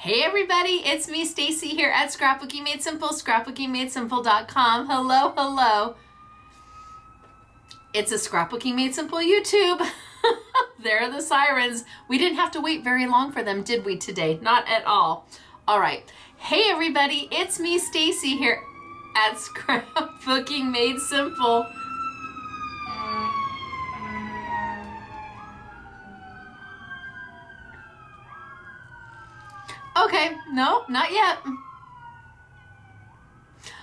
Hey everybody, it's me Stacey here at Scrapbooking Made Simple, scrapbookingmadesimple.com. Hello, hello. It's a Scrapbooking Made Simple YouTube. There are the sirens. We didn't have to wait very long for them, did we today? Not at all. All right. Hey everybody, it's me Stacey here at Scrapbooking Made Simple. Okay, no, not yet.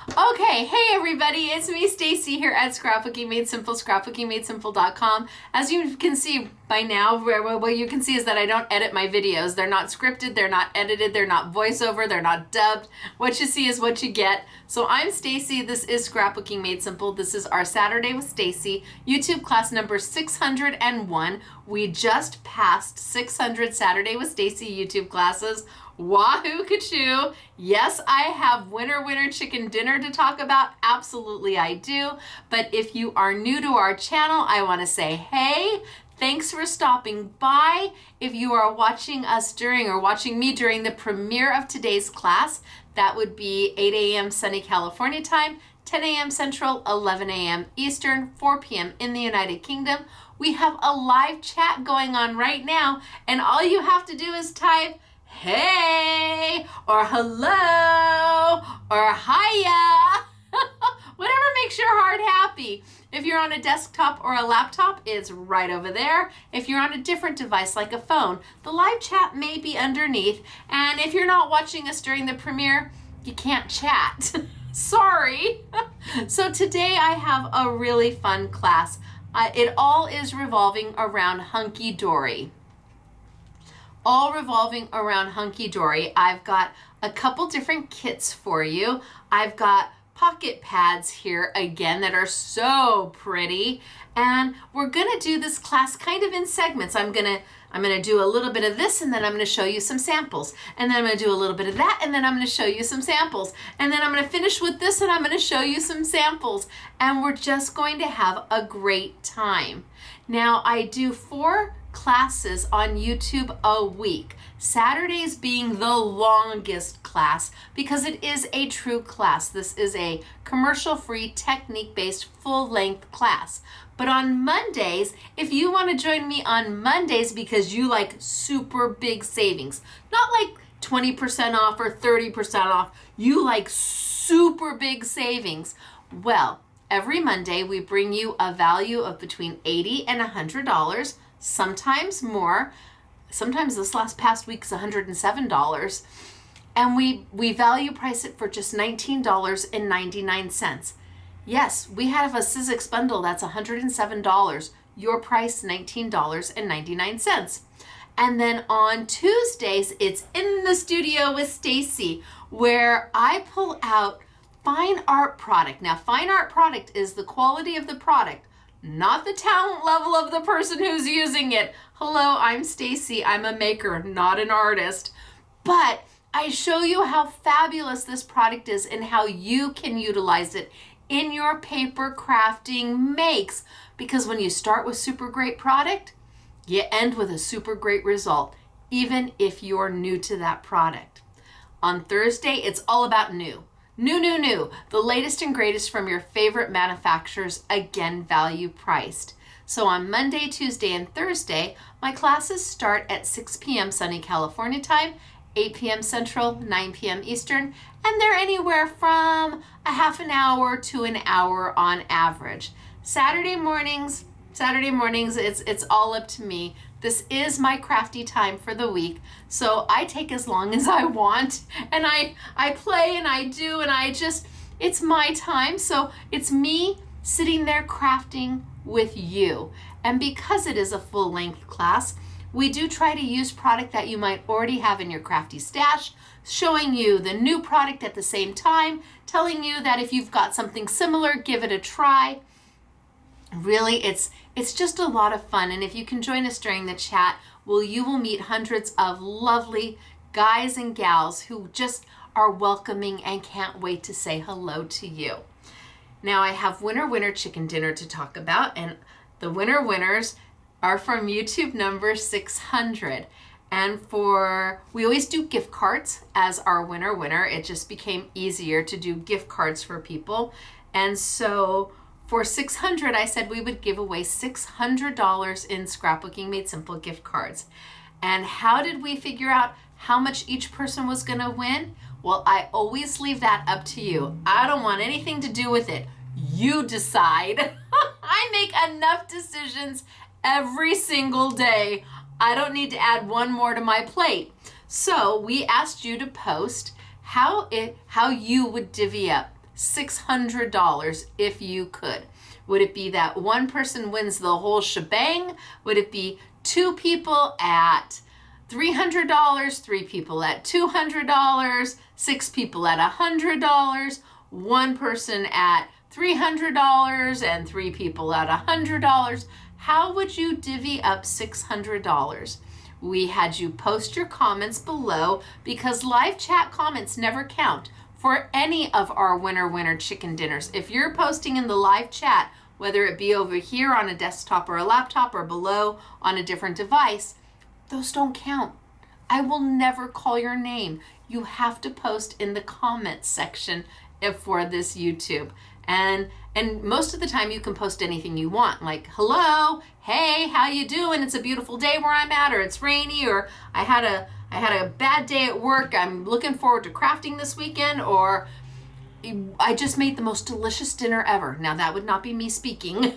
Okay, hey everybody, it's me Stacey here at Scrapbooking Made Simple, scrapbookingmadesimple.com. As you can see by now, what you can see is that I don't edit my videos. They're not scripted, they're not edited, they're not voiceover, they're not dubbed. What you see is what you get. So I'm Stacey, this is Scrapbooking Made Simple. This is our Saturday with Stacey, YouTube class number 601. We just passed 600 Saturday with Stacey YouTube classes. Wahoo kachoo. Yes, I have winner chicken dinner to talk about. Absolutely I do. But if you are new to our channel, I want to say, hey, thanks for stopping by. If you are watching us watching me during the premiere of today's class, that would be 8 a.m. sunny California time, 10 a.m. Central, 11 a.m. Eastern, 4 p.m. in the United Kingdom. We have a live chat going on right now, and all you have to do is type hey, or hello, or hiya, whatever makes your heart happy. If you're on a desktop or a laptop, it's right over there. If you're on a different device like a phone, the live chat may be underneath. And if you're not watching us during the premiere, you can't chat. Sorry. So today I have a really fun class. It all is revolving around Hunkydory. All revolving around Hunkydory. I've got a couple different kits for you. I've got pocket pads here again that are so pretty, and we're gonna do this class kind of in segments. I'm gonna do a little bit of this, and then I'm gonna show you some samples, and then I'm gonna do a little bit of that, and then I'm gonna show you some samples, and then I'm gonna finish with this, and I'm gonna show you some samples, and we're just going to have a great time. Now, I do 4 classes on YouTube a week. Saturdays being the longest class because it is a true class. This is a commercial-free, technique-based, full-length class. But on Mondays, if you want to join me on Mondays because you like super big savings, not like 20% off or 30% off, you like super big savings, well, every Monday we bring you a value of between $80 and $100, sometimes more. Sometimes this past week's $107, and we value price it for just $19.99. Yes, we have a Sizzix bundle that's $107. Your price $19.99. And then on Tuesdays, it's in the studio with Stacey, where I pull out fine art product. Now, fine art product is the quality of the product, not the talent level of the person who's using it. Hello, I'm Stacey. I'm a maker, not an artist. But I show you how fabulous this product is and how you can utilize it in your paper crafting makes. Because when you start with super great product, you end with a super great result, even if you're new to that product. On Thursday, it's all about new. New. The latest and greatest from your favorite manufacturers, again, value priced. So on Monday, Tuesday, and Thursday, my classes start at 6 p.m. sunny California time, 8 p.m. Central, 9 p.m. Eastern, and they're anywhere from a half an hour to an hour on average. Saturday mornings, it's all up to me. This is my crafty time for the week, so I take as long as I want, and I play and I do, and it's my time, so it's me sitting there crafting with you. And because it is a full-length class, we do try to use product that you might already have in your crafty stash, showing you the new product at the same time, telling you that if you've got something similar, give it a try. Really, it's just a lot of fun, and if you can join us during the chat, you will meet hundreds of lovely guys and gals who just are welcoming and can't wait to say hello to you. Now, I have winner chicken dinner to talk about, and the winners are from YouTube number 600. And we always do gift cards as our winner. It just became easier to do gift cards for people. And so for 600, I said we would give away $600 in Scrapbooking Made Simple gift cards. And how did we figure out how much each person was going to win? Well, I always leave that up to you. I don't want anything to do with it. You decide. I make enough decisions every single day. I don't need to add one more to my plate. So we asked you to post how you would divvy up $600 if you could. Would it be that one person wins the whole shebang? Would it be 2 people at $300, 3 people at $200, 6 people at $100, 1 person at $300, and 3 people at $100? How would you divvy up $600? We had you post your comments below because live chat comments never count for any of our winner chicken dinners. If you're posting in the live chat, whether it be over here on a desktop or a laptop or below on a different device, those don't count. I will never call your name. You have to post in the comments section for this YouTube. And most of the time you can post anything you want, like hello, hey, how you doing? It's a beautiful day where I'm at, or it's rainy, or I had a bad day at work. I'm looking forward to crafting this weekend, or I just made the most delicious dinner ever. Now that would not be me speaking.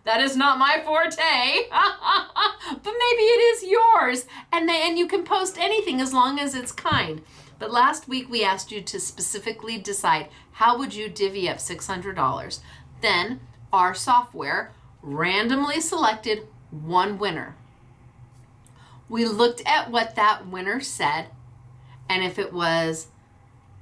That is not my forte. But maybe it is yours. And you can post anything as long as it's kind. But last week we asked you to specifically decide how would you divvy up $600. Then our software randomly selected one winner. We looked at what that winner said, and if it was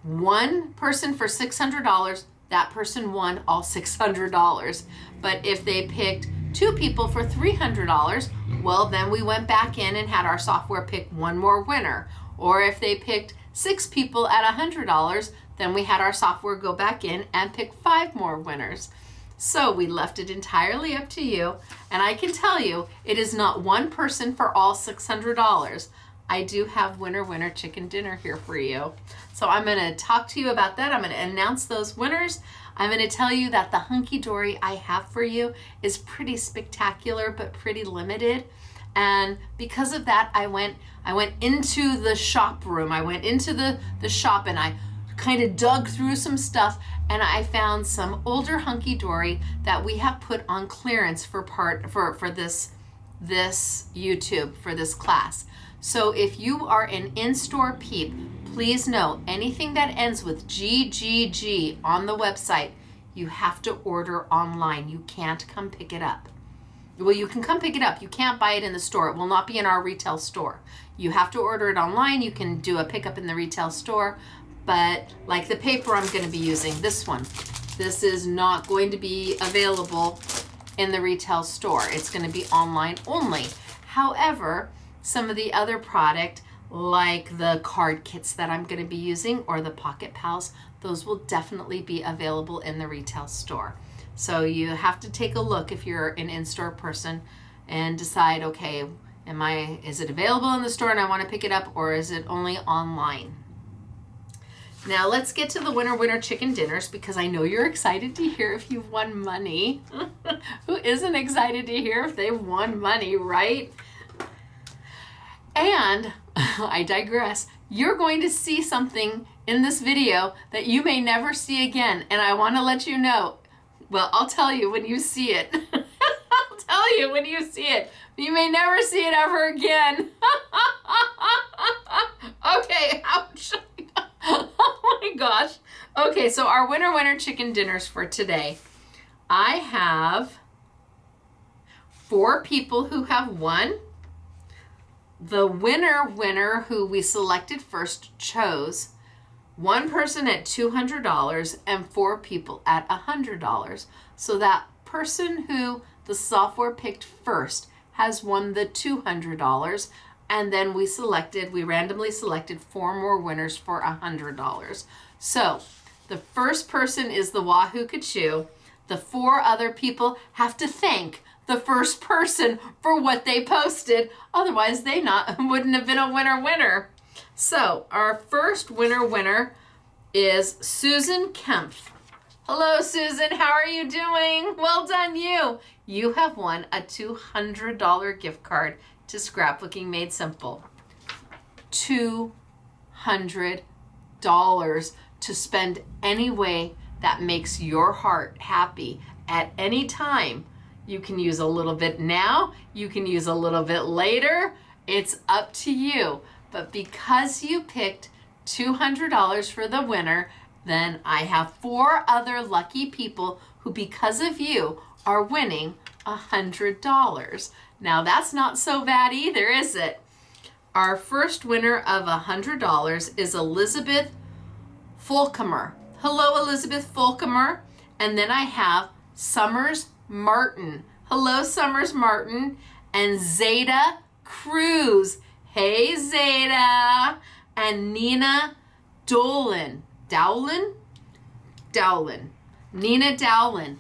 one person for $600, that person won all $600. But if they picked 2 people for $300, well, then we went back in and had our software pick one more winner. Or if they picked 6 people at $100, then we had our software go back in and pick 5 more winners. So we left it entirely up to you. And I can tell you, it is not one person for all $600. I do have winner chicken dinner here for you. So I'm going to talk to you about that. I'm going to announce those winners. I'm going to tell you that the Hunkydory I have for you is pretty spectacular, but pretty limited. And because of that, I went into the shop room. I went into the shop and I kind of dug through some stuff, and I found some older Hunkydory that we have put on clearance for this YouTube, for this class. So if you are an in-store peep, please know anything that ends with GGG on the website, you have to order online. You can't come pick it up. Well, you can come pick it up. You can't buy it in the store. It will not be in our retail store. You have to order it online. You can do a pickup in the retail store. But like the paper I'm going to be using, this one, this is not going to be available in the retail store. It's going to be online only. However, some of the other product, like the card kits that I'm going to be using or the Pocket Pals, those will definitely be available in the retail store. So you have to take a look if you're an in-store person and decide, okay, is it available in the store and I want to pick it up, or is it only online? Now let's get to the winner chicken dinners, because I know you're excited to hear if you've won money. Who isn't excited to hear if they've won money, right? And I digress. You're going to see something in this video that you may never see again. And I want to let you know, well, I'll tell you when you see it. I'll tell you when you see it. You may never see it ever again. Okay, ouch. Oh my gosh. Okay, so our winner chicken dinners for today. I have 4 people who have won. The winner who we selected first chose 1 person at $200 and 4 people at $100. So that person who the software picked first has won the $200. And then we randomly selected 4 more winners for $100. So the first person is the Wahoo Kachoo. The 4 other people have to thank the first person for what they posted. Otherwise, they wouldn't have been a winner. So our first winner is Susan Kempf. Hello, Susan. How are you doing? Well done, you. You have won a $200 gift card to Scrapbooking Made Simple. $200 to spend any way that makes your heart happy at any time. You can use a little bit now, you can use a little bit later. It's up to you. But because you picked $200 for the winner, then I have 4 other lucky people who, because of you, are winning $100. Now that's not so bad either, is it? Our first winner of $100 is Elizabeth Fulcomer. Hello, Elizabeth Fulcomer. And then I have Summers Martin. Hello, Summers Martin. And Zeta Cruz. Hey, Zeta. And Nina Dowlin. Nina Dowlin.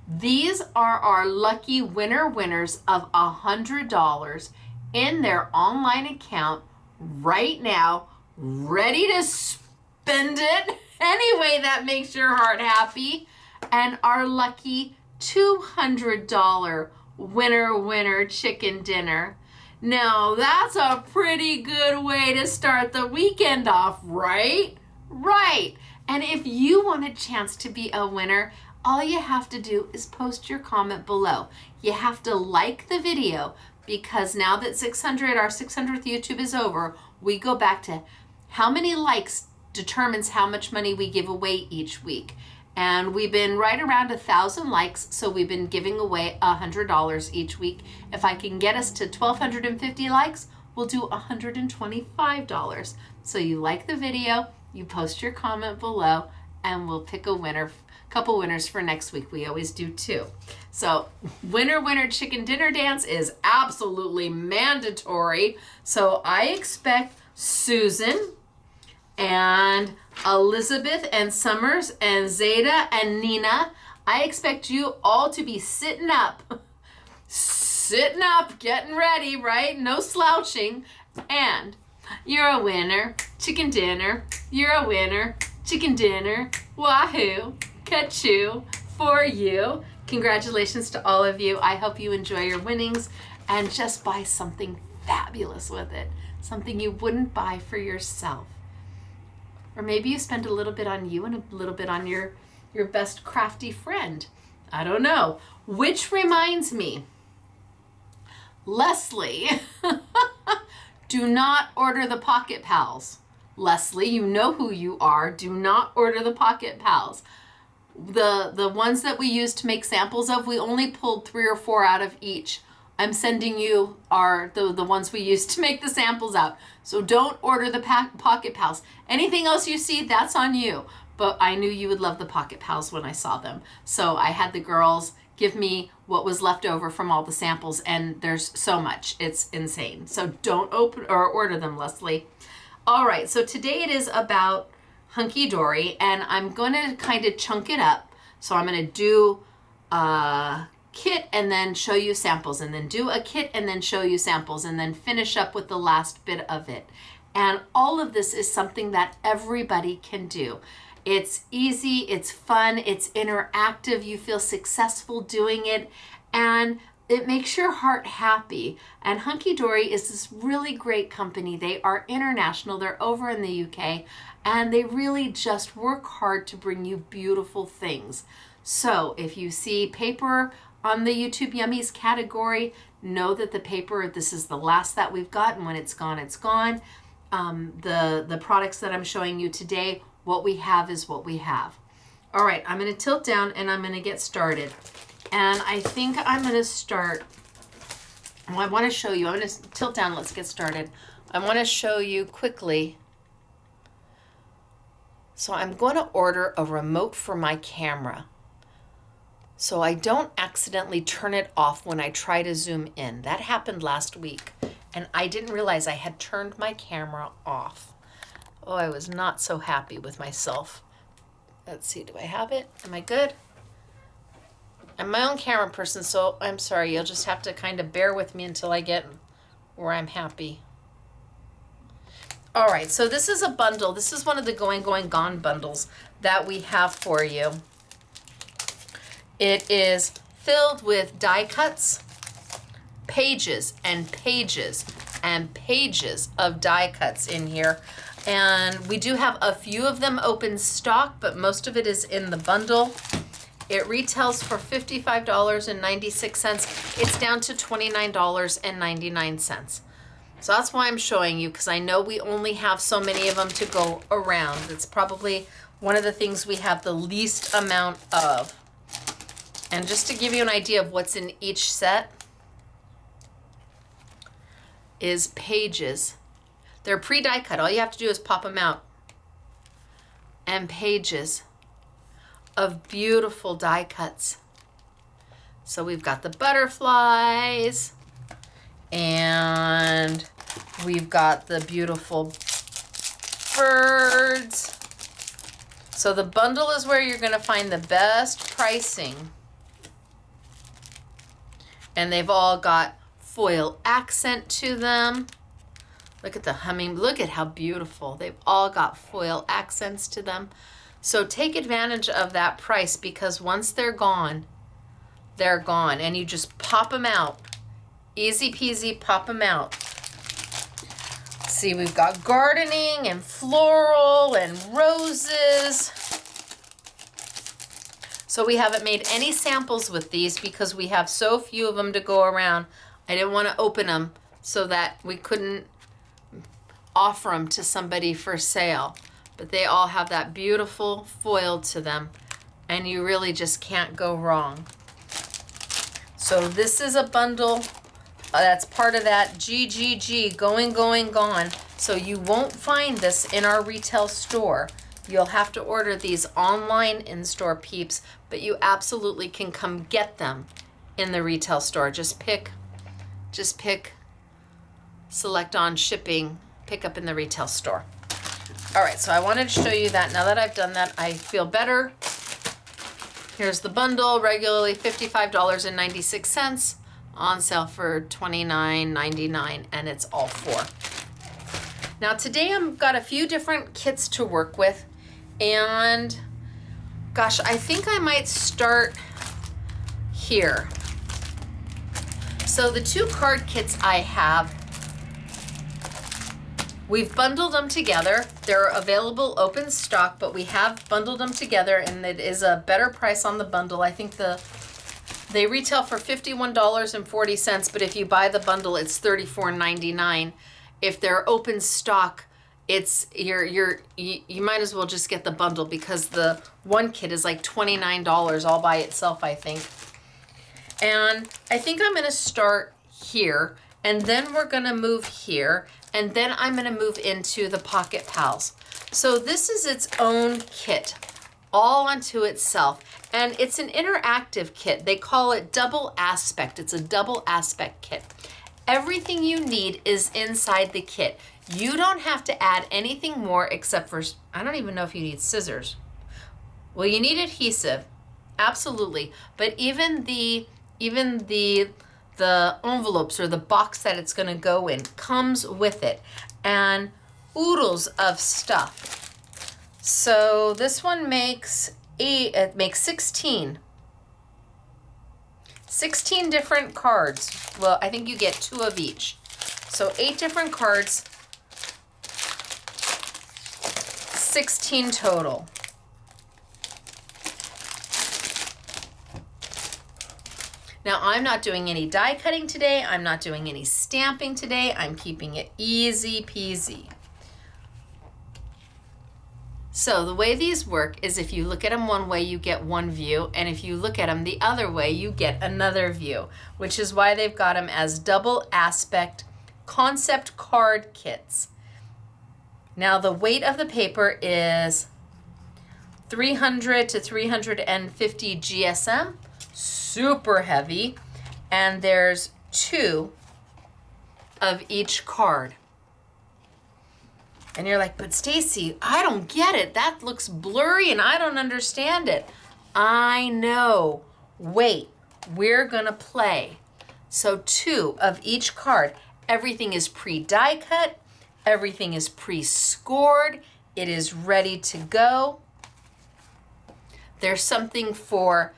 These are our lucky winners of $100 in their online account right now, ready to spend it any way that makes your heart happy. And our lucky $200 winner chicken dinner. Now that's a pretty good way to start the weekend off, right? Right. And if you want a chance to be a winner, all you have to do is post your comment below. You have to like the video, because now that our 600th YouTube is over, we go back to how many likes determines how much money we give away each week. And we've been right around 1,000 likes, so we've been giving away $100 each week. If I can get us to 1,250 likes, we'll do $125. So you like the video, you post your comment below, and we'll pick a couple winners for next week. We always do 2. So winner chicken dinner dance is absolutely mandatory. So I expect Susan and Elizabeth and Summers and Zeta and Nina, I expect you all to be sitting up, getting ready, right? No slouching. And you're a winner, chicken dinner. You're a winner, chicken dinner. Wahoo, ka-choo for you. Congratulations to all of you. I hope you enjoy your winnings and just buy something fabulous with it. Something you wouldn't buy for yourself. Or maybe you spend a little bit on you and a little bit on your best crafty friend. I don't know. Which reminds me, Leslie, do not order the Pocket Pals. Leslie, you know who you are. Do not order the Pocket Pals. The ones that we used to make samples of, we only pulled 3 or 4 out of each. I'm sending you the ones we used to make the samples out. So don't order the Pocket Pals. Anything else you see, that's on you. But I knew you would love the Pocket Pals when I saw them. So I had the girls give me what was left over from all the samples, and there's so much. It's insane. So don't open or order them, Leslie. All right, so today it is about Hunkydory, and I'm going to kind of chunk it up. So I'm going to do a kit and then show you samples, and then do a kit and then show you samples, and then finish up with the last bit of it. And all of this is something that everybody can do. It's easy, it's fun, it's interactive, you feel successful doing it, and it makes your heart happy. And Hunkydory is this really great company. They are international, they're over in the UK, and they really just work hard to bring you beautiful things. So if you see paper on the YouTube Yummies category, know that the paper, this is the last that we've got, and when it's gone, it's gone. The products that I'm showing you today, what we have is what we have. All right, I'm gonna tilt down and I'm gonna get started. And I think I'm gonna start, well, I wanna show you, I'm gonna tilt down, let's get started. I wanna show you quickly. So I'm gonna order a remote for my camera, so I don't accidentally turn it off when I try to zoom in. That happened last week, and I didn't realize I had turned my camera off. Oh, I was not so happy with myself. Let's see, do I have it? Am I good? I'm my own camera person, so I'm sorry. You'll just have to kind of bear with me until I get where I'm happy. All right, so this is a bundle. This is one of the Going, Going, Gone bundles that we have for you. It is filled with die cuts, pages and pages and pages of die cuts in here. And we do have a few of them open stock, but most of it is in the bundle. It retails for $55.96. It's down to $29.99. So that's why I'm showing you, because I know we only have so many of them to go around. It's probably one of the things we have the least amount of. And just to give you an idea of what's in each set is pages. They're pre-die cut. All you have to do is pop them out. And pages of beautiful die cuts. So we've got the butterflies, and we've got the beautiful birds. So the bundle is where you're going to find the best pricing. And they've all got foil accent to them. Look at the humming. Look at how beautiful. They've all got foil accents to them. So take advantage of that price, because once they're gone, and you just pop them out. Easy peasy, pop them out. See, we've got gardening and floral and roses. So we haven't made any samples with these because we have so few of them to go around. I didn't want to open them so that we couldn't offer them to somebody for sale. But they all have that beautiful foil to them, and you really just can't go wrong. So this is a bundle that's part of that GGG, Going, Going, Gone. So you won't find this in our retail store. You'll have to order these online in-store peeps, but you absolutely can come get them in the retail store. Just pick, select on shipping, pick up in the retail store. All right, so I wanted to show you that. Now that I've done that, I feel better. Here's the bundle, regularly $55.96, on sale for $29.99, and it's all four. Now today I've got a few different kits to work with, and gosh, I think I might start here. So the two card kits I have, we've bundled them together. They're available open stock, but we have bundled them together, and it is a better price on the bundle. I think they retail for $51.40, but if you buy the bundle, it's $34.99. If they're open stock, it's you might as well just get the bundle, because the one kit is like $29 all by itself, I think. And I think I'm going to start here, and then we're going to move here, and then I'm going to move into the Pocket Pals. So this is its own kit, all unto itself, and it's an interactive kit. They call it double aspect. It's a double aspect kit. Everything you need is inside the kit. You don't have to add anything more except for, I don't even know if you need scissors. Well, you need adhesive, absolutely. But even the envelopes or the box that it's going to go in comes with it, and oodles of stuff. So this one makes 16 different cards. Well, I think you get 2 of each. So 8 different cards, 16 total. Now, I'm not doing any die cutting today. I'm not doing any stamping today. I'm keeping it easy peasy. So the way these work is, if you look at them one way, you get one view, and if you look at them the other way, you get another view, which is why they've got them as double aspect concept card kits. Now, the weight of the paper is 300 to 350 GSM, super heavy, and there's 2 of each card. And you're like, but Stacey, I don't get it. That looks blurry and I don't understand it. I know. wait, we're gonna play. So 2 of each card. Everything is pre-die cut. Everything is pre-scored. It is ready to go. There's something for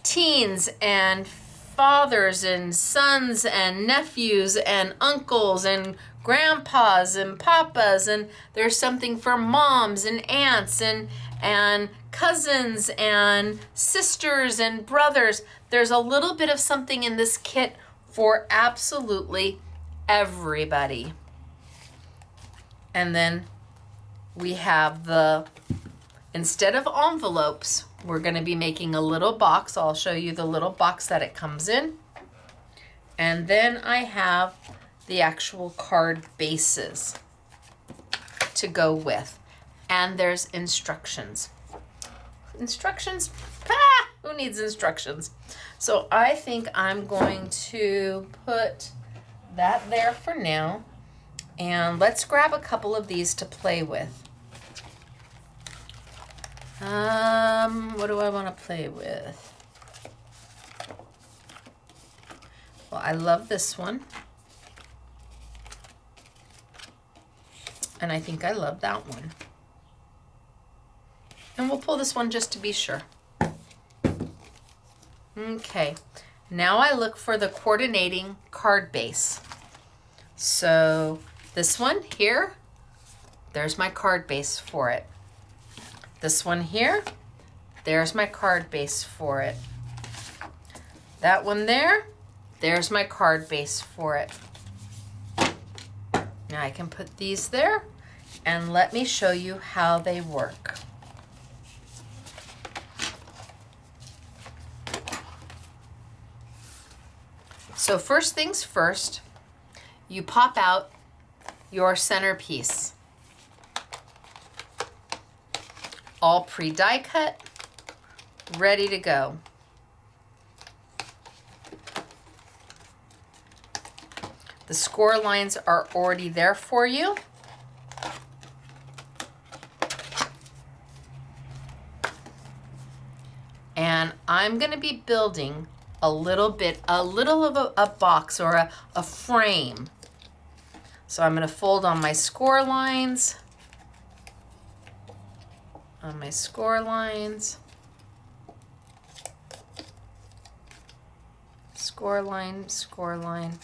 teens and fathers and sons and nephews and uncles and grandpas and papas, and there's something for moms and aunts and cousins and sisters and brothers. There's a little bit of something in this kit for absolutely everybody. And then we have instead of envelopes, we're going to be making a little box. I'll show you the little box that it comes in. And then I have the actual card bases to go with. And there's instructions. Instructions? Ah, who needs instructions? So I think I'm going to put that there for now. And let's grab a couple of these to play with. What do I want to play with? Well, I love this one. And I think I love that one. And we'll pull this one just to be sure. Okay, now I look for the coordinating card base. So this one here, there's my card base for it. This one here, there's my card base for it. That one there, there's my card base for it. Now I can put these there, and let me show you how they work. So first things first, you pop out your centerpiece. All pre-die cut, ready to go. The score lines are already there for you. And I'm going to be building a little of a box or a frame. So I'm going to fold on my score lines. On my score lines. Score line, score line,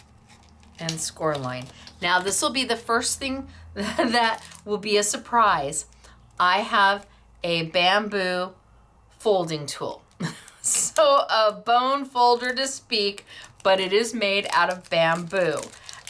and score line. Now this will be the first thing that will be a surprise. I have a bamboo folding tool. So a bone folder to speak, but it is made out of bamboo.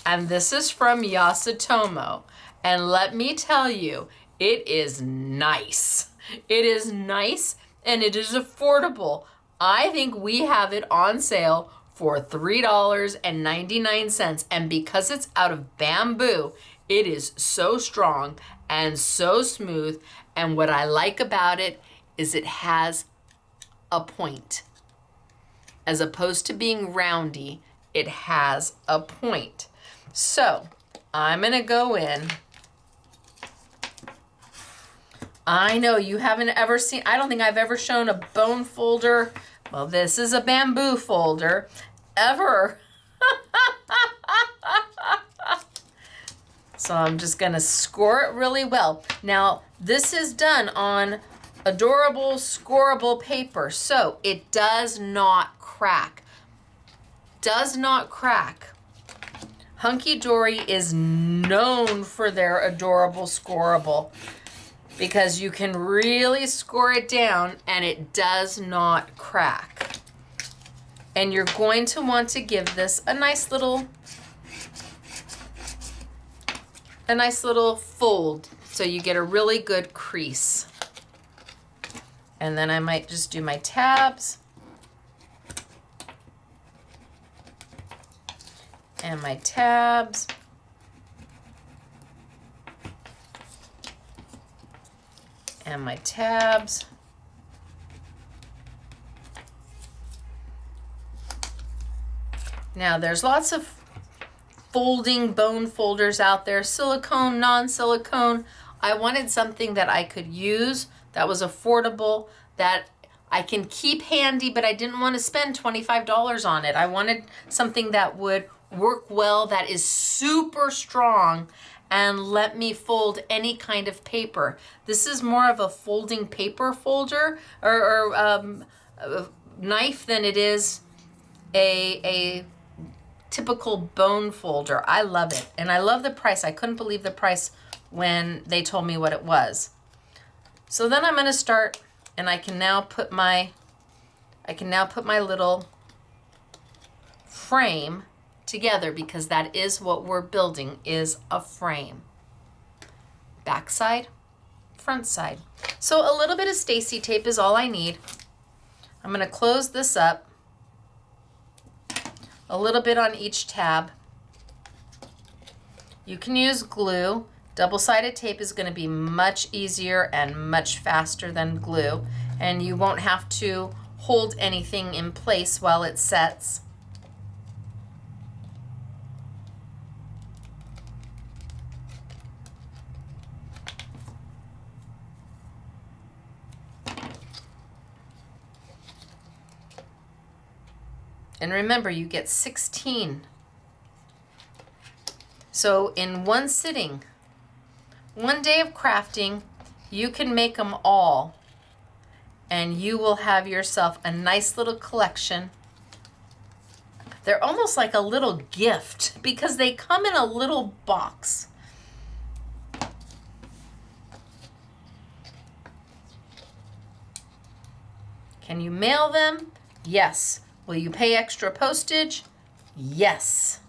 And this is from Yasutomo. And let me tell you, it is nice. It is nice and it is affordable. I think we have it on sale for $3.99. And because it's out of bamboo, it is so strong and so smooth. And what I like about it is it has a point. As opposed to being roundy, it has a point. So I'm gonna go in. I know you haven't ever seen, I don't think I've ever shown a bone folder. Well, this is a bamboo folder. Ever. So I'm just gonna score it really well. Now, this is done on adorable, scoreable paper, so it does not crack. Does not crack. Hunkydory is known for their adorable, scoreable, because you can really score it down and it does not crack. And you're going to want to give this a nice little fold so you get a really good crease. And then I might just do my tabs. And my tabs. And my tabs. Now there's lots of folding bone folders out there, silicone, non-silicone. I wanted something that I could use that was affordable, that I can keep handy, but I didn't want to spend $25 on it. I wanted something that would work well, that is super strong, and let me fold any kind of paper. This is more of a folding paper folder or knife than it is a typical bone folder. I love it, and I love the price. I couldn't believe the price when they told me what it was. So then I'm going to start, and I can now put my little frame together, because that is what we're building, is a frame. Back side, front side. So a little bit of Stacey tape is all I need. I'm going to close this up, a little bit on each tab. You can use glue. Double-sided tape is going to be much easier and much faster than glue, and you won't have to hold anything in place while it sets. And remember, you get 16. So in one sitting, one day of crafting, you can make them all, and you will have yourself a nice little collection. They're almost like a little gift because they come in a little box. Can you mail them? Yes. Will you pay extra postage? Yes.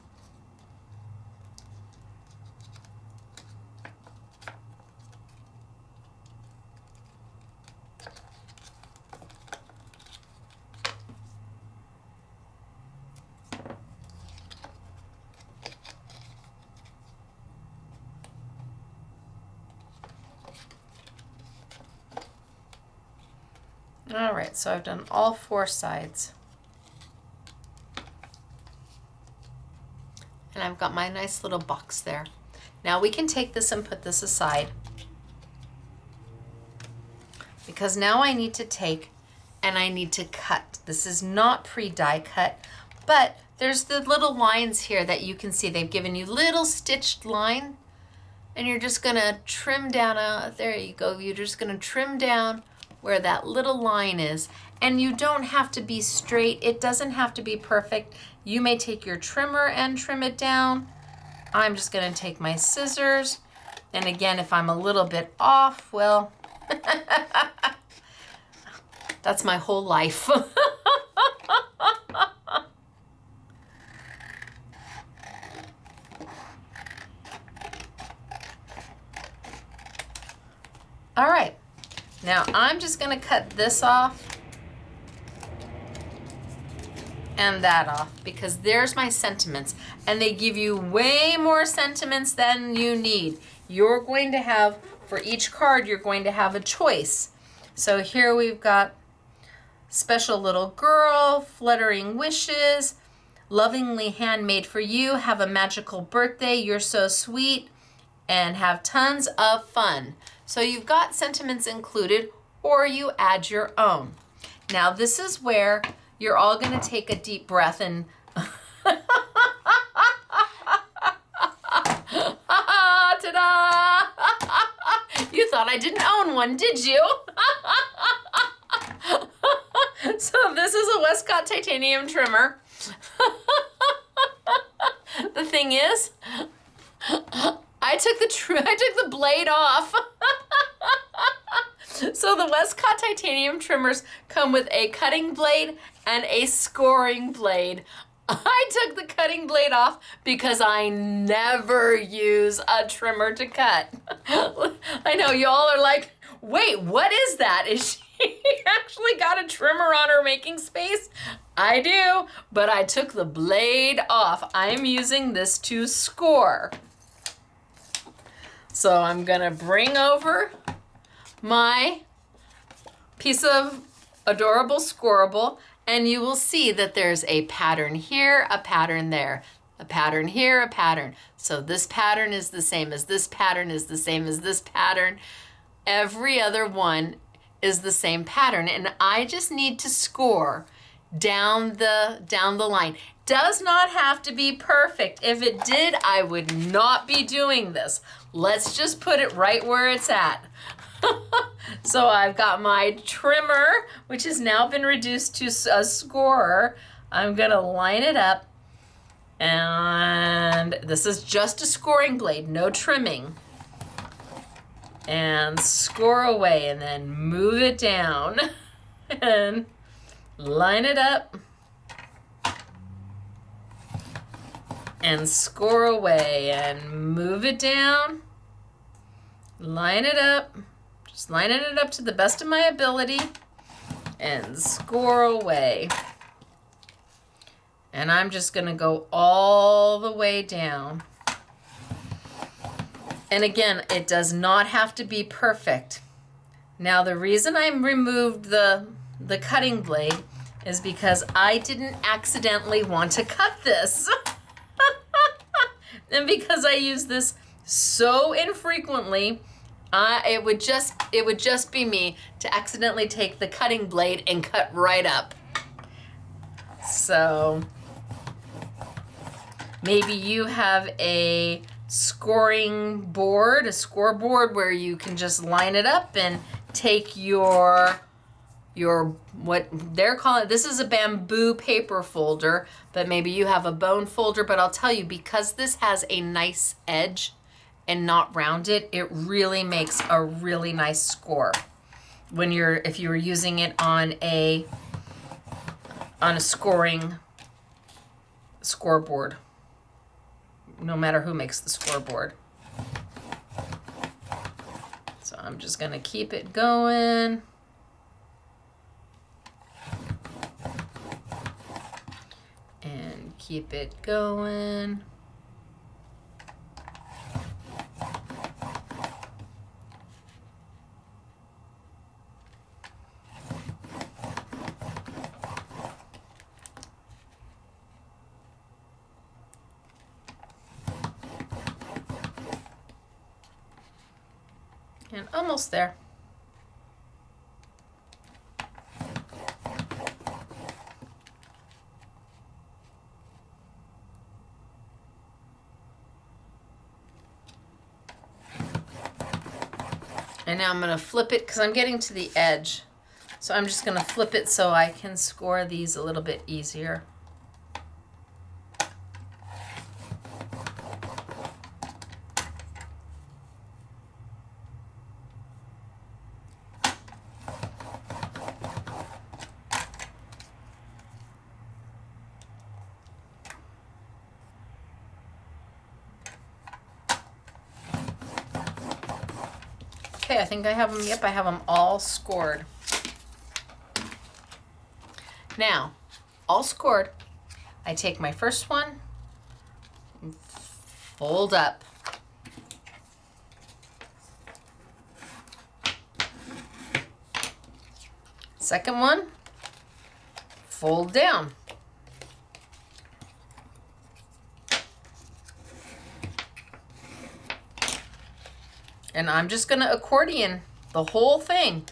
All right, so I've done all 4 sides. And I've got my nice little box there. Now we can take this and put this aside, because now I need to take and I need to cut. This is not pre-die cut, but there's the little lines here that you can see. They've given you little stitched line, and you're just gonna trim down, there you go. You're just gonna trim down where that little line is. And you don't have to be straight. It doesn't have to be perfect. You may take your trimmer and trim it down. I'm just gonna take my scissors. And again, if I'm a little bit off, well, that's my whole life. All right, now I'm just gonna cut this off and that off, because there's my sentiments, and they give you way more sentiments than you need. You're going to have, for each card, you're going to have a choice. So here we've got special little girl, fluttering wishes, lovingly handmade for you, have a magical birthday, you're so sweet, and have tons of fun. So you've got sentiments included, or you add your own. Now this is where you're all gonna take a deep breath and ta-da! You thought I didn't own one, did you? So this is a Westcott titanium trimmer. The thing is, I took the blade off. So the Westcott titanium trimmers come with a cutting blade and a scoring blade. I took the cutting blade off because I never use a trimmer to cut. I know y'all are like, wait, what is that? Is she actually got a trimmer on her making space? I do, but I took the blade off. I'm using this to score. So I'm gonna bring over my piece of adorable scoreable, and you will see that there's a pattern here, a pattern there, a pattern here, a pattern. So this pattern is the same as this pattern is the same as this pattern. Every other one is the same pattern, and I just need to score down the line. Does not have to be perfect. If it did, I would not be doing this. Let's just put it right where it's at. So I've got my trimmer, which has now been reduced to a scorer. I'm gonna line it up, and this is just a scoring blade, no trimming. And score away, and then move it down and line it up and score away and move it down, line it up, just lining it up to the best of my ability and score away. And I'm just gonna go all the way down. And again, it does not have to be perfect. Now, the reason I removed the cutting blade is because I didn't accidentally want to cut this. And because I use this so infrequently, it would just be me to accidentally take the cutting blade and cut right up. So maybe you have a scoring board, a scoreboard, where you can just line it up and take your what they're calling, this is a bamboo paper folder, but maybe you have a bone folder. But I'll tell you, because this has a nice edge and not rounded, it really makes a really nice score when if you were using it on a scoring scoreboard, no matter who makes the scoreboard. So I'm just gonna keep it going. And keep it going. And almost there. And now I'm going to flip it because I'm getting to the edge. So I'm just going to flip it so I can score these a little bit easier. Okay, I think I have them, yep, I have them all scored. Now, all scored, I take my first one, fold up. Second one, fold down. And I'm just going to accordion the whole thing.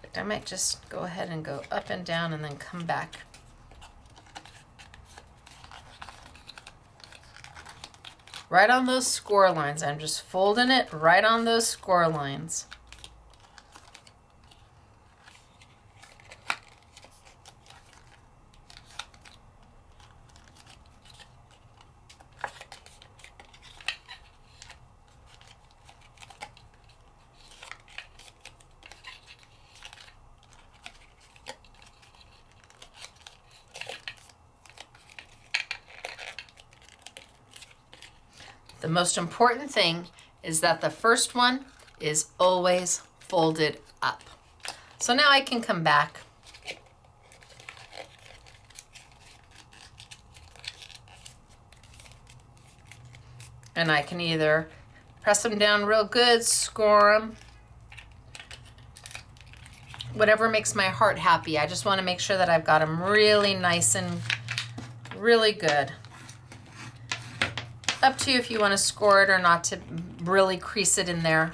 But I might just go ahead and go up and down and then come back. Right on those score lines. I'm just folding it right on those score lines. The most important thing is that the first one is always folded up. So now I can come back and I can either Press them down real good, score them. Whatever makes my heart happy. I just want to make sure that I've got them really nice and really good. Up to you if you want to score it or not to really crease it in there.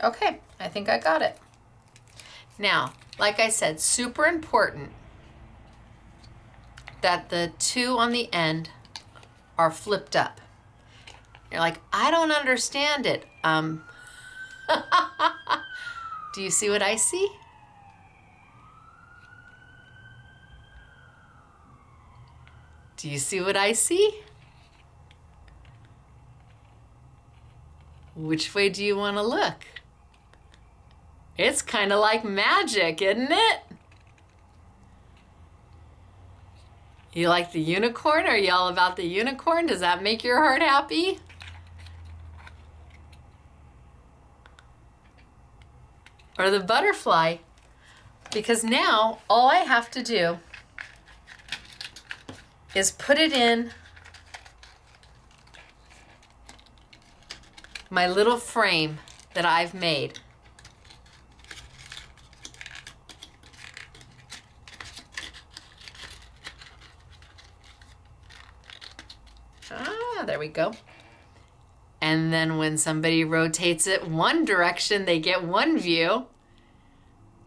Okay, I think I got it. Now, like I said, super important that the two on the end are flipped up. You're like, I don't understand it. Do you see what I see? Do you see what I see? Which way do you want to look? It's kind of like magic, isn't it? You like the unicorn? Are you all about the unicorn? Does that make your heart happy? Or the butterfly? Because now all I have to do is put it in my little frame that I've made. There we go. And then when somebody rotates it one direction, they get one view.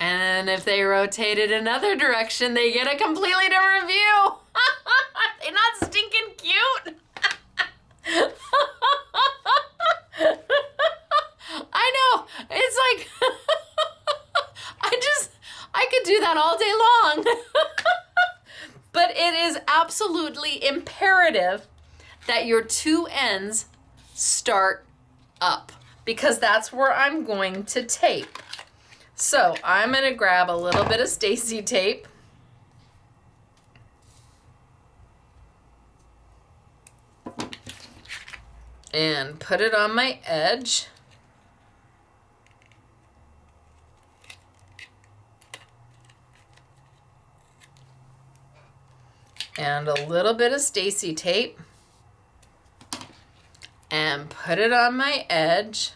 And if they rotate it another direction, they get a completely different view. Are they not stinking cute? I know. It's like, I could do that all day long. But it is absolutely imperative that your two ends start up, because that's where I'm going to tape. So I'm going to grab a little bit of Stacey tape. And put it on my edge. And a little bit of Stacey tape. And put it on my edge.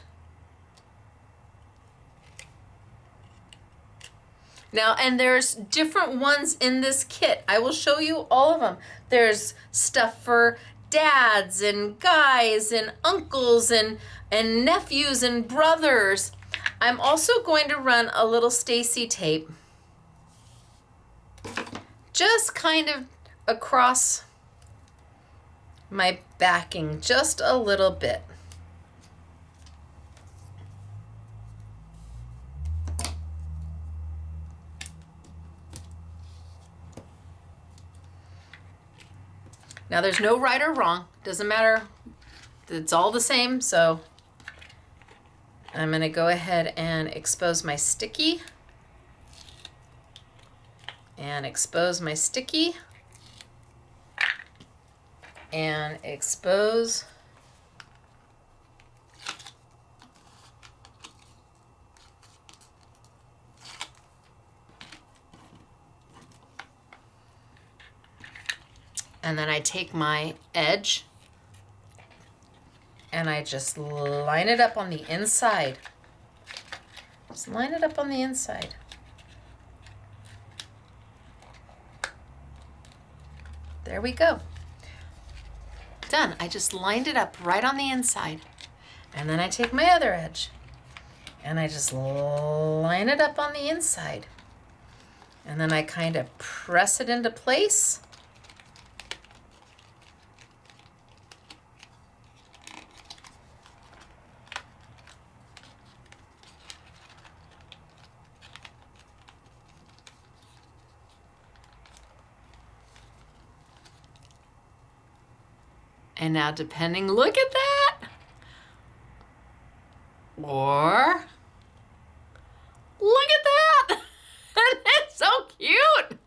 Now, and there's different ones in this kit. I will show you all of them. There's stuff for dads and guys and uncles and nephews and brothers. I'm also going to run a little Stacey tape just kind of across my backing just a little bit. Now there's no right or wrong, doesn't matter, it's all the same. So I'm going to go ahead and expose my sticky and expose my sticky and expose and then I take my edge and I just line it up on the inside. Just line it up on the inside. There we go. Done. I just lined it up right on the inside. And then I take my other edge and I just line it up on the inside. And then I kind of press it into place. And now depending, look at that. Or, look at that. It's so cute.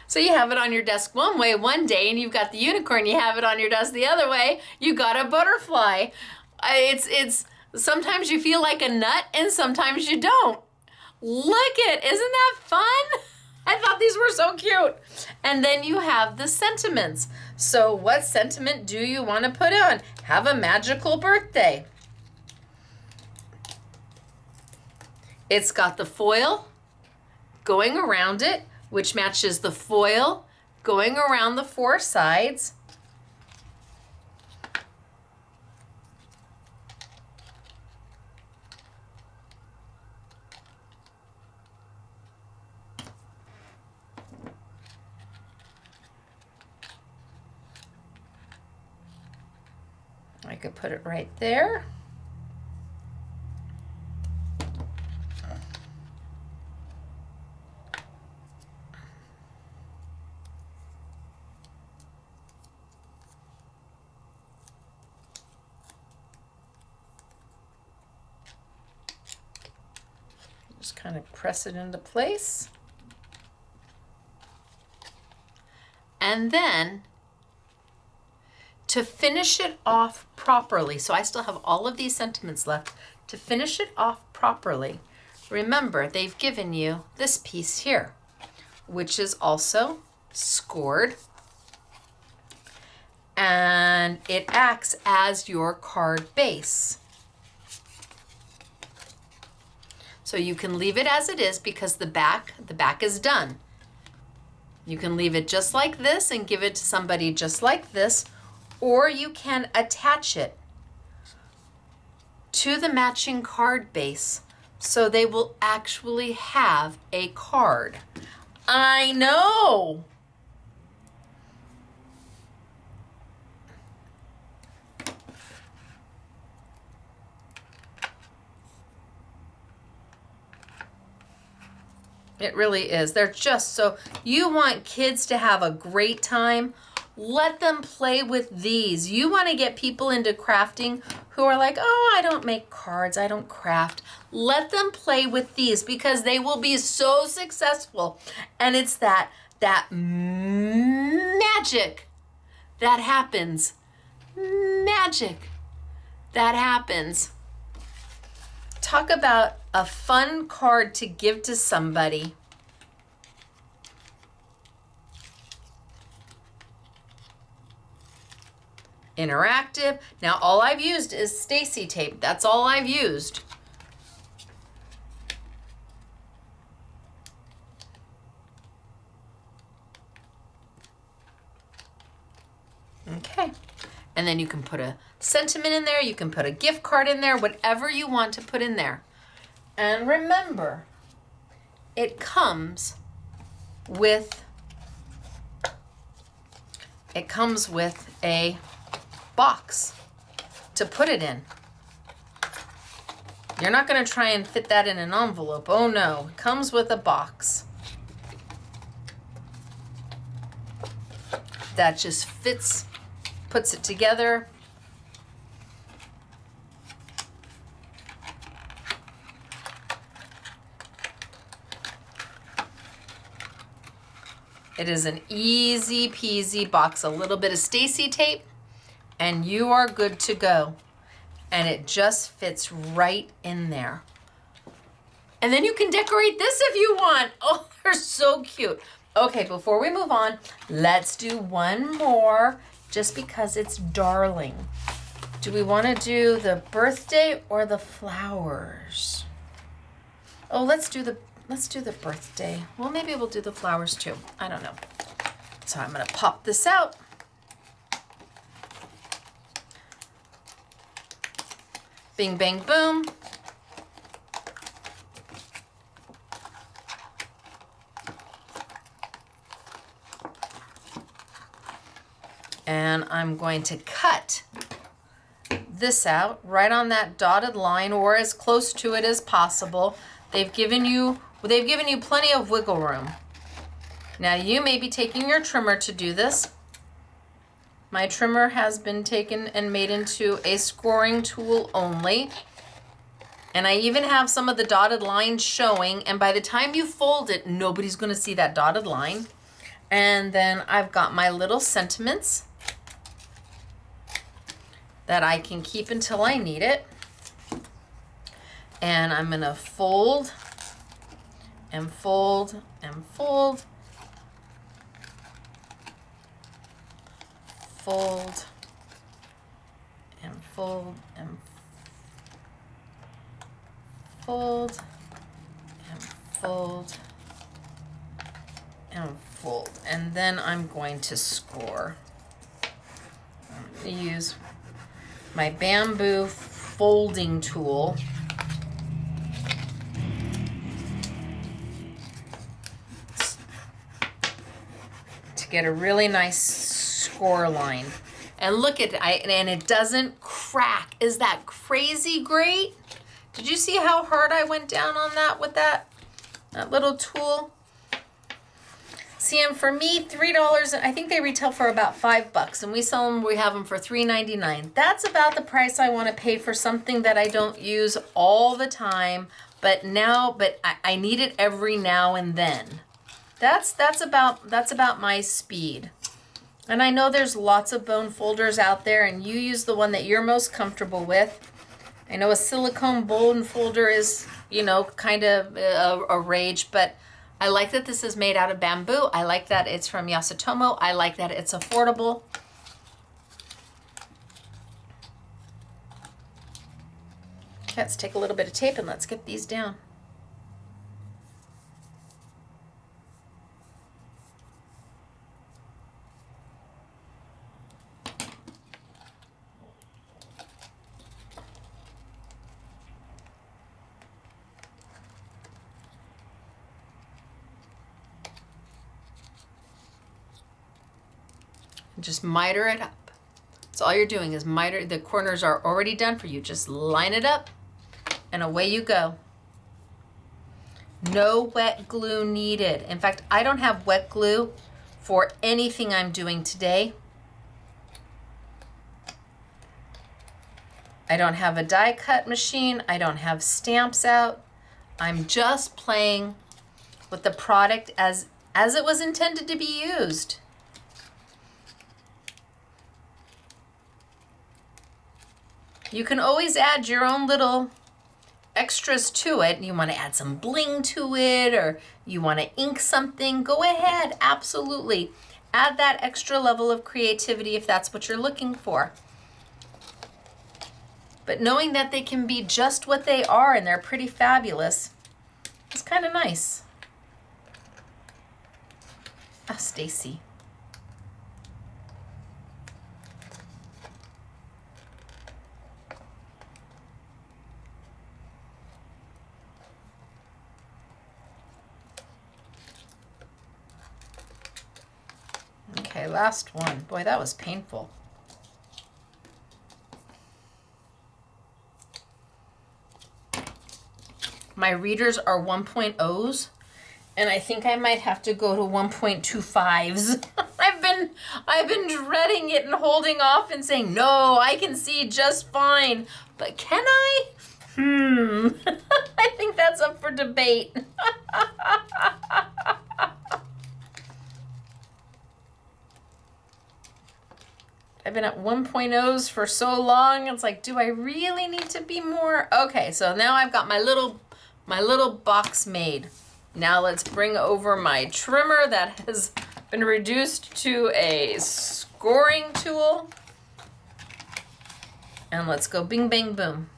So you have it on your desk one way one day and you've got the unicorn. You have it on your desk the other way. You got a butterfly. Sometimes you feel like a nut and sometimes you don't. Look it, isn't that fun? I thought these were so cute. And then you have the sentiments. So what sentiment do you want to put on? Have a magical birthday. It's got the foil going around it, which matches the foil going around the four sides. I could put it right there. Just kind of press it into place. And then to finish it off properly, so I still have all of these sentiments left, to finish it off properly, remember they've given you this piece here, which is also scored, and it acts as your card base. So you can leave it as it is because the back is done. You can leave it just like this and give it to somebody just like this, or you can attach it to the matching card base so they will actually have a card. I know. It really is. They're just so, you want kids to have a great time. Let them play with these. You want to get people into crafting who are like, oh, I don't make cards, I don't craft. Let them play with these because they will be so successful. And it's that magic that happens. Magic that happens. Talk about a fun card to give to somebody. Interactive. Now all I've used is Stacey tape. That's all I've used. Okay. And then you can put a sentiment in there. You can put a gift card in there, whatever you want to put in there. And remember, it comes with a box to put it in. You're not going to try and fit that in an envelope. Oh no, it comes with a box that just fits, puts it together. It is an easy peasy box, a little bit of Stacey tape, and you are good to go. And it just fits right in there. And then you can decorate this if you want. Oh, they're so cute. Okay, before we move on, let's do one more just because it's darling. Do we want to do the birthday or the flowers? Oh, let's do the birthday. Well, maybe we'll do the flowers too. I don't know. So I'm going to pop this out. Bing, bang, boom. And I'm going to cut this out right on that dotted line or as close to it as possible. They've given you plenty of wiggle room. Now you may be taking your trimmer to do this. My trimmer has been taken and made into a scoring tool only. And I even have some of the dotted lines showing, and by the time you fold it, nobody's gonna see that dotted line. And then I've got my little sentiments that I can keep until I need it. And I'm gonna fold and fold and fold, fold and fold and fold and fold and fold. And then I'm going to score. I'm going to use my bamboo folding tool to get a really nice score line. And look at it, and it doesn't crack. Is that crazy great? Did you see how hard I went down on that with that little tool? See, and for me, $3, I think they retail for about $5, and we have them for $3.99. That's about the price I want to pay for something that I don't use all the time, but I need it every now and then. That's about my speed. And I know there's lots of bone folders out there, and you use the one that you're most comfortable with. I know a silicone bone folder is, kind of a rage, but I like that this is made out of bamboo. I like that it's from Yasutomo. I like that it's affordable. Okay, let's take a little bit of tape and let's get these down. Just miter it up. So all you're doing is miter. The corners are already done for you. Just line it up and away you go. No wet glue needed. In fact, I don't have wet glue for anything I'm doing today. I don't have a die cut machine. I don't have stamps out. I'm just playing with the product as it was intended to be used. You can always add your own little extras to it. You want to add some bling to it, or you want to ink something, go ahead, absolutely. Add that extra level of creativity if that's what you're looking for. But knowing that they can be just what they are and they're pretty fabulous is kind of nice. Ah, Stacey. Okay, last one. Boy, that was painful. My readers are 1.0s, and I think I might have to go to 1.25s. I've been dreading it and holding off and saying, no, I can see just fine. But can I? I think that's up for debate. I've been at 1.0s for so long. It's like, do I really need to be more? Okay, so now I've got my little box made. Now let's bring over my trimmer that has been reduced to a scoring tool. And let's go bing, bang, boom.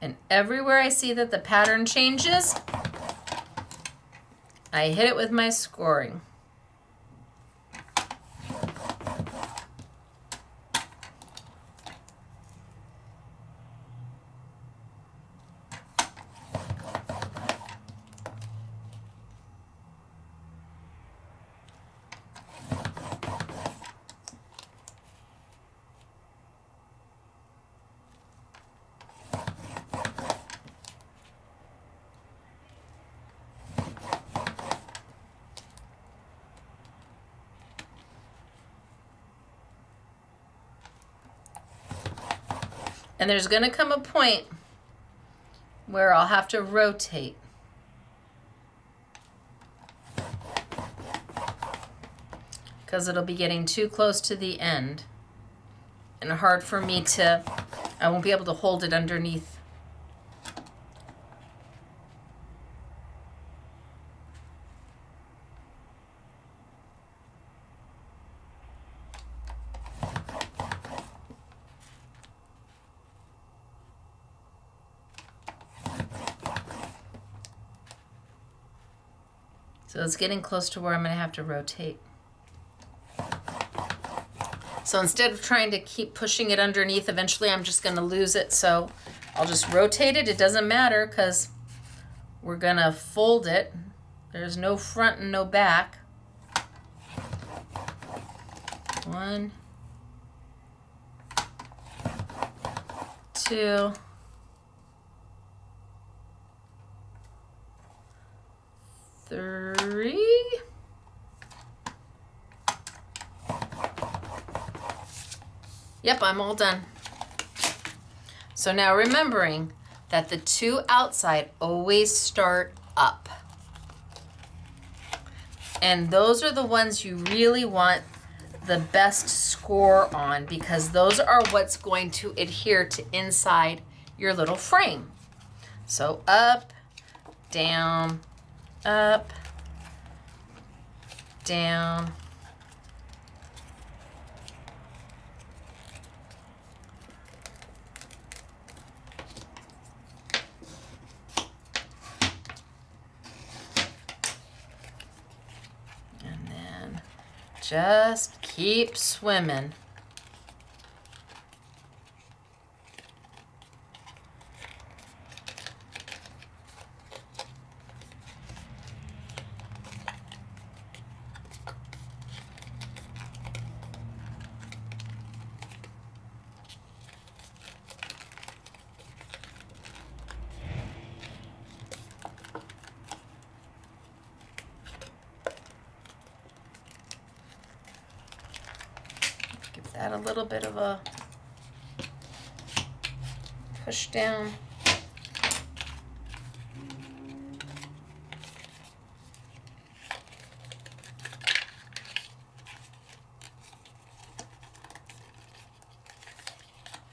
And everywhere I see that the pattern changes, I hit it with my scoring. And there's going to come a point where I'll have to rotate. because it'll be getting too close to the end and hard for me to, I won't be able to hold it underneath. So it's getting close to where I'm going to have to rotate. So instead of trying to keep pushing it underneath, eventually I'm just going to lose it. So I'll just rotate it. It doesn't matter because we're going to fold it. There's no front and no back. 1, 2, 3. Yep, I'm all done. So now remembering that the 2 outside always start up. And those are the ones you really want the best score on, because those are what's going to adhere to inside your little frame. So up, down, up, down, and then just keep swimming. Add a little bit of a push down.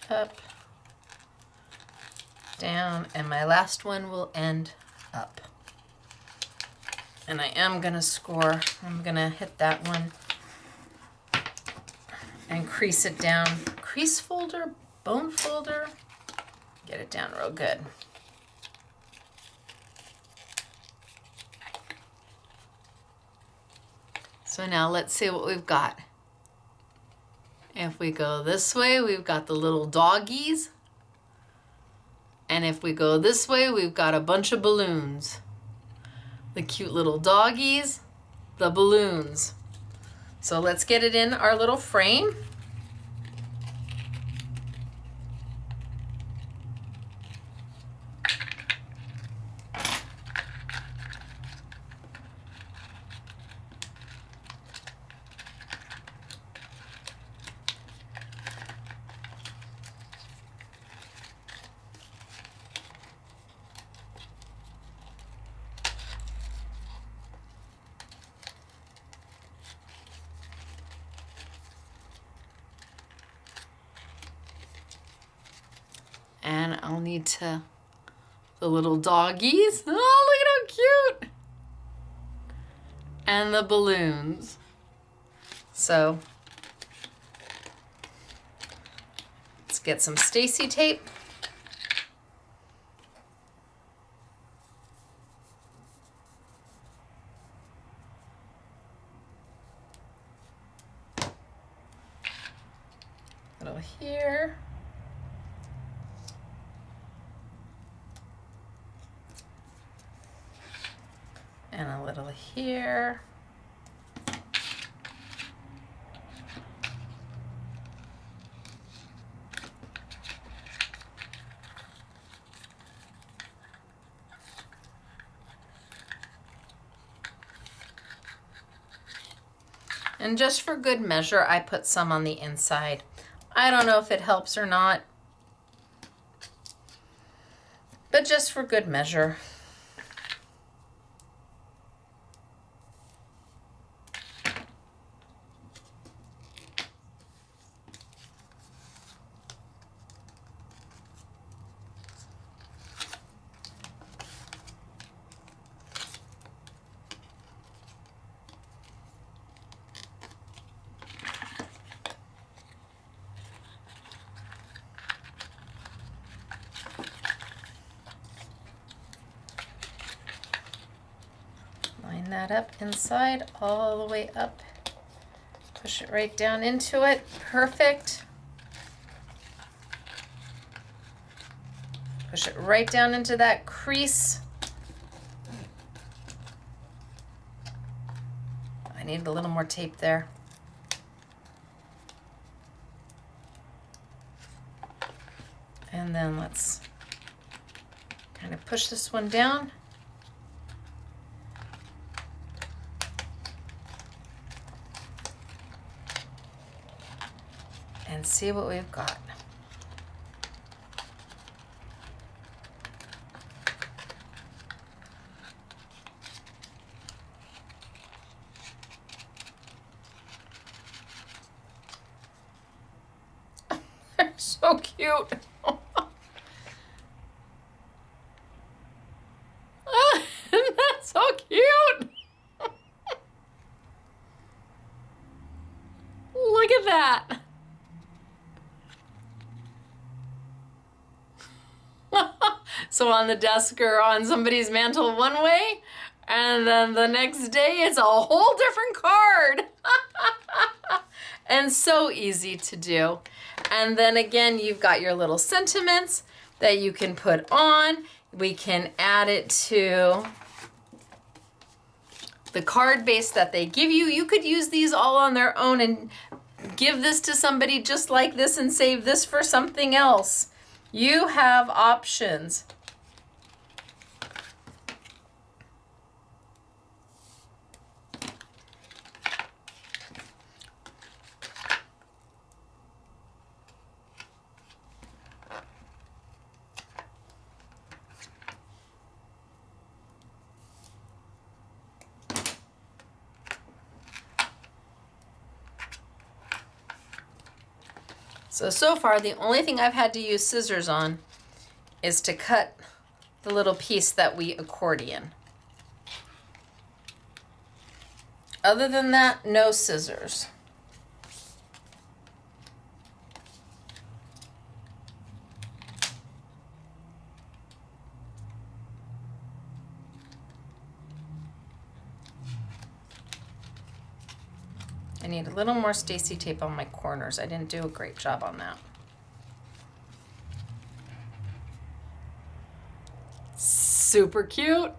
Up, down, and my last one will end up. And I am gonna score. I'm gonna hit that one and crease it down. Crease folder, bone folder, get it down real good. So now let's see what we've got. If we go this way, we've got the little doggies. And if we go this way, we've got a bunch of balloons. The cute little doggies, the balloons. So let's get it in our little frame. And I'll need to, the little doggies. Oh, look at how cute. And the balloons. So let's get some Stacey tape. A little here. And a little here. And just for good measure, I put some on the inside. I don't know if it helps or not, but just for good measure. line that up inside, all the way up. Push it right down into it. Perfect. Push it right down into that crease. I need a little more tape there. And then let's kind of push this one down. And see what we've got. They're so cute. Isn't that so cute? Look at that. So on the desk or on somebody's mantle one way, and then the next day it's a whole different card. And so easy to do. And then again, you've got your little sentiments that you can put on. We can add it to the card base that they give you. You could use these all on their own and give this to somebody just like this and save this for something else. You have options. So far, the only thing I've had to use scissors on is to cut the little piece that we accordion. Other than that, no scissors. I need a little more Stacey tape on my corners. I didn't do a great job on that. Super cute.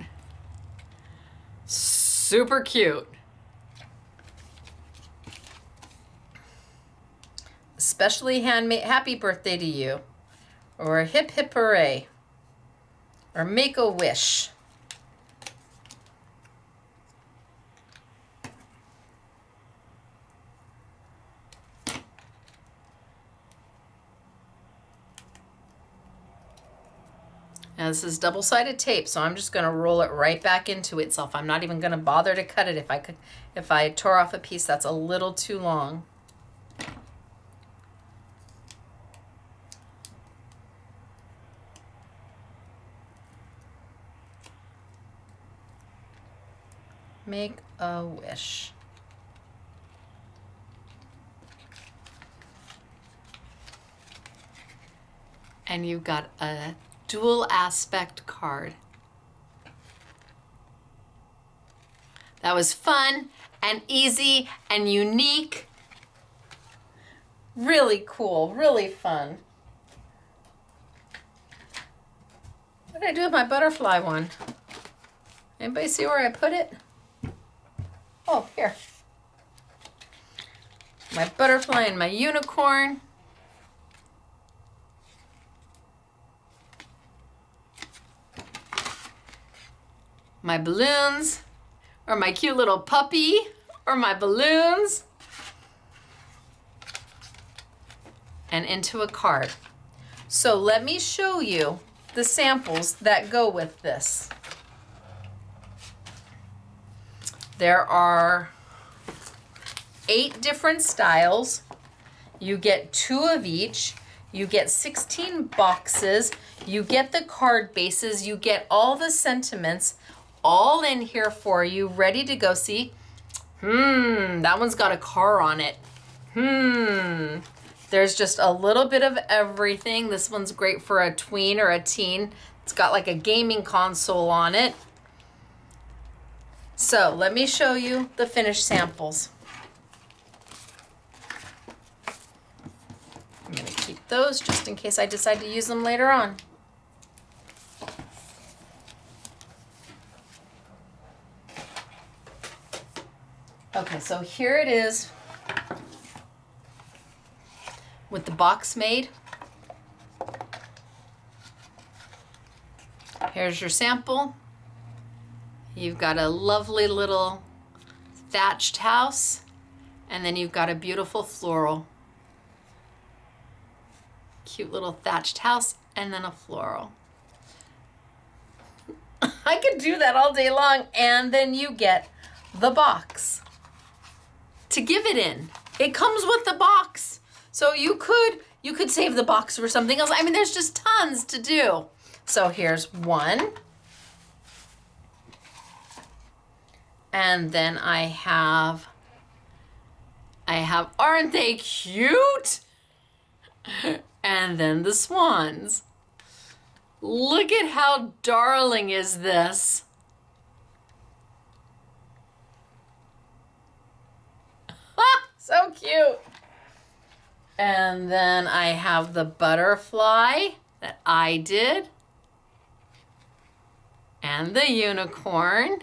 Super cute. Especially handmade, happy birthday to you. Or hip hip hooray. Or make a wish. Now this is double-sided tape, so I'm just going to roll it right back into itself. I'm not even going to bother to cut it. If I tore off a piece that's a little too long. Make a wish. And you've got a dual aspect card. That was fun and easy and unique. Really cool, really fun. What did I do with my butterfly one? Anybody see where I put it? Oh, here. My butterfly and my unicorn. My balloons, or my cute little puppy, or my balloons, and into a card. So let me show you the samples that go with this. There are 8 different styles. You get 2 of each. You get 16 boxes. You get the card bases. You get all the sentiments all in here for you, ready to go. See, that one's got a car on it. There's just a little bit of everything. This one's great for a tween or a teen. It's got like a gaming console on it. So let me show you the finished samples. I'm gonna keep those just in case I decide to use them later on. Okay, so here it is with the box made. Here's your sample. You've got a lovely little thatched house, and then you've got a beautiful floral. Cute little thatched house, and then a floral. I could do that all day long, and then you get the box to give it in. It comes with the box. So you could save the box for something else. I mean, there's just tons to do. So here's one. And then I have, aren't they cute? And then the swans. Look at how darling is this. So cute. And then I have the butterfly that I did. And the unicorn.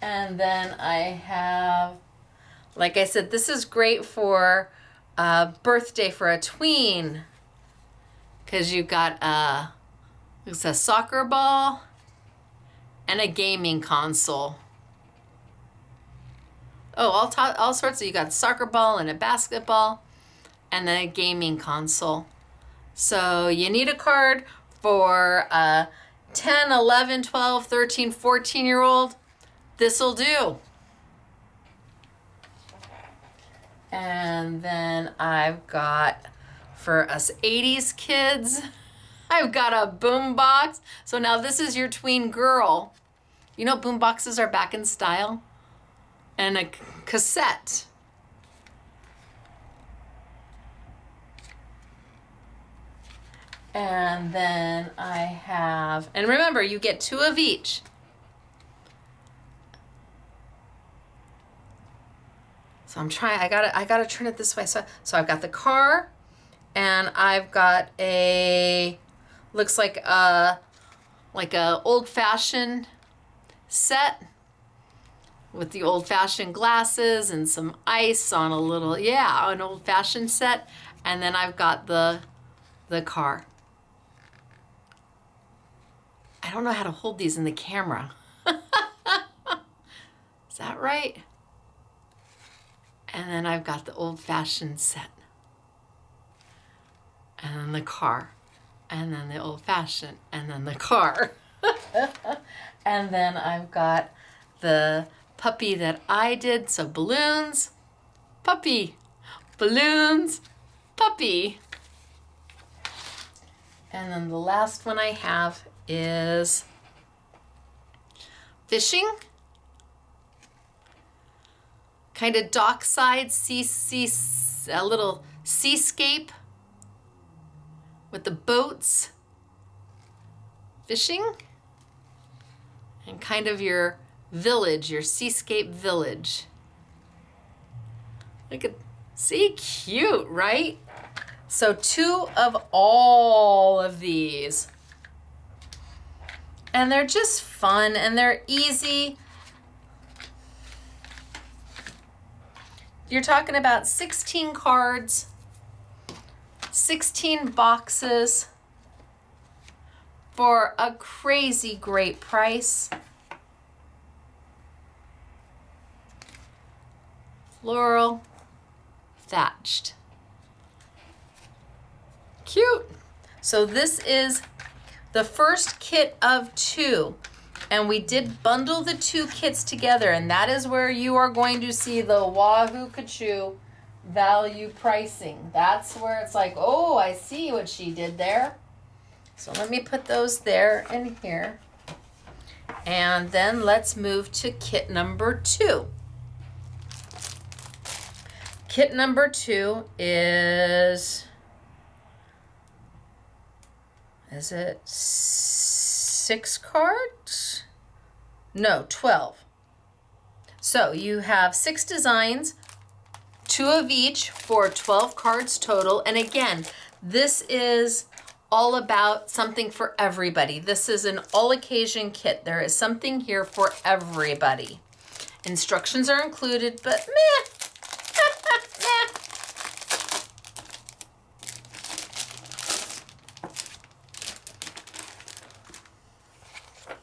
And then I have, like I said, this is great for a birthday for a tween. Because you've got it's a soccer ball and a gaming console. Oh, all sorts of, you got a soccer ball and a basketball and then a gaming console. So you need a card for a 10, 11, 12, 13, 14-year-old. This'll do. And then I've got, for us 80s kids, I've got a boom box. So now this is your tween girl. You know, boom boxes are back in style. And a cassette. And then I have, and remember, you get 2 of each. So I'm trying, I gotta turn it this way. So I've got the car, and I've got a, looks like a old-fashioned set with the old-fashioned glasses and some ice on a little, yeah, an old-fashioned set. And then I've got the car. I don't know how to hold these in the camera. Is that right? And then I've got the old-fashioned set. And then the car. And then the old-fashioned. And then the car. And then I've got the puppy that I did. So balloons, puppy, balloons, puppy. And then the last one I have is fishing. Kind of dockside, a little seascape with the boats, fishing, and kind of your village, your seascape village. Look at, see, cute, right? So 2 of all of these. And they're just fun and they're easy. You're talking about 16 cards, 16 boxes for a crazy great price. Floral, thatched. Cute. So this is the first kit of 2. And we did bundle the 2 kits together, and that is where you are going to see the Wahoo Kachoo value pricing. That's where it's like, oh, I see what she did there. So let me put those there and here. And then let's move to kit number 2. Kit number 2 is it 6 cards? No, 12. So you have 6 designs, 2 of each for 12 cards total. And again, this is all about something for everybody. This is an all occasion kit. There is something here for everybody. Instructions are included, but meh.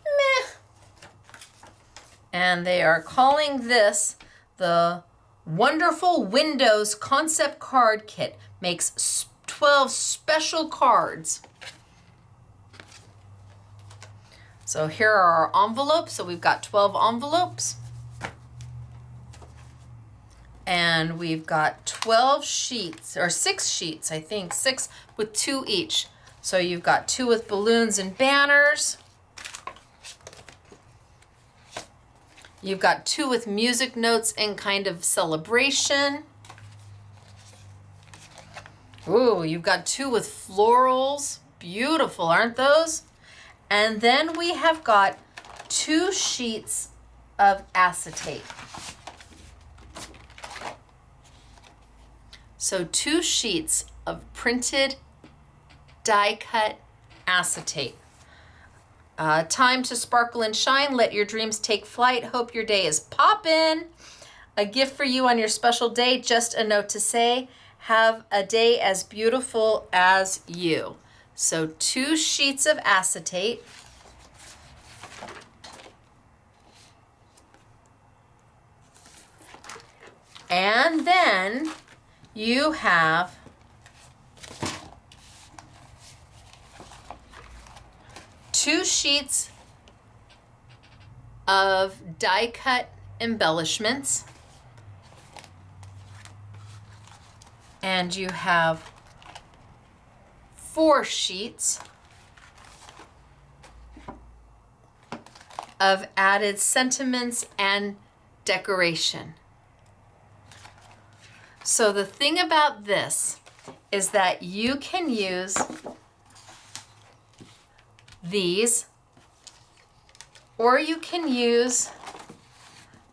Meh. And they are calling this the Wonderful Windows Concept Card Kit. Makes 12 special cards. So here are our envelopes. So we've got 12 envelopes. And we've got 12 sheets, or 6 sheets, I think. 6 with 2 each. So you've got 2 with balloons and banners. You've got 2 with music notes and kind of celebration. Ooh, you've got 2 with florals. Beautiful, aren't those? And then we have got 2 sheets of acetate. So 2 sheets of printed die-cut acetate. Time to sparkle and shine. Let your dreams take flight. Hope your day is poppin'. A gift for you on your special day. Just a note to say, have a day as beautiful as you. So 2 sheets of acetate. And then you have 2 sheets of die-cut embellishments. And you have 4 sheets of added sentiments and decoration. So the thing about this is that you can use these, or you can use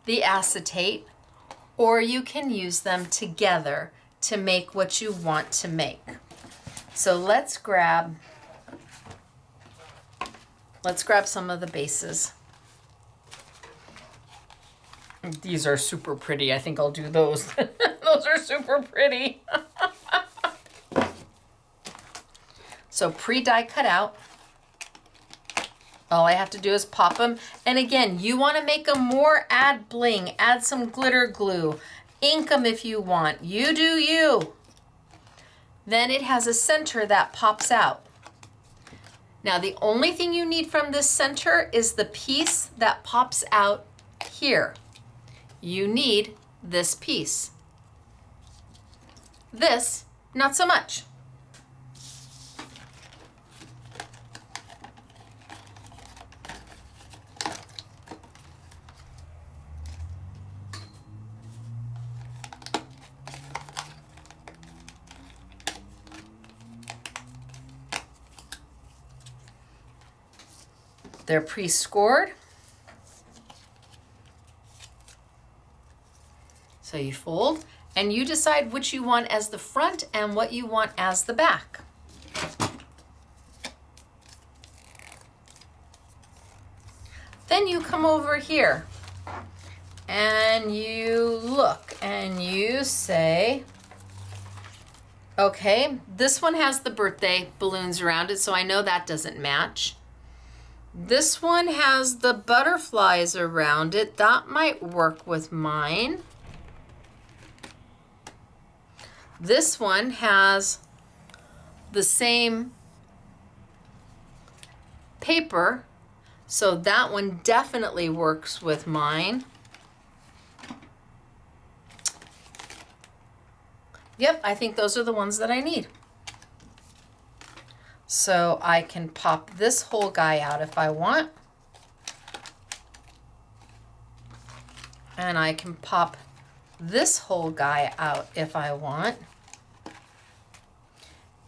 the acetate, or you can use them together to make what you want to make. So let's grab some of the bases. These are super pretty. I think I'll do those. Those are super pretty. So pre-die cut out. All I have to do is pop them. And again, you want to make them more, add bling, add some glitter glue, ink them if you want. You do you. Then it has a center that pops out. Now the only thing you need from this center is the piece that pops out here. You need this piece. This, not so much. They're pre-scored. So you fold and you decide which you want as the front and what you want as the back. Then you come over here and you look and you say, okay, this one has the birthday balloons around it, so I know that doesn't match. This one has the butterflies around it. That might work with mine. This one has the same paper, so that one definitely works with mine. Yep, I think those are the ones that I need. So I can pop this whole guy out if I want. And I can pop this whole guy out if I want.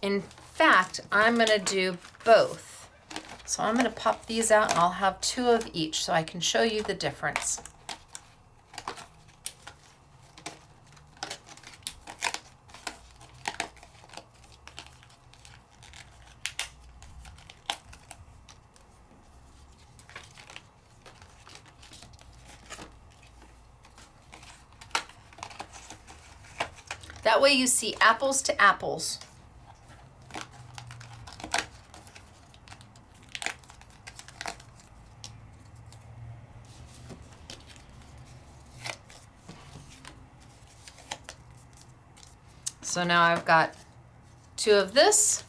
In fact, I'm going to do both. So I'm going to pop these out, and I'll have 2 of each so I can show you the difference. That way you see apples to apples. So now I've got 2 of this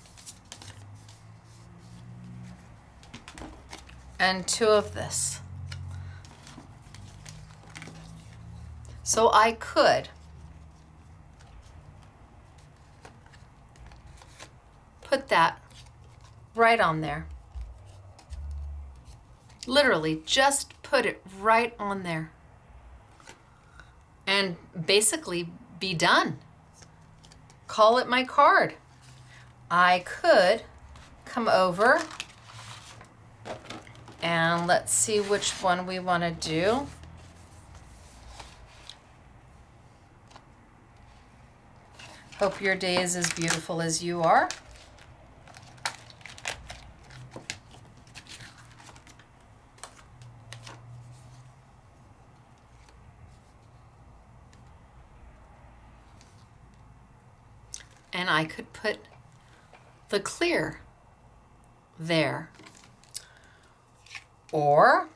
and 2 of this. So I could put that right on there. Literally, just put it right on there. And basically be done. Call it my card. I could come over and let's see which one we want to do. Hope your day is as beautiful as you are. And I could put the clear there. Or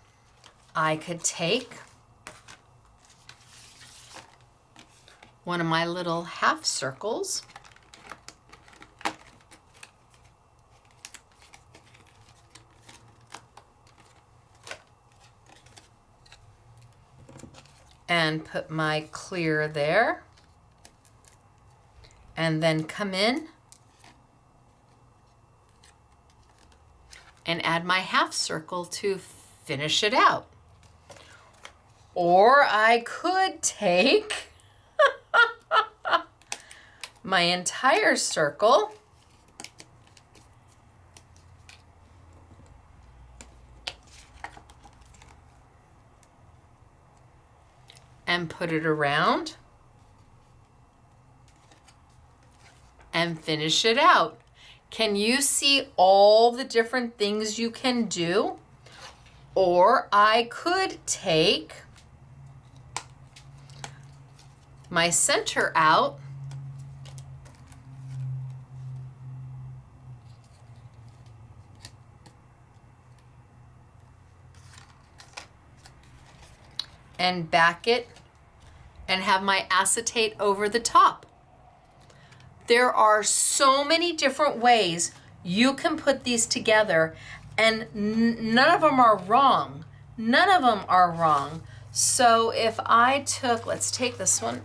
I could take one of my little half circles and put my clear there. And then come in and add my half circle to finish it out. Or I could take my entire circle and put it around and finish it out. Can you see all the different things you can do? Or I could take my center out and back it and have my acetate over the top. There are so many different ways you can put these together, and none of them are wrong. None of them are wrong. So if I took, let's take this one.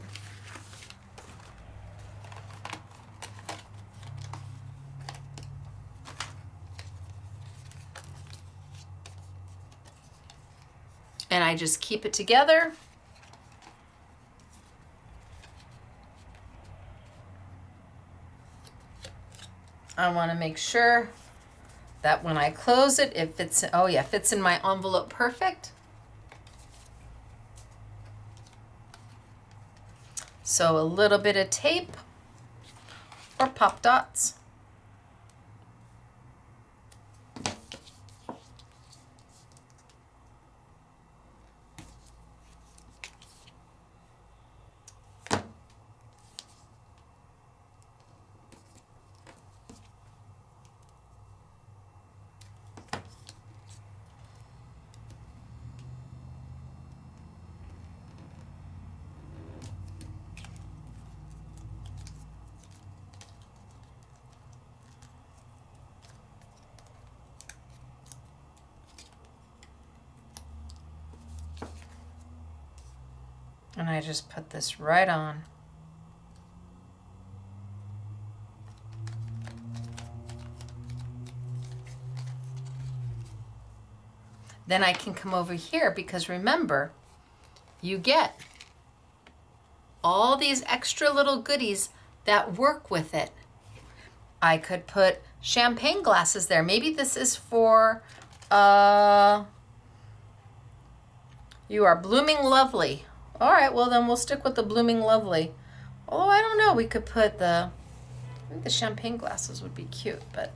And I just keep it together. I want to make sure that when I close it, it fits, oh yeah, fits in my envelope perfect. So a little bit of tape or pop dots. And I just put this right on. Then I can come over here because remember, you get all these extra little goodies that work with it. I could put champagne glasses there. Maybe this is for, you are blooming lovely. All right, well then we'll stick with the blooming lovely. Although I don't know, we could put I think the champagne glasses would be cute, but.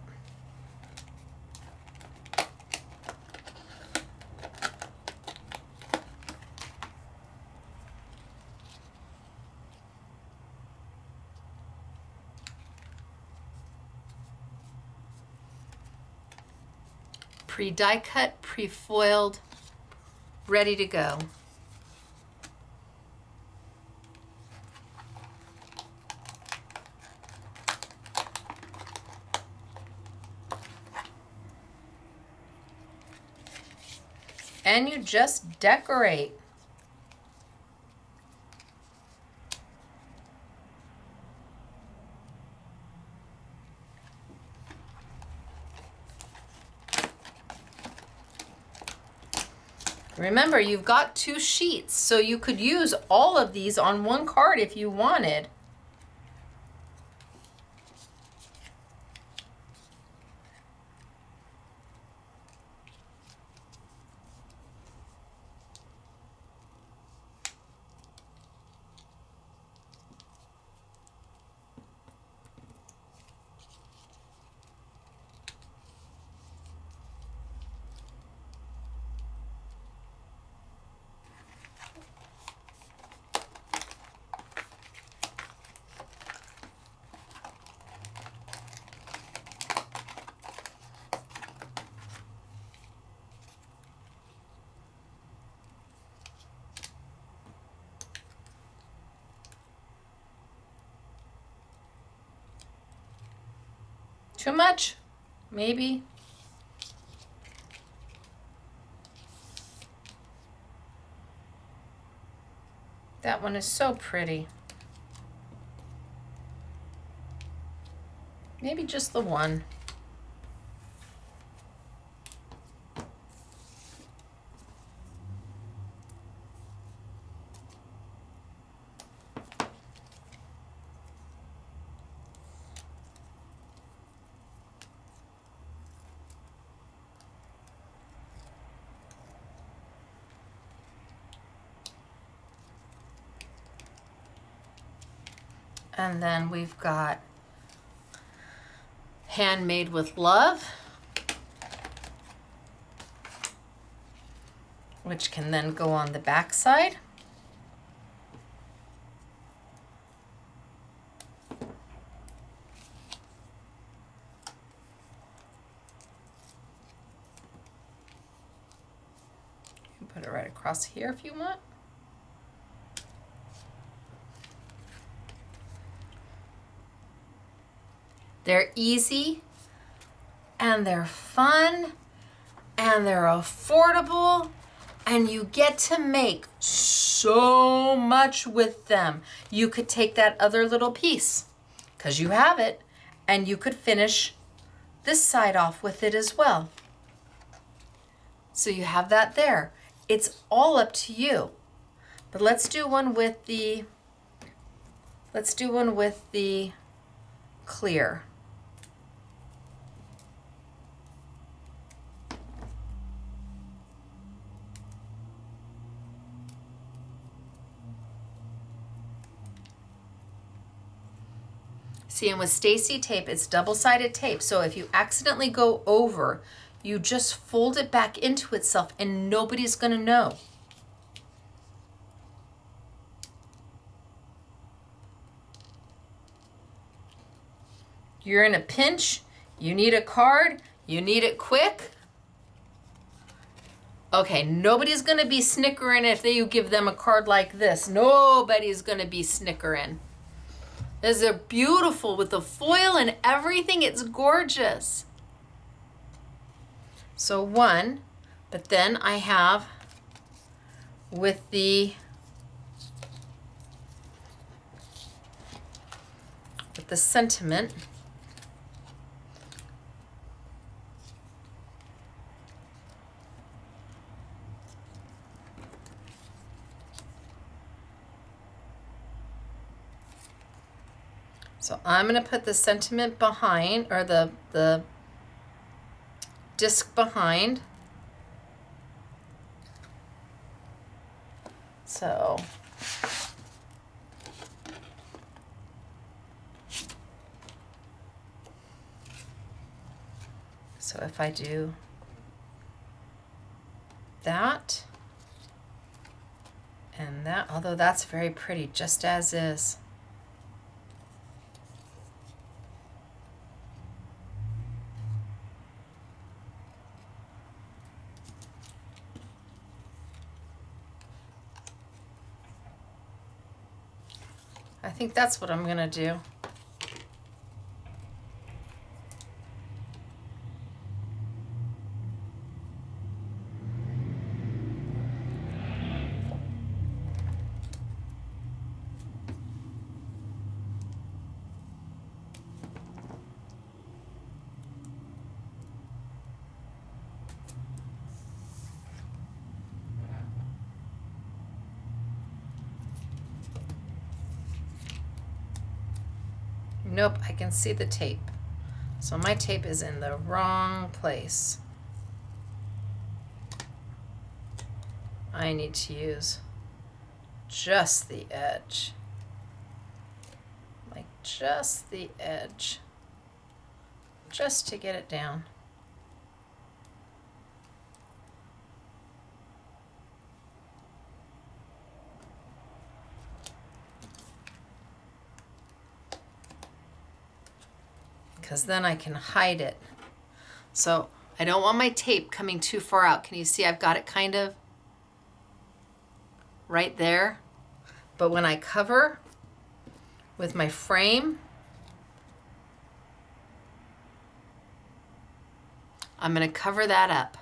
Pre-die cut, pre-foiled, ready to go. And you just decorate. Remember, you've got 2 sheets, so you could use all of these on one card if you wanted. Too much? Maybe. That one is so pretty. Maybe just the one. And then we've got Handmade with Love, which can then go on the back side. You can put it right across here if you want. They're easy, and they're fun, and they're affordable, and you get to make so much with them. You could take that other little piece, because you have it, and you could finish this side off with it as well. So you have that there. It's all up to you. But let's do one with the clear. See, and with Stacey tape, it's double-sided tape. So if you accidentally go over, you just fold it back into itself and nobody's gonna know. You're in a pinch, you need a card, you need it quick. Okay, nobody's gonna be snickering if you give them a card like this. Nobody's gonna be snickering. These are beautiful with the foil and everything. It's gorgeous. So one, but then I have with the sentiment. So I'm going to put the sentiment behind, or the disc behind. So if I do that and that, although that's very pretty just as is. I think that's what I'm gonna do. Nope, I can see the tape. So my tape is in the wrong place. I need to use just the edge. Like just the edge. Just to get it down. Because then I can hide it. So I don't want my tape coming too far out. Can you see I've got it kind of right there? But when I cover with my frame, I'm going to cover that up.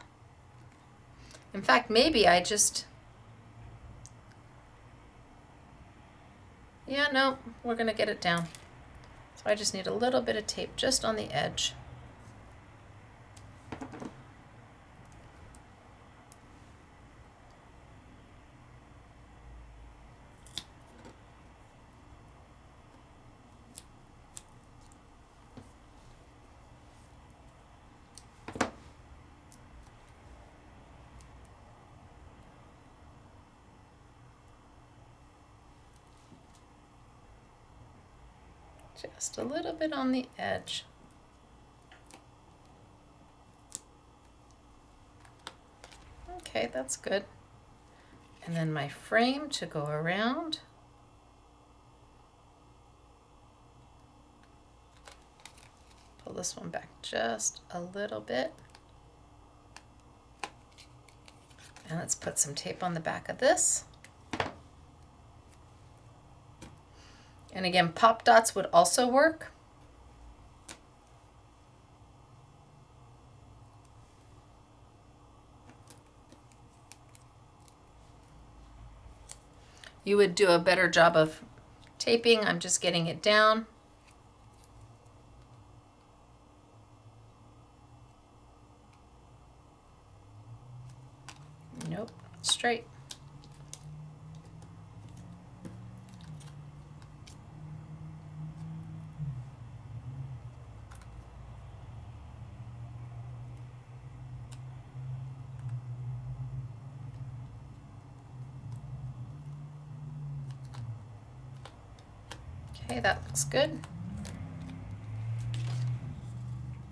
In fact, maybe I just, yeah, no, we're going to get it down. So I just need a little bit of tape just on the edge. Just a little bit on the edge. Okay, that's good. And then my frame to go around. Pull this one back just a little bit. And let's put some tape on the back of this. And again, pop dots would also work. You would do a better job of taping. I'm just getting it down. Nope, straight. Okay, that looks good.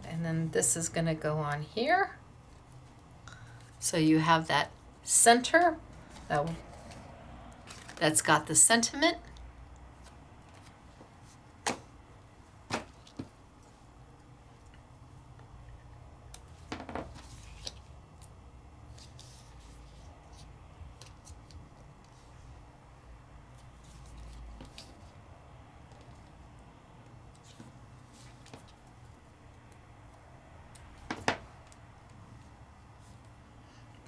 And then this is going to go on here. So you have that center that's got the sentiment.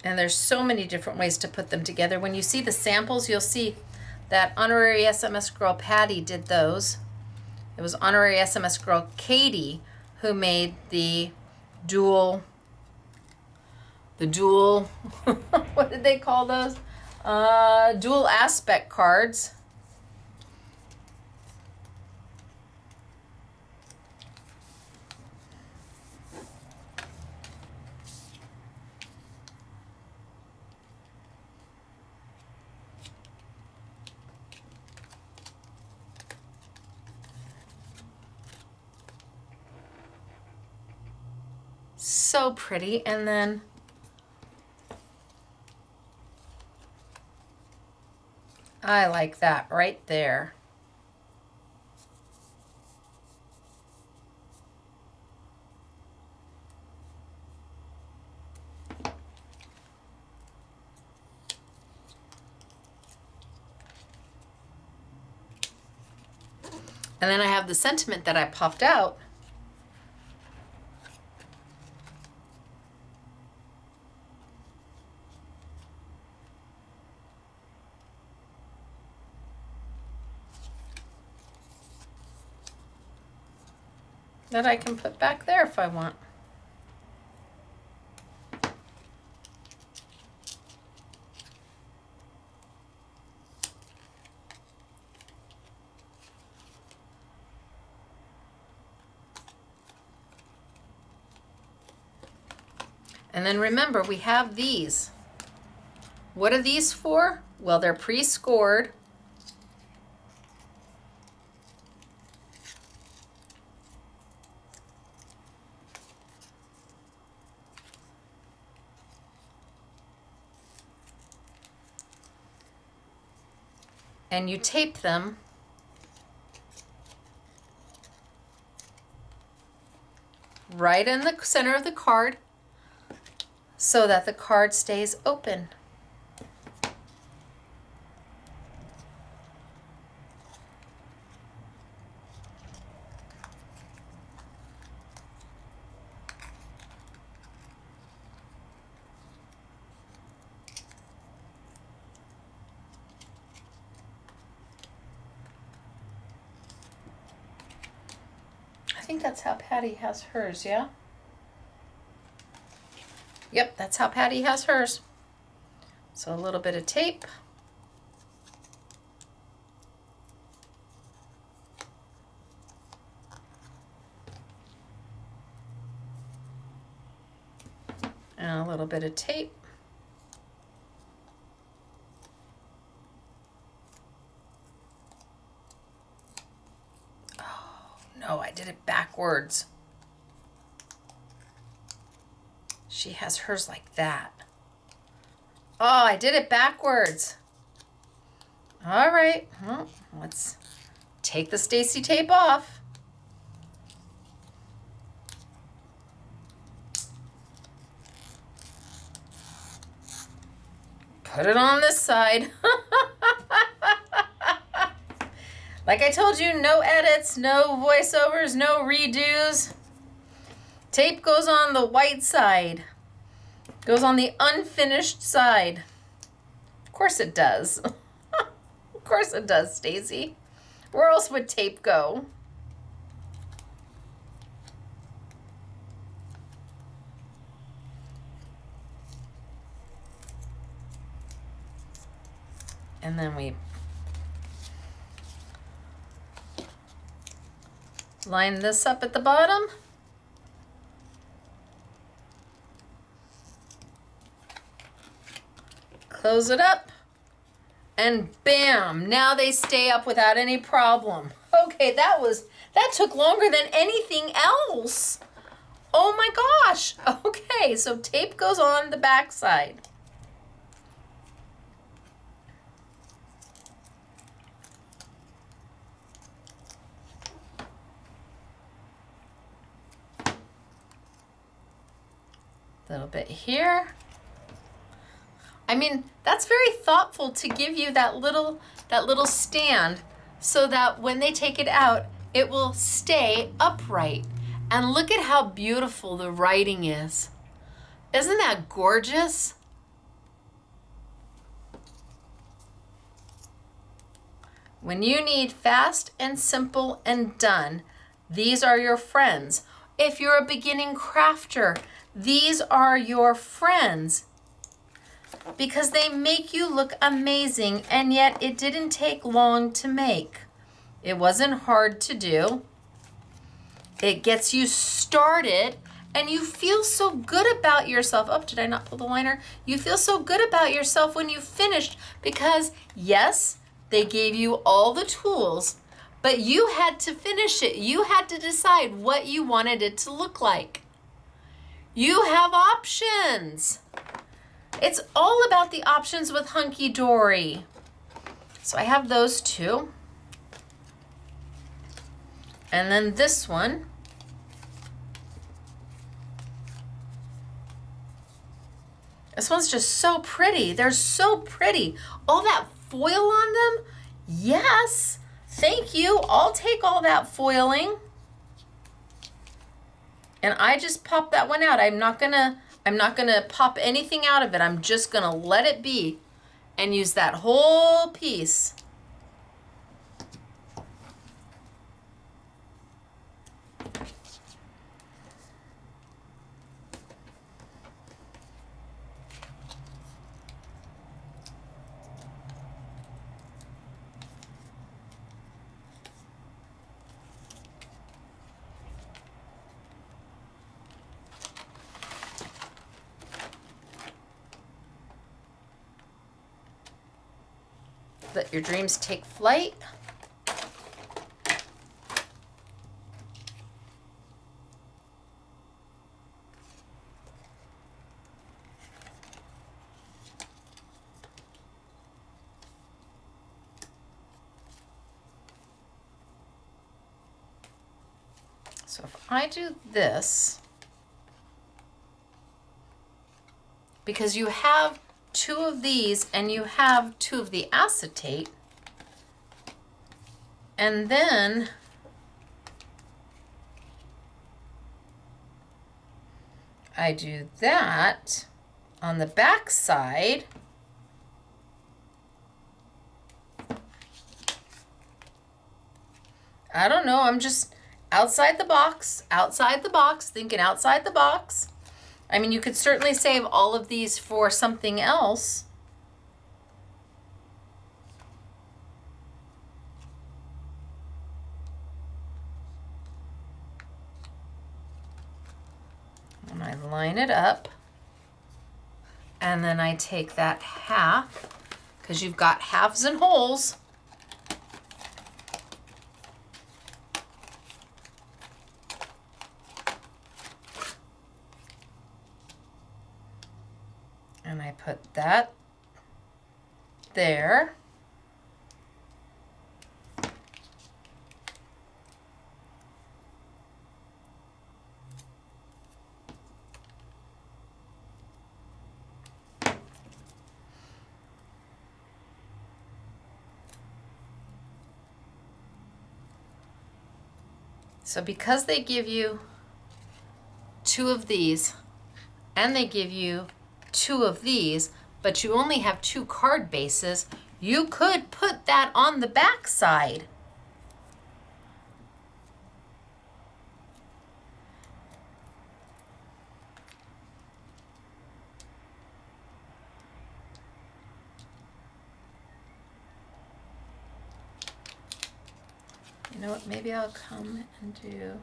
And there's so many different ways to put them together. When you see the samples, you'll see that Honorary SMS Girl Patty did those. It was Honorary SMS Girl Katie who made the dual, what did they call those? Dual aspect cards. So pretty. And then I like that right there. And then I have the sentiment that I popped out. That I can put back there if I want. And then remember, we have these. What are these for? Well, they're pre-scored. And you tape them right in the center of the card so that the card stays open. I think that's how Patty has hers, yeah? Yep, that's how Patty has hers. So a little bit of tape. And a little bit of tape. Oh, no, I did it backwards. She has hers like that. Oh, I did it backwards. All right, well, let's take the Stacey tape off. Put it on this side. Like I told you, no edits, no voiceovers, no redos. Tape goes on the white side. Goes on the unfinished side. Of course it does. Of course it does, Stacey. Where else would tape go? And then we line this up at the bottom. Close it up. And bam, now they stay up without any problem. Okay, that took longer than anything else. Oh my gosh. Okay, so tape goes on the back side. A little bit here. I mean, that's very thoughtful to give you that little stand so that when they take it out, it will stay upright. And look at how beautiful the writing is. Isn't that gorgeous? When you need fast and simple and done, these are your friends. If you're a beginning crafter, these are your friends because they make you look amazing, and yet it didn't take long to make. It wasn't hard to do. It gets you started and you feel so good about yourself. Oh, did I not pull the liner? You feel so good about yourself when you finished because yes, they gave you all the tools, but you had to finish it. You had to decide what you wanted it to look like. You have options. It's all about the options with Hunkydory. So I have those two. And then this one. This one's just so pretty. They're so pretty. All that foil on them? Yes. Thank you. I'll take all that foiling. And I just pop that one out. I'm not gonna pop anything out of it. I'm just gonna let it be and use that whole piece. Let your dreams take flight. So if I do this, because you have two of these and you have two of the acetate, and then I do that on the back side. I don't know, I'm just outside the box, thinking outside the box. I mean, you could certainly save all of these for something else. And I line it up. And then I take that half, because you've got halves and wholes. And I put that there. So because they give you two of these and they give you two of these, but you only have two card bases, you could put that on the back side. You know what, maybe I'll come and do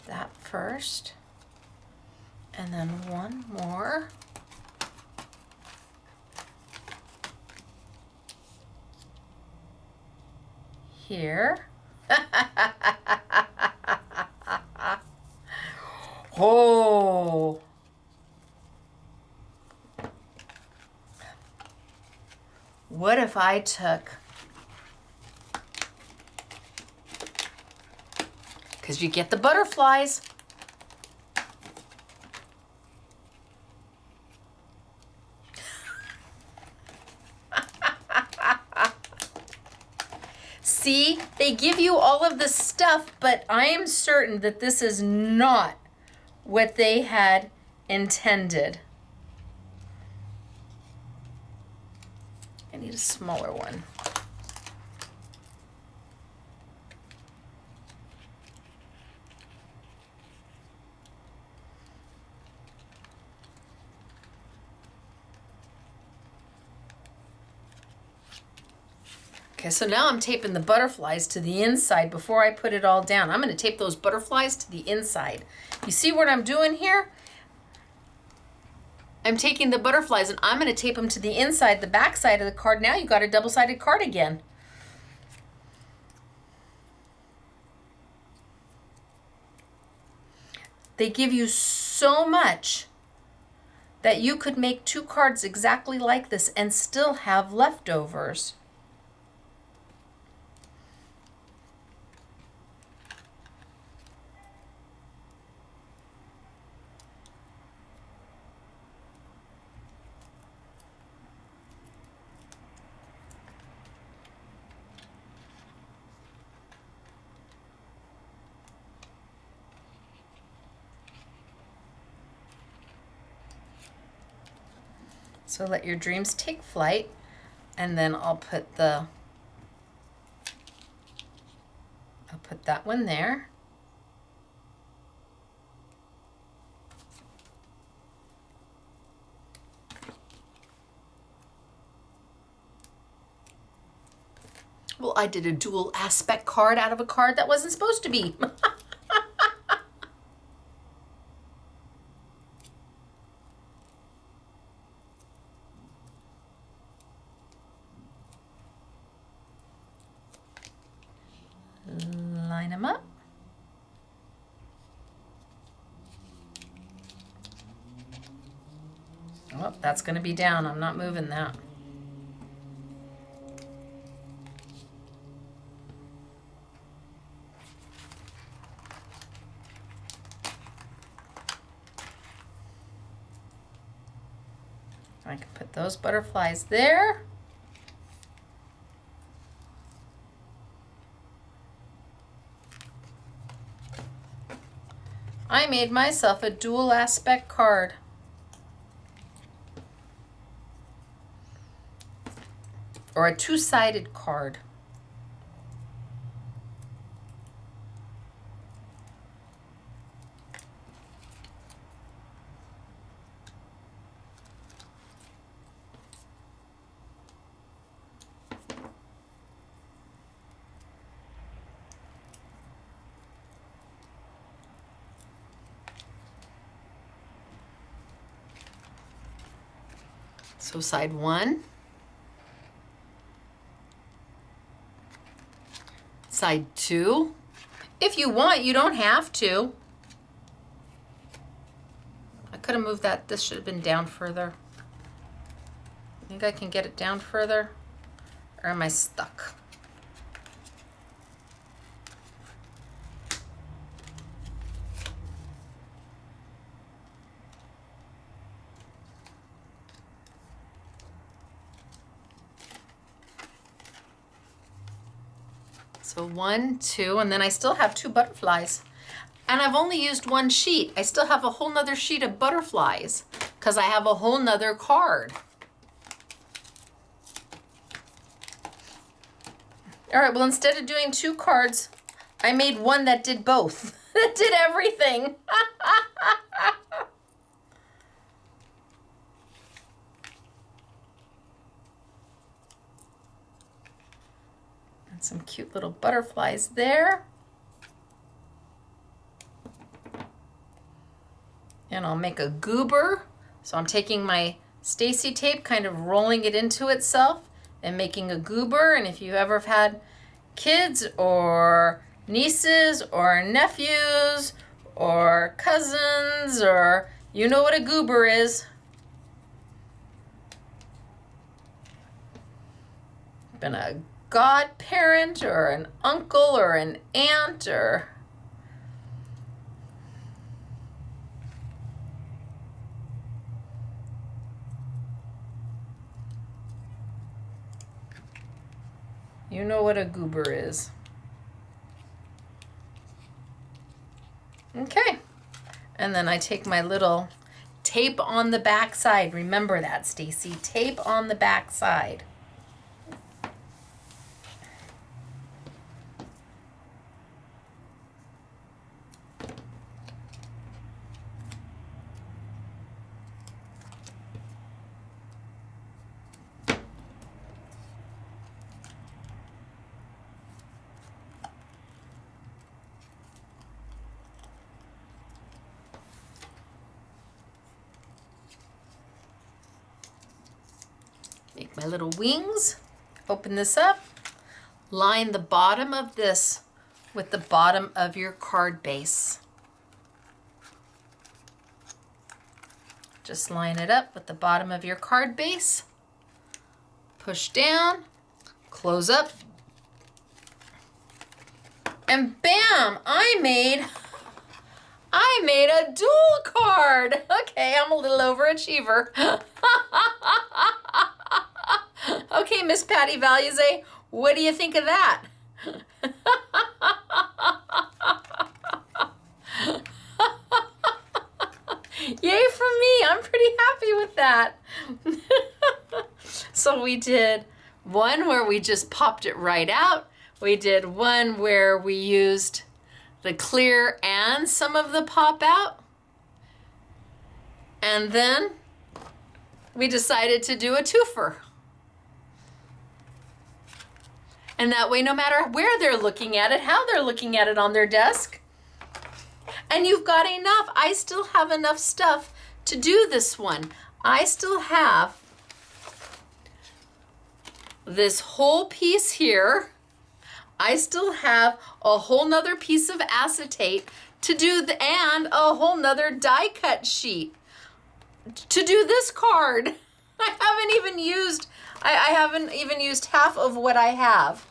that first, and then one more. Here. Oh. What if I took, because you get the butterflies. See, they give you all of this stuff, but I am certain that this is not what they had intended. I need a smaller one. Okay, so now I'm taping the butterflies to the inside before I put it all down. I'm going to tape those butterflies to the inside. You see what I'm doing here? I'm taking the butterflies and I'm going to tape them to the inside, the back side of the card. Now you got a double-sided card again. They give you so much that you could make 2 cards exactly like this and still have leftovers. So let your dreams take flight, and then I'll put that one there. Well, I did a dual aspect card out of a card that wasn't supposed to be. Line them up. Oh, that's going to be down. I'm not moving that. I can put those butterflies there. I made myself a dual aspect card. Or a 2-sided card. So side 1, side 2. If you want, you don't have to. I could have moved that. This should have been down further. Think I can get it down further? Or am I stuck? So 1, 2, and then I still have 2 butterflies. And I've only used 1 sheet. I still have a whole nother sheet of butterflies because I have a whole nother card. All right, well, instead of doing 2 cards, I made one that did both. That did everything. And some cute little butterflies there. And I'll make a goober. So I'm taking my Stacey tape, kind of rolling it into itself and making a goober. And if you ever have had kids or nieces or nephews or cousins, or you know what a goober is. Been a godparent or an uncle or an aunt or you know what a goober is. Okay, and then I take my little tape on the back side. Remember that, Stacey, tape on the back side. my little wings. Open this up. Line the bottom of this with the bottom of your card base. Just line it up with the bottom of your card base. Push down, close up, and bam, I made a dual card. Okay, I'm a little overachiever. Okay, Miss Patty Valuese, what do you think of that? Yay for me, I'm pretty happy with that. So we did one where we just popped it right out. We did one where we used the clear and some of the pop out. And then we decided to do a twofer. And that way, no matter where they're looking at it, how they're looking at it on their desk, and you've got enough. I still have enough stuff to do this one. I still have this whole piece here. I still have a whole nother piece of acetate to do and a whole nother die cut sheet to do this card. I haven't even used half of what I have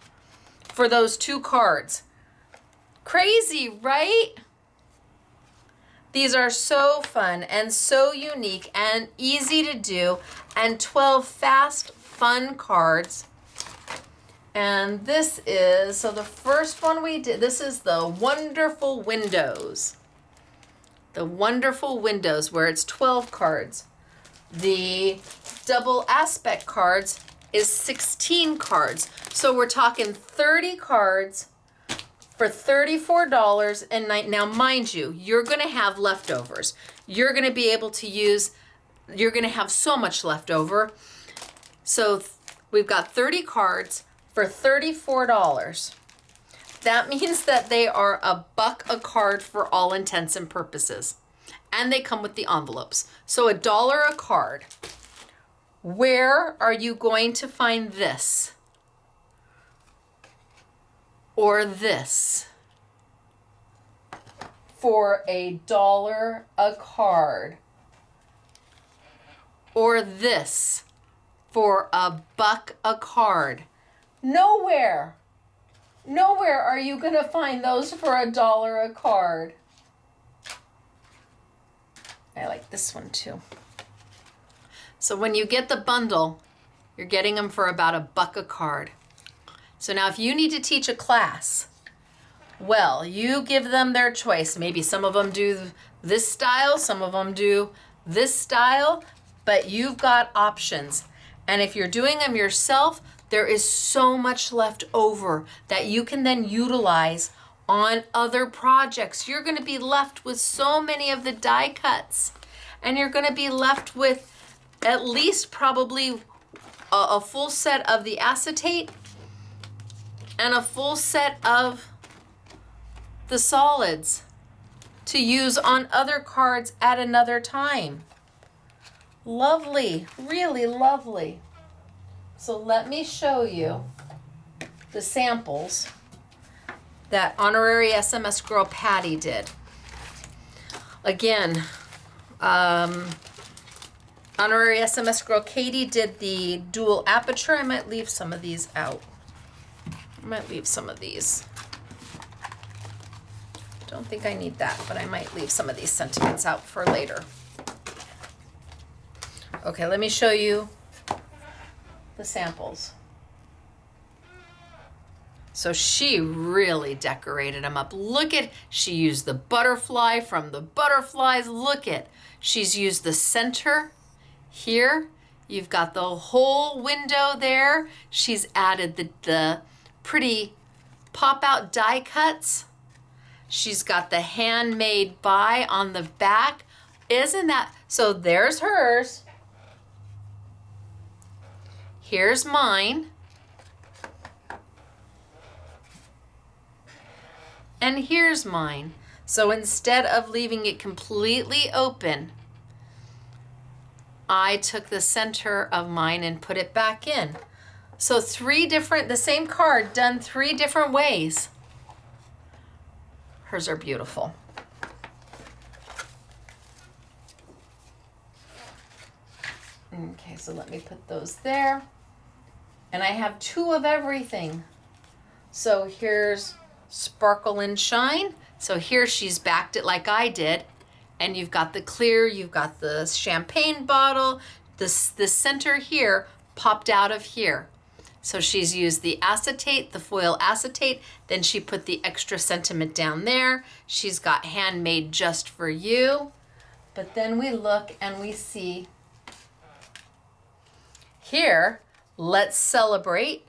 for those two cards. Crazy, right? These are so fun and so unique and easy to do, and 12 fast, fun cards. And this is, so the first one we did, this is the Wonderful Windows. The Wonderful Windows, where it's 12 cards. The double aspect cards is 16 cards. So we're talking 30 cards for $34. And now, mind you, you're gonna have leftovers. You're gonna be able to use, you're gonna have so much left over. So we've got 30 cards for $34. That means that they are $1 a card for all intents and purposes. And they come with the envelopes. So $1 a card. Where are you going to find this? Or this? For $1 a card. Or this? For $1 a card. Nowhere. Nowhere are you going to find those for $1 a card. I like this one too. So when you get the bundle, you're getting them for about $1 a card. So now if you need to teach a class, well, you give them their choice. Maybe some of them do this style, some of them do this style, but you've got options. And if you're doing them yourself, there is so much left over that you can then utilize on other projects. You're going to be left with so many of the die cuts, and you're going to be left with at least probably a full set of the acetate and a full set of the solids to use on other cards at another time. Lovely, really lovely. So let me show you the samples that Honorary SMS Girl Patty did. Again, Honorary SMS Girl Katie did the dual aperture. I might leave some of these out. I might leave some of these. Don't think I need that, but I might leave some of these sentiments out for later. Okay, let me show you the samples. So she really decorated them up. Look at, she used the butterfly from the butterflies. Look at, she's used the center here. You've got the whole window there. She's added the pretty pop-out die cuts. She's got the handmade by on the back. Isn't that, so there's hers. Here's mine. And here's mine. So instead of leaving it completely open, I took the center of mine and put it back in. So the same card done 3 different ways. Hers are beautiful. Okay, so let me put those there. And I have 2 of everything. So here's Sparkle and Shine. So here she's backed it like I did. And you've got the clear, you've got the champagne bottle. The center here popped out of here. So she's used the acetate, the foil acetate. Then she put the extra sentiment down there. She's got Handmade Just for You. But then we look and we see here, Let's Celebrate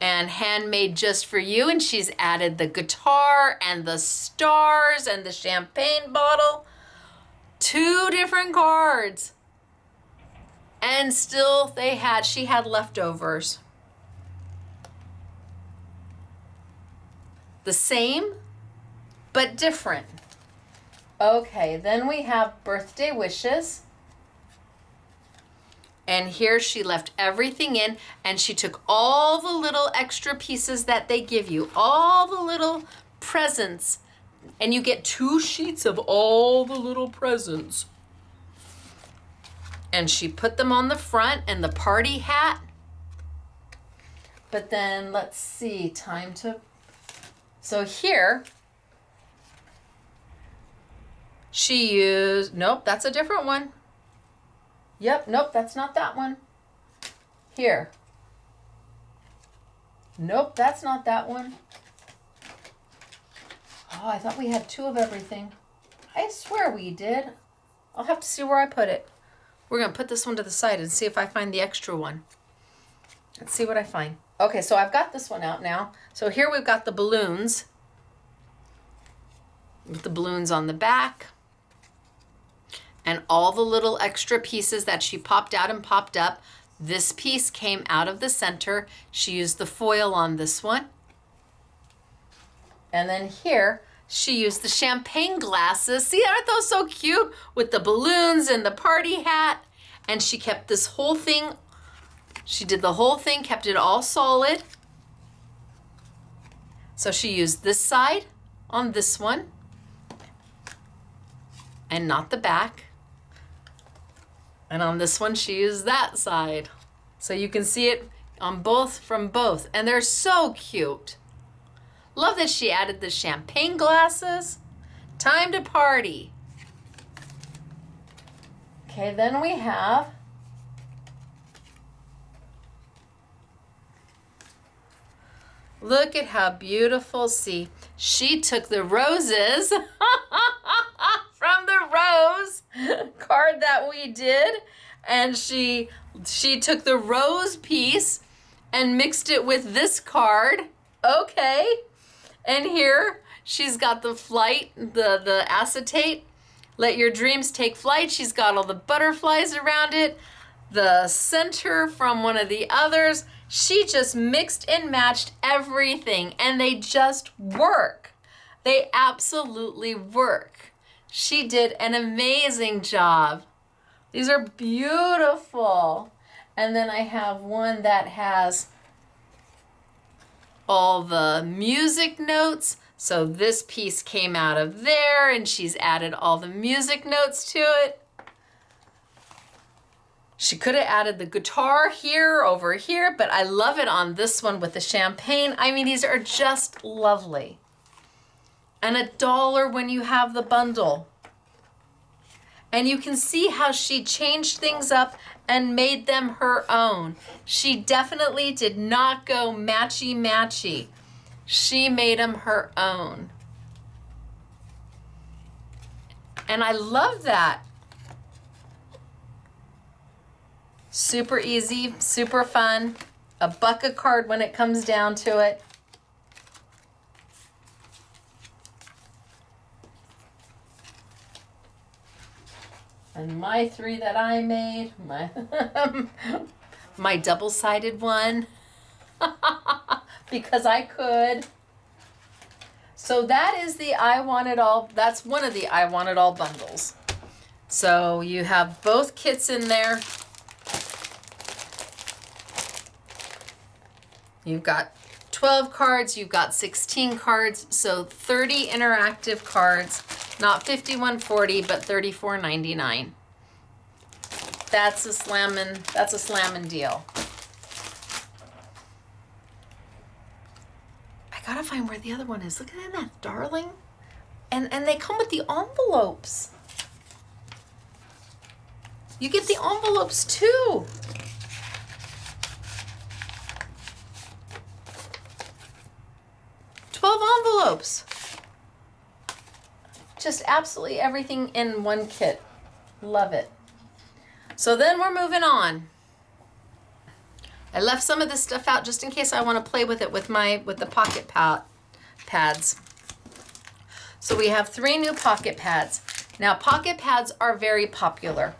and Handmade Just for You. And she's added the guitar and the stars and the champagne bottle. 2 different cards. And still she had leftovers. The same, but different. Okay, then we have Birthday Wishes. And here she left everything in, and she took all the little extra pieces that they give you, all the little presents, and you get 2 sheets of all the little presents. And she put them on the front and the party hat. But then let's see, so here she used, nope, that's a different one. Yep, nope, that's not that one. Here. Nope, that's not that one. Oh, I thought we had 2 of everything. I swear we did. I'll have to see where I put it. We're going to put this one to the side and see if I find the extra one. Let's see what I find. Okay, so I've got this one out now. So here we've got the balloons. With the balloons on the back. And all the little extra pieces that she popped out and popped up. This piece came out of the center. She used the foil on this one. And then here, she used the champagne glasses. See, aren't those so cute? With the balloons and the party hat. And she kept this whole thing, she did the whole thing, kept it all solid. So she used this side on this one. And not the back. And on this one, she used that side. So you can see it on both, from both. And they're so cute. Love that she added the champagne glasses. Time to party. Okay, then we have look at how beautiful. See, she took the roses from the rose card that we did, and she took the rose piece and mixed it with this card. Okay. And here she's got the flight, the acetate. Let your dreams take flight. She's got all the butterflies around it. The center from one of the others. She just mixed and matched everything, and they just work. They absolutely work. She did an amazing job. These are beautiful. And then I have one that has all the music notes. So this piece came out of there, and she's added all the music notes to it. She could have added the guitar here, over here, but I love it on this one with the champagne. I mean, these are just lovely. And $1 when you have the bundle. And you can see how she changed things up and made them her own. She definitely did not go matchy-matchy. She made them her own. And I love that. Super easy, super fun. $1 a card when it comes down to it. And my 3 that I made, my double-sided one, because I could. So that is the I Want It All, that's one of the I Want It All bundles. So you have both kits in there. You've got 12 cards, you've got 16 cards, so 30 interactive cards, not $51.40, but $34.99. That's a slammin' deal. I gotta find where the other one is. Look at that, darling. And they come with the envelopes. You get the envelopes too. Envelopes. Just absolutely everything in one kit. Love it. So then we're moving on. I left some of this stuff out just in case I want to play with it with the pocket pads. So we have 3 new pocket pads. Now pocket pads are very popular.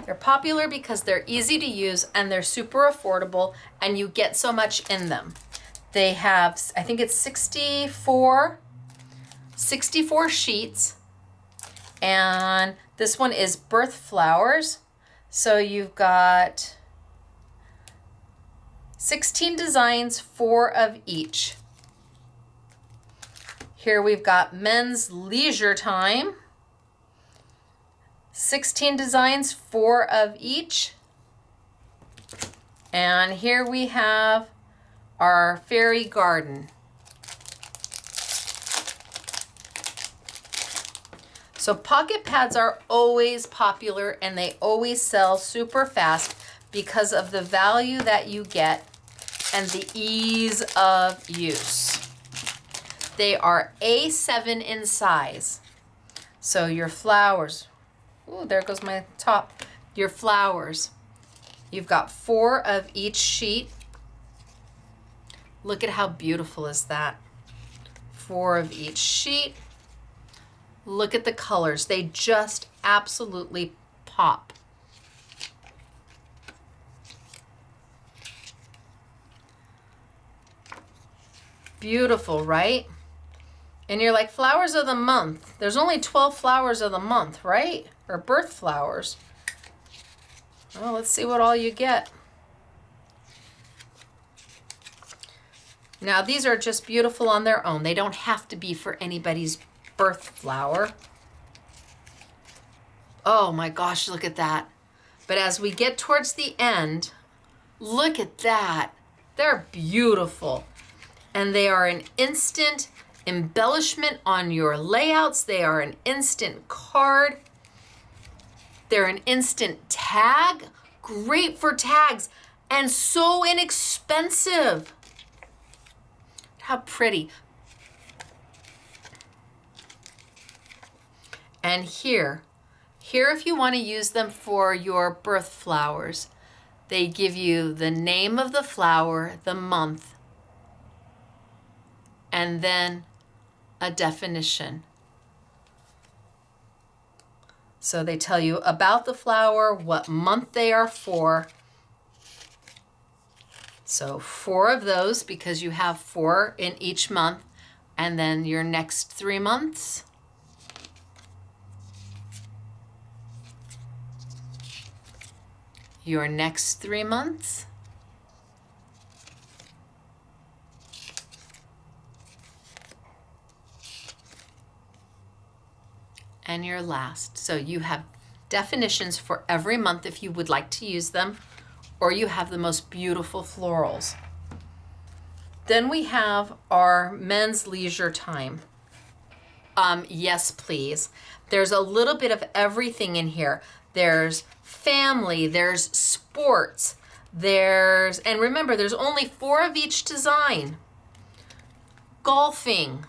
They're popular because they're easy to use and they're super affordable and you get so much in them. They have, I think it's 64 sheets, and this one is birth flowers. So you've got 16 designs, 4 of each. Here we've got men's leisure time, 16 designs, 4 of each. And here we have our fairy garden. So pocket pads are always popular and they always sell super fast because of the value that you get and the ease of use. They are A7 in size. So your flowers, ooh, there goes my top. Your flowers, you've got 4 of each sheet. Look at how beautiful is that. 4 of each sheet. Look at the colors. They just absolutely pop. Beautiful, right? And you're like, flowers of the month. There's only 12 flowers of the month, right? Or birth flowers. Well, let's see what all you get. Now, these are just beautiful on their own. They don't have to be for anybody's birth flower. Oh my gosh, look at that. But as we get towards the end, look at that. They're beautiful. And they are an instant embellishment on your layouts. They are an instant card. They're an instant tag. Great for tags and so inexpensive. How pretty. And here if you want to use them for your birth flowers, they give you the name of the flower, the month, and then a definition. So they tell you about the flower, what month they are for. So 4 of those because you have 4 in each month, and then your next 3 months. Your next 3 months. And your last. So you have definitions for every month if you would like to use them, or you have the most beautiful florals. Then we have our men's leisure time. Yes, please. There's a little bit of everything in here. There's family, there's sports, and remember, there's only 4 of each design. Golfing.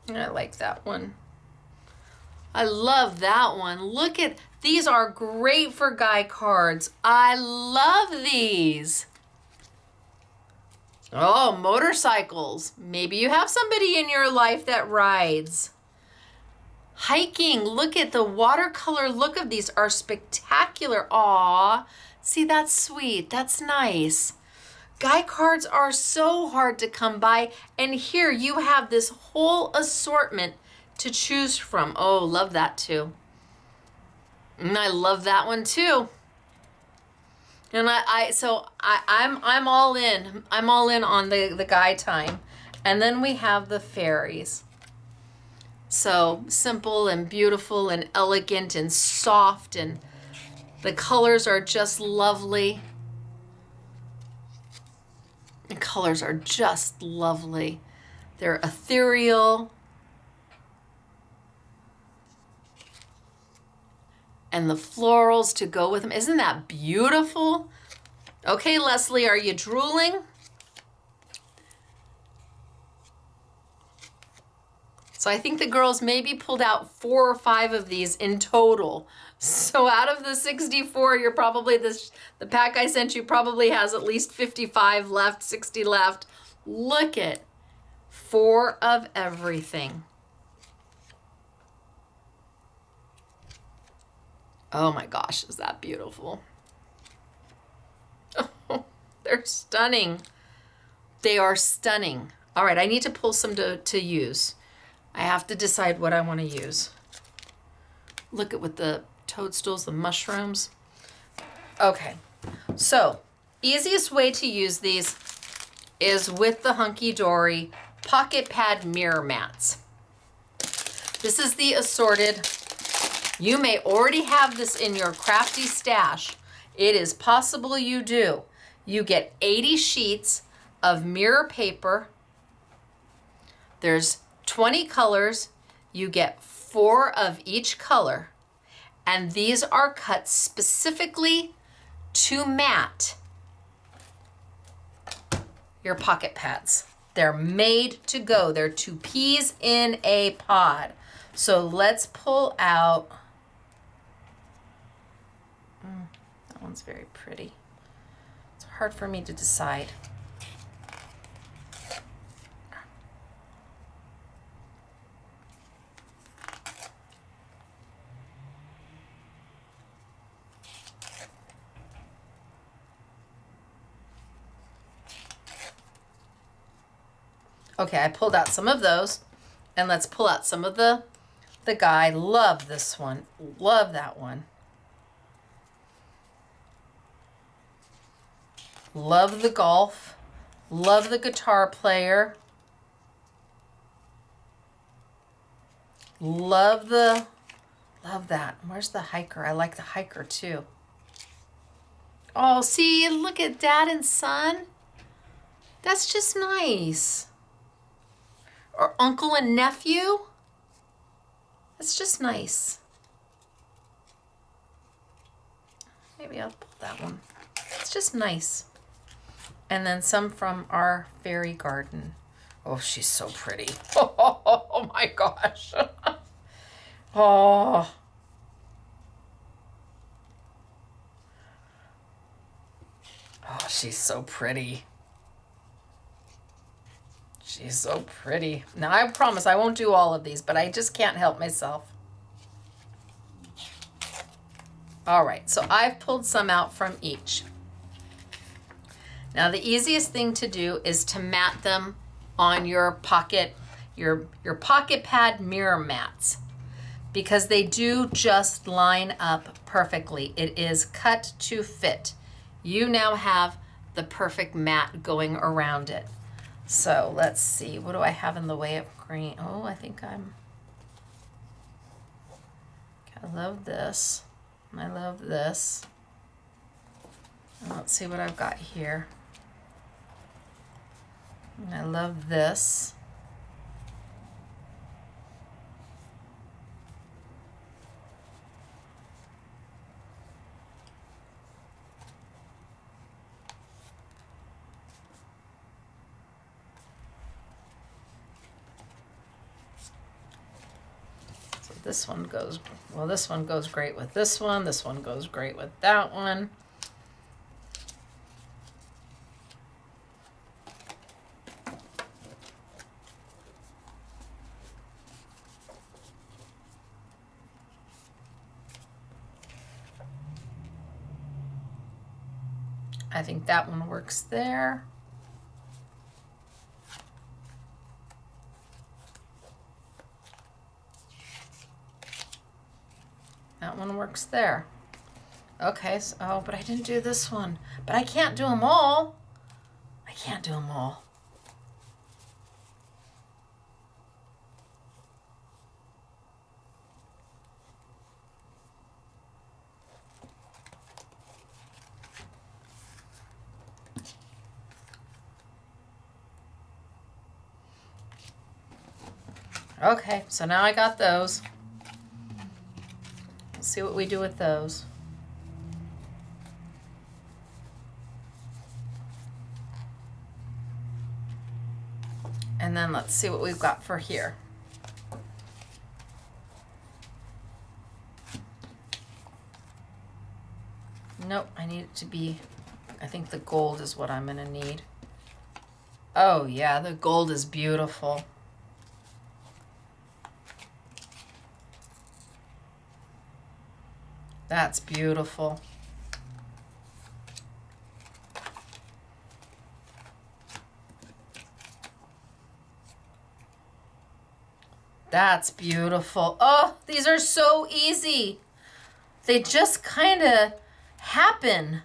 I like that one. I love that one. Look at, these are great for guy cards. I love these. Oh, motorcycles. Maybe you have somebody in your life that rides. Hiking. Look at the watercolor look of these are spectacular. Aw, see, that's sweet. That's nice. Guy cards are so hard to come by, and here you have this whole assortment to choose from. Oh, love that too. And I love that one too. And I'm all in. I'm all in on the guy time. And then we have the fairies. So simple and beautiful and elegant and soft, and the colors are just lovely. The colors are just lovely. They're ethereal. And the florals to go with them. Isn't that beautiful? Okay, Leslie, are you drooling? So I think the girls maybe pulled out 4 or 5 of these in total. So out of the 64, you're probably, the pack I sent you probably has at least 55 left, 60 left. Look at 4 of everything. Oh my gosh, is that beautiful? Oh, they're stunning. They are stunning. All right, I need to pull some to use. I have to decide what I want to use. Look at with the toadstools, the mushrooms. Okay, so easiest way to use these is with the Hunkydory pocket pad mirror mats. This is the assorted. You may already have this in your crafty stash. It is possible you do. You get 80 sheets of mirror paper. There's 20 colors. You get 4 of each color. And these are cut specifically to mat your pocket pads. They're made to go. They're 2 peas in a pod. So let's pull out. That one's very pretty. It's hard for me to decide. Okay, I pulled out some of those, and let's pull out some of the guy. Love this one. Love that one. Love the golf. Love the guitar player. Love that. Where's the hiker? I like the hiker too. Oh, see, look at dad and son. That's just nice. Or uncle and nephew. That's just nice. Maybe I'll pull that one. It's just nice. And then some from our fairy garden. Oh, she's so pretty. Oh my gosh. Oh. Oh, she's so pretty. She's so pretty. Now, I promise I won't do all of these, but I just can't help myself. All right, so I've pulled some out from each. Now, the easiest thing to do is to mat them on your pocket, your pocket pad mirror mats, because they do just line up perfectly. It is cut to fit. You now have the perfect mat going around it. So let's see, what do I have in the way of green? Oh, I think I love this. I love this. And let's see what I've got here. I love this. This one goes, well, this one goes great with this one. This one goes great with that one. I think that one works there. That one works there. Okay, so, oh, but I didn't do this one. But I can't do them all. I can't do them all. Okay, so now I got those. Let's see what we do with those. And then let's see what we've got for here. Nope, I need it to be, I think the gold is what I'm gonna need. Oh yeah, the gold is beautiful. That's beautiful. That's beautiful. Oh, these are so easy. They just kind of happen.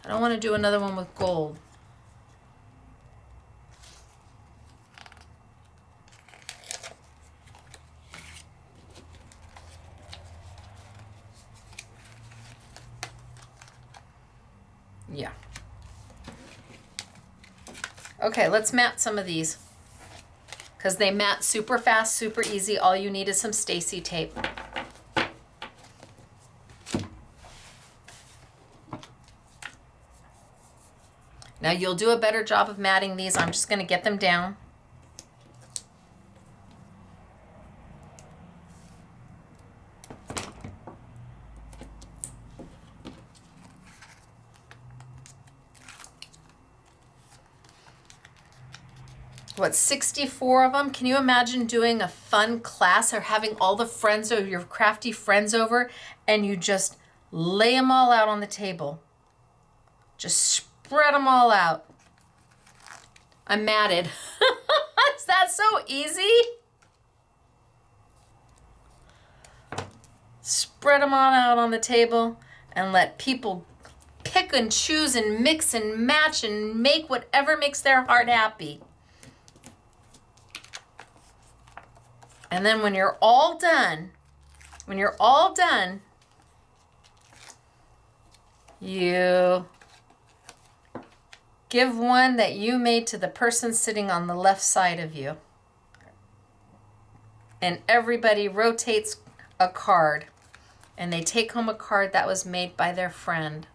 I don't want to do another one with gold. Yeah. Okay, let's mat some of these. Because they mat super fast, super easy. All you need is some Stacey tape. Now you'll do a better job of matting these. I'm just going to get them down. What, 64 of them? Can you imagine doing a fun class or having all the friends or your crafty friends over and you just lay them all out on the table? Just spread them all out. I'm matted. Is that so easy? Spread them all out on the table and let people pick and choose and mix and match and make whatever makes their heart happy. And then when you're all done, you give one that you made to the person sitting on the left side of you. And everybody rotates a card. And they take home a card that was made by their friend.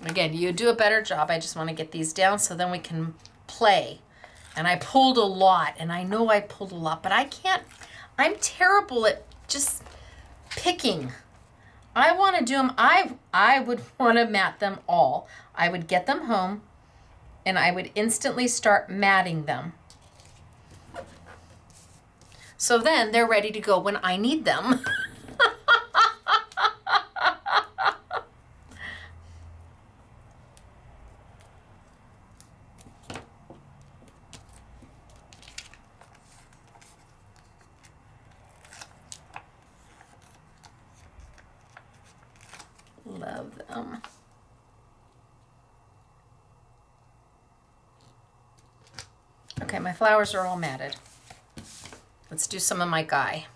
Again, you do a better job. I just want to get these down so then we can play. And I pulled a lot, and I know I pulled a lot, but I can't, I'm terrible at just picking. I want to do them, I would want to mat them all. I would get them home, and I would instantly start matting them. So then they're ready to go when I need them. Love them. Okay, my flowers are all matted. Let's do some of my guy.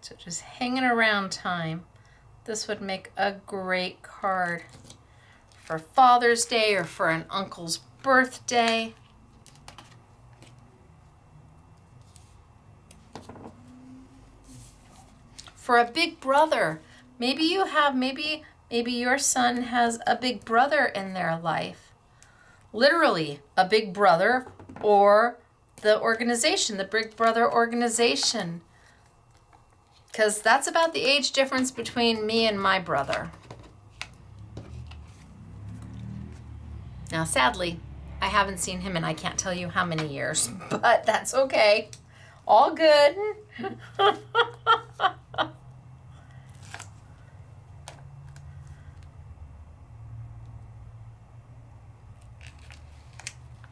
So just hanging around time. This would make a great card for Father's Day or for an uncle's birthday. For a big brother. Maybe you have, maybe your son has a big brother in their life. Literally a big brother or the organization, the Big Brother organization. Because that's about the age difference between me and my brother. Now, sadly, I haven't seen him in I can't tell you how many years, but that's okay. All good.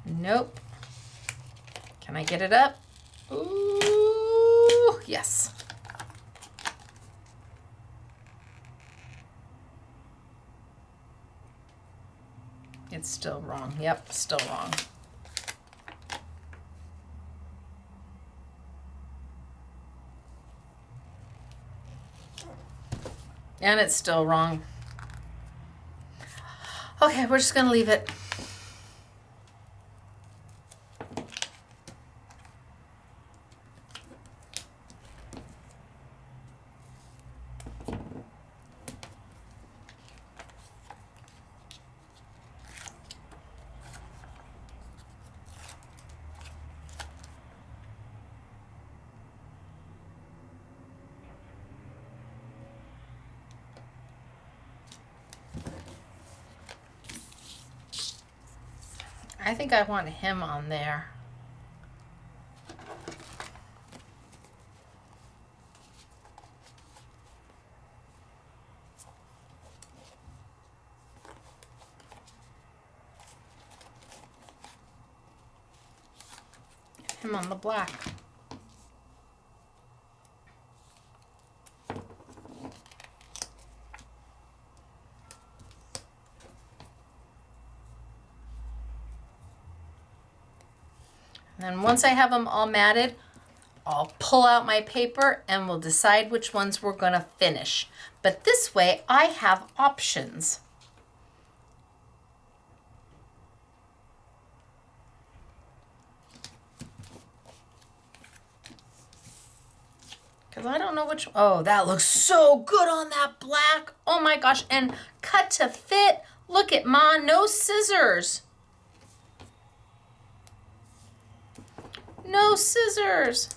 Nope. Can I get it up? Ooh, yes. It's still wrong. Yep, still wrong. And it's still wrong. Okay, we're just gonna leave it. I think I want him on there. Him on the black. And then once I have them all matted, I'll pull out my paper and we'll decide which ones we're going to finish. But this way I have options. Because I don't know which, oh, that looks so good on that black. Oh my gosh, and cut to fit. Look at Ma, no scissors. No scissors.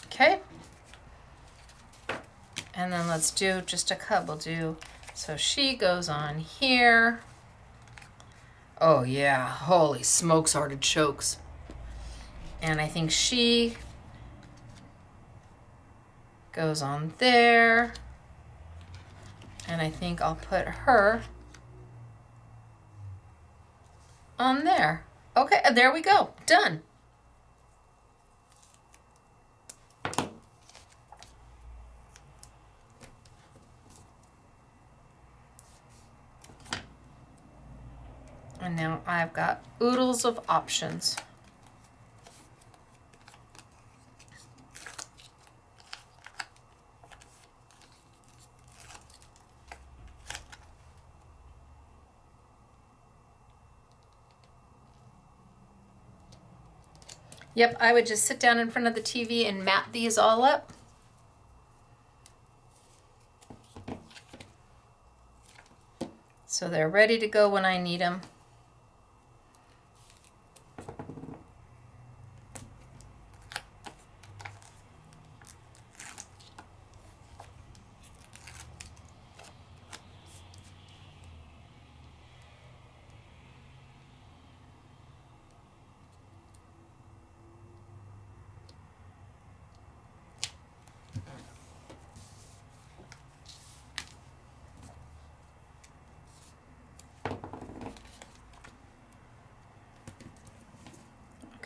Okay. And then let's do just a cut. We'll do, so she goes on here. Oh yeah, holy smokes, artichokes. And I think she goes on there. And I think I'll put her on there. Okay, there we go, done. And now I've got oodles of options. Yep, I would just sit down in front of the TV and mat these all up. So they're ready to go when I need them.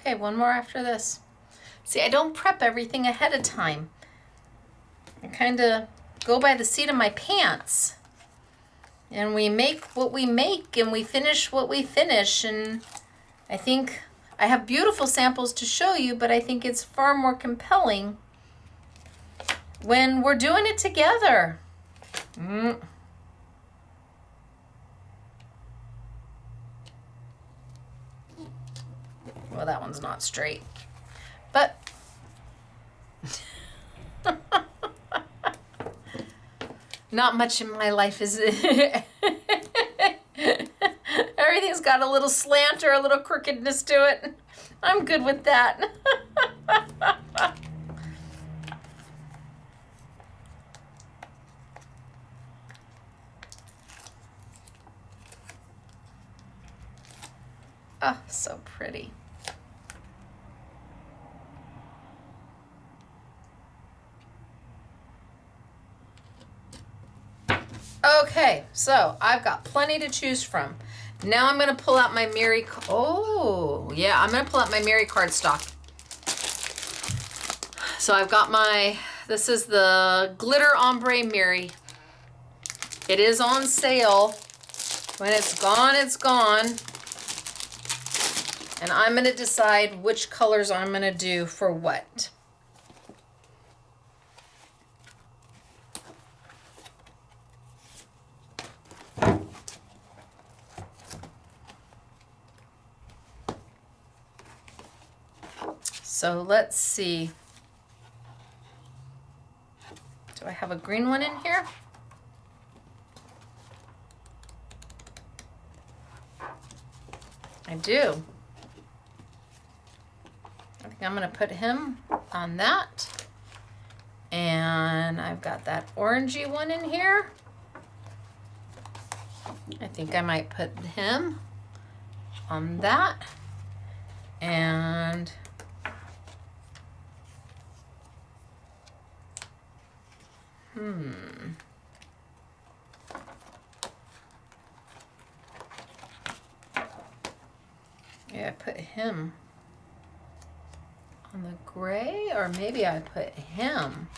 Okay, one more after this. See, I don't prep everything ahead of time. I kind of go by the seat of my pants. And we make what we make and we finish what we finish. And I think I have beautiful samples to show you, but I think it's far more compelling when we're doing it together. Well, that one's not straight, but not much in my life is everything's got a little slant or a little crookedness to it. I'm good with that. Oh, so pretty. Okay, so I've got plenty to choose from. Now I'm going to pull out my Mary. Oh, yeah, I'm going to pull out my Mary cardstock. So I've got my, this is the Glitter Ombre Mary. It is on sale. When it's gone, it's gone. And I'm going to decide which colors I'm going to do for what. So let's see. Do I have a green one in here? I do. I think I'm going to put him on that. And I've got that orangey one in here. I think I might put him on that. And yeah, I put him on the gray, or maybe I put him.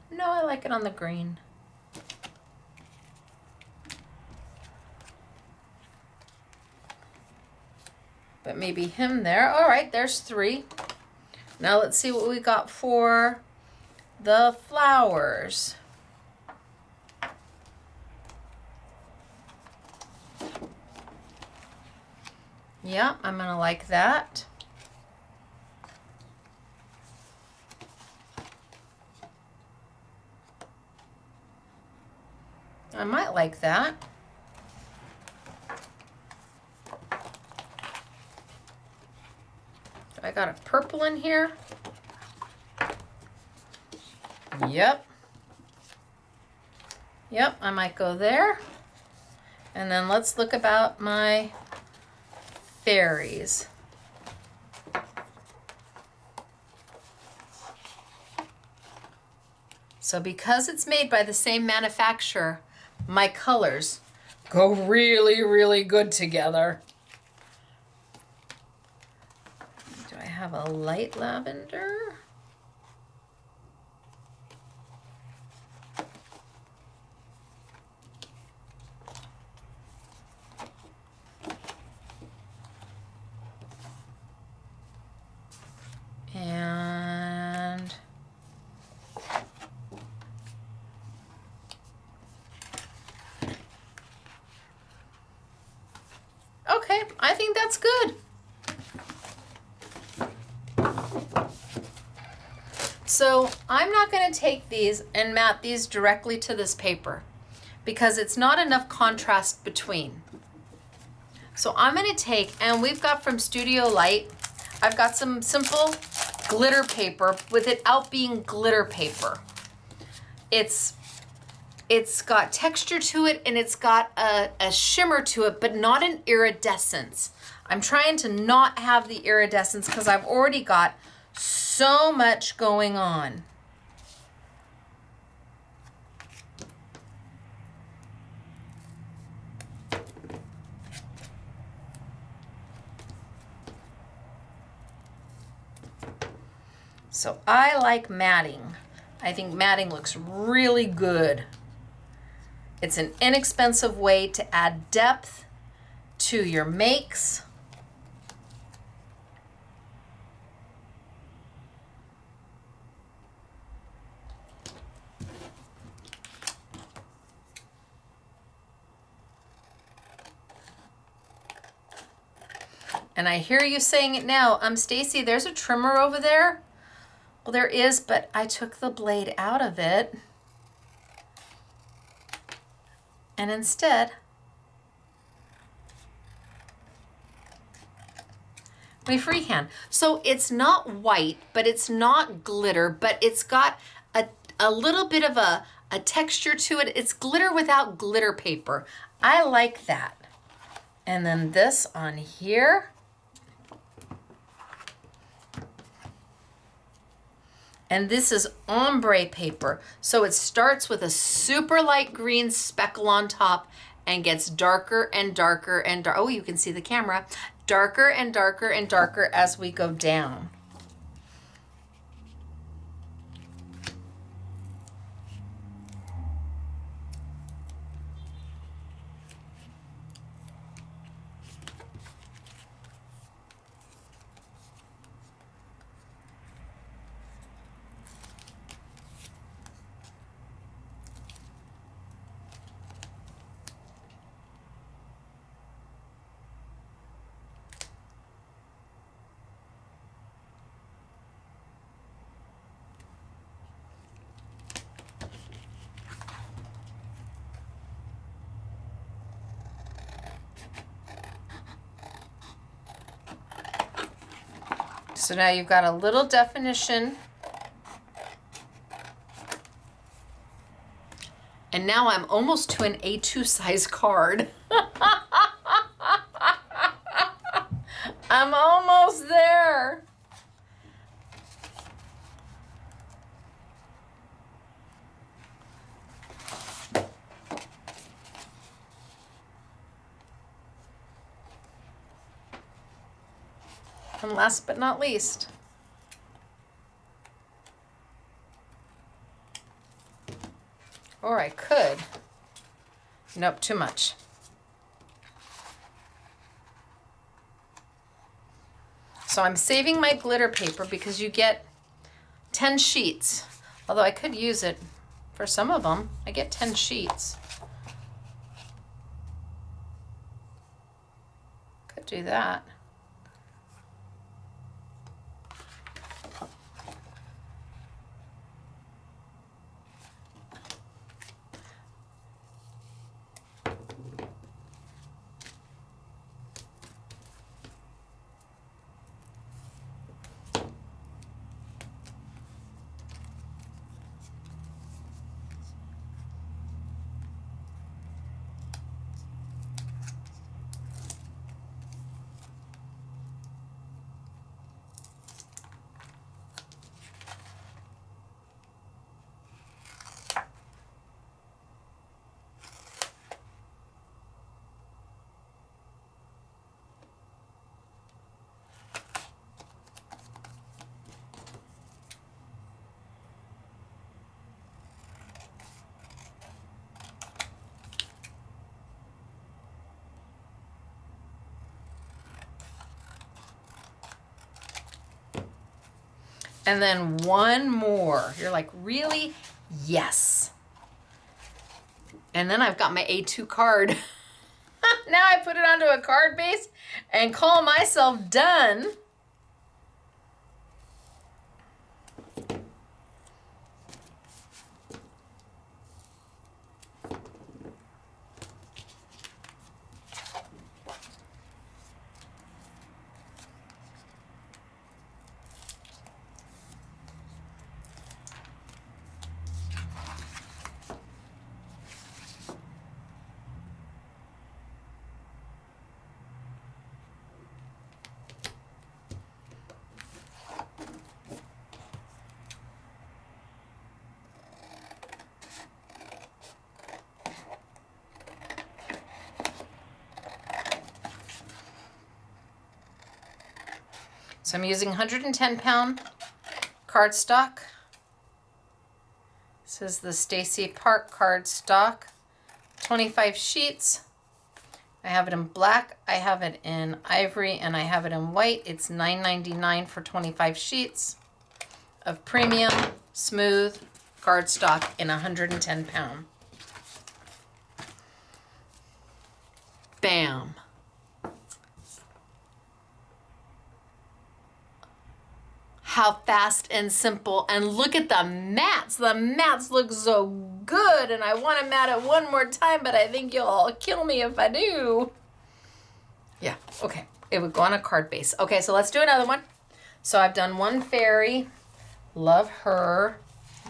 No, I like it on the green. But maybe him there. All right, there's 3. Now let's see what we got for the flowers. Yeah, I'm gonna like that. I might like that. I got a purple in here. Yep. Yep, I might go there. And then let's look about my fairies. So because it's made by the same manufacturer, my colors go really, really good together. Do I have a light lavender? And okay, I think that's good. So I'm not going to take these and mat these directly to this paper because it's not enough contrast between. So I'm going to take, and we've got from Studio Light, I've got some simple glitter paper with it out being glitter paper. It's got texture to it and it's got a shimmer to it, but not an iridescence. I'm trying to not have the iridescence because I've already got so much going on. So I like matting. I think matting looks really good. It's an inexpensive way to add depth to your makes. . And I hear you saying it now. Stacey, there's a trimmer over there. Well, there is, but I took the blade out of it. And instead, we freehand. So it's not white, but it's not glitter, but it's got a little bit of a texture to it. It's glitter without glitter paper. I like that. And then this on here. And this is ombre paper. So it starts with a super light green speckle on top and gets darker and darker and darker. Oh, you can see the camera. Darker and darker and darker as we go down. So now you've got a little definition. And now I'm almost to an A2 size card. I'm almost there. And last but not least, or I could, nope, too much. So I'm saving my glitter paper because you get 10 sheets, although I could use it for some of them. I get 10 sheets. Could do that. And then one more. You're like, really? Yes. And then I've got my A2 card. Now I put it onto a card base and call myself done. So I'm using 110-pound cardstock. This is the Stacey Park cardstock, 25 sheets. I have it in black, I have it in ivory, and I have it in white. It's $9.99 for 25 sheets of premium, smooth cardstock in 110-pound. Bam. how fast and simple. And look at the mats. The mats look so good, and I want to mat it one more time, but I think you'll all kill me if I do. Yeah, okay. It would go on a card base. Okay, so let's do another one. So I've done one fairy. Love her.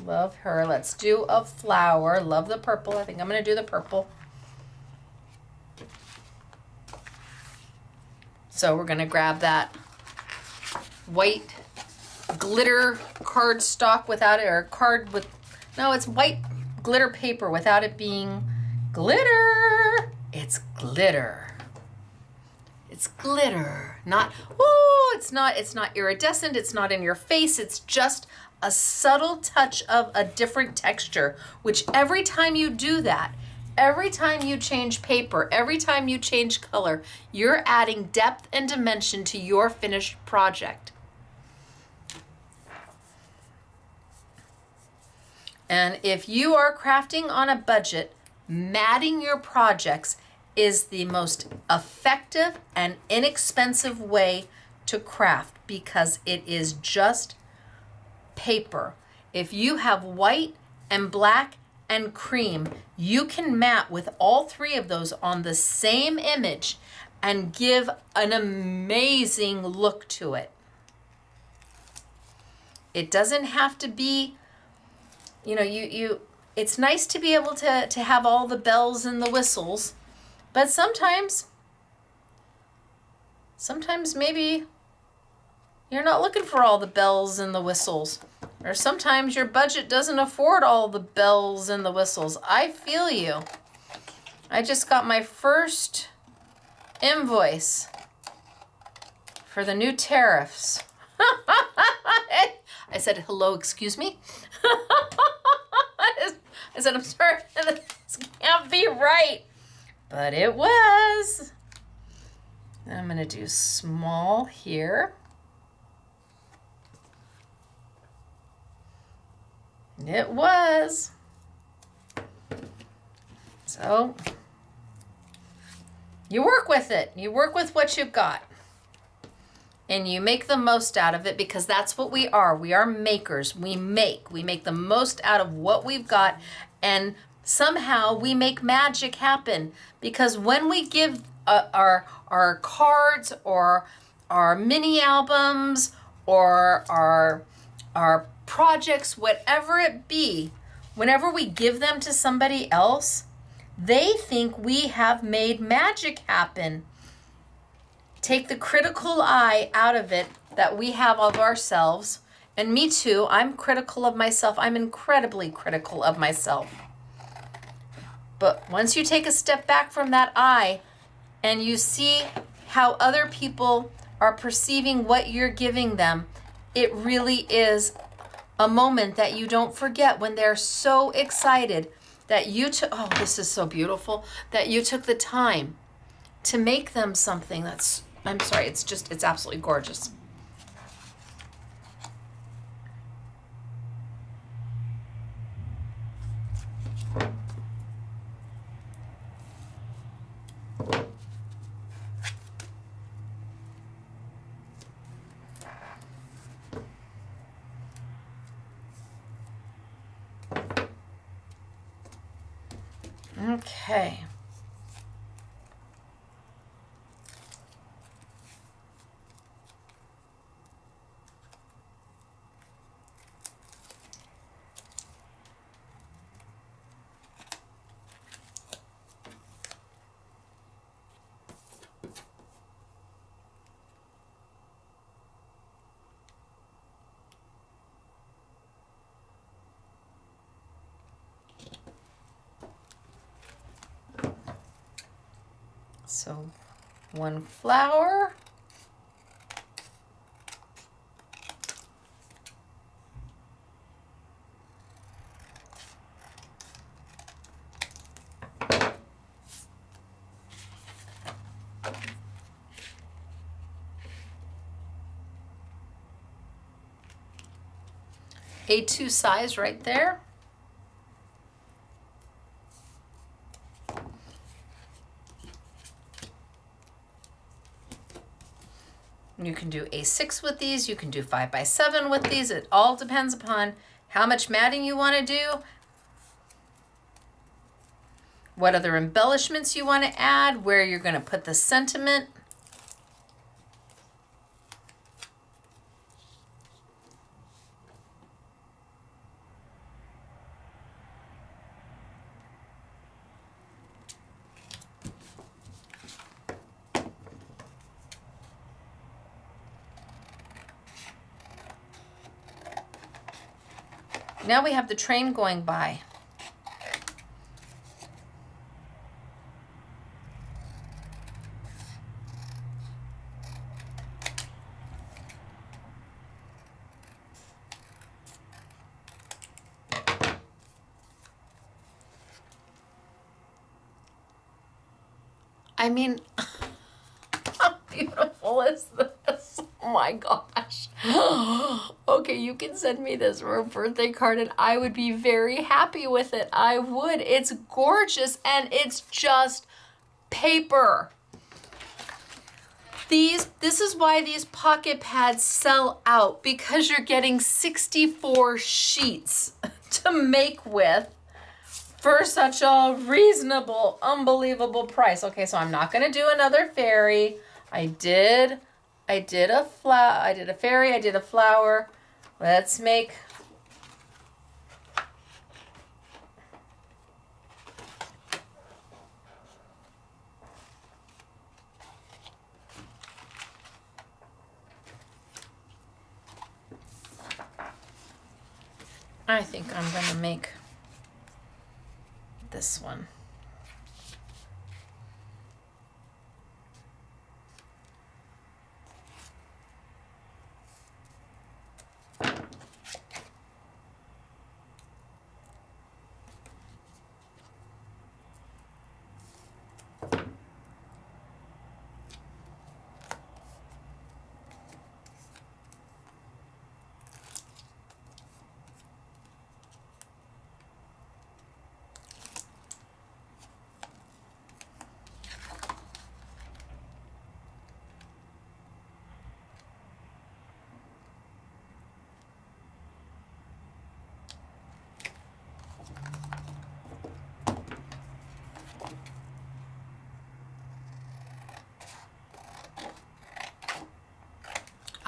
Love her. Let's do a flower. Love the purple. I think I'm going to do the purple. So we're going to grab that white glitter cardstock without it, or card with, no, it's white glitter paper without it being glitter. It's glitter. It's glitter. Not, woo, it's not iridescent. It's not in your face. It's just a subtle touch of a different texture, which every time you do that, every time you change paper, every time you change color, you're adding depth and dimension to your finished project. And if you are crafting on a budget, matting your projects is the most effective and inexpensive way to craft, because it is just paper. If you have white and black and cream, you can mat with all three of those on the same image and give an amazing look to it. It doesn't have to be, you know, it's nice to be able to have all the bells and the whistles, but sometimes maybe you're not looking for all the bells and the whistles, or sometimes your budget doesn't afford all the bells and the whistles. I feel you. I just got my first invoice for the new tariffs. I said, hello, excuse me? I said, I'm sorry, this can't be right. But it was. I'm going to do small here. It was. So you work with it. You work with what you've got. And you make the most out of it, because that's what we are. We are makers. We make the most out of what we've got, and somehow we make magic happen. Because when we give our cards or our mini albums or our projects, whatever it be, whenever we give them to somebody else, they think we have made magic happen. Take the critical eye out of it that we have of ourselves. And me too, I'm critical of myself. I'm incredibly critical of myself. But once you take a step back from that eye and you see how other people are perceiving what you're giving them, it really is a moment that you don't forget, when they're so excited that you took, oh, this is so beautiful, that you took the time to make them something that's, I'm sorry, it's absolutely gorgeous. Okay. So one flower. A2 size right there. You can do A6 with these. You can do 5x7 with these. It all depends upon how much matting you want to do, what other embellishments you want to add, where you're going to put the sentiment. Now we have the train going by. I mean, how beautiful is this? Oh my gosh. Okay, you can send me this for a birthday card and I would be very happy with it. I would. It's gorgeous and it's just paper. This is why these pocket pads sell out, because you're getting 64 sheets to make with for such a reasonable, unbelievable price. Okay, so I'm not gonna do another fairy. I did a fairy, I did a flower. Let's make I think I'm gonna make this one.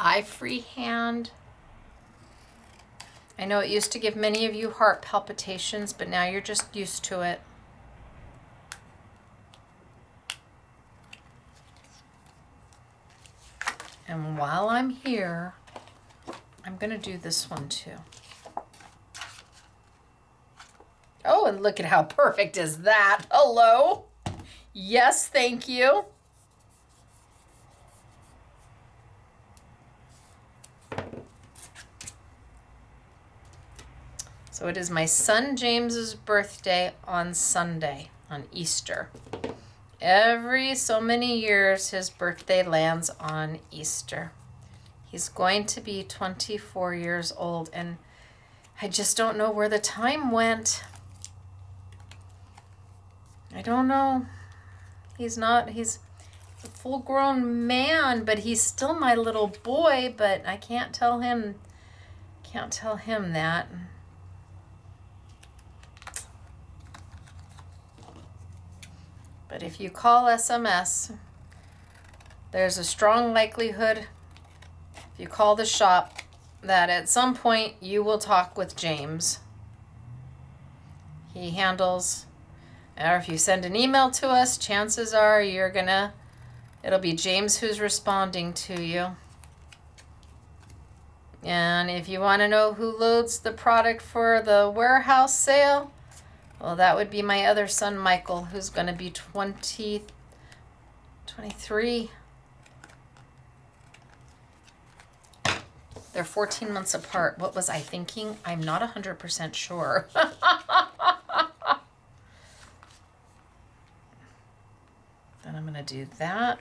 I freehand. I know it used to give many of you heart palpitations, but now you're just used to it. And while I'm here, I'm gonna do this one too. Oh, and look at how perfect is that. Hello. Yes, thank you. So it is my son James's birthday on Sunday, on Easter. Every so many years, his birthday lands on Easter. He's going to be 24 years old, and I just don't know where the time went. I don't know. He's a full-grown man, but he's still my little boy, but I can't tell him that. But if you call SMS, there's a strong likelihood, if you call the shop, that at some point you will talk with James. He handles, or if you send an email to us, chances are it'll be James who's responding to you. And if you want to know who loads the product for the warehouse sale, well, that would be my other son, Michael, who's going to be 23. They're 14 months apart. What was I thinking? I'm not 100% sure. Then I'm going to do that.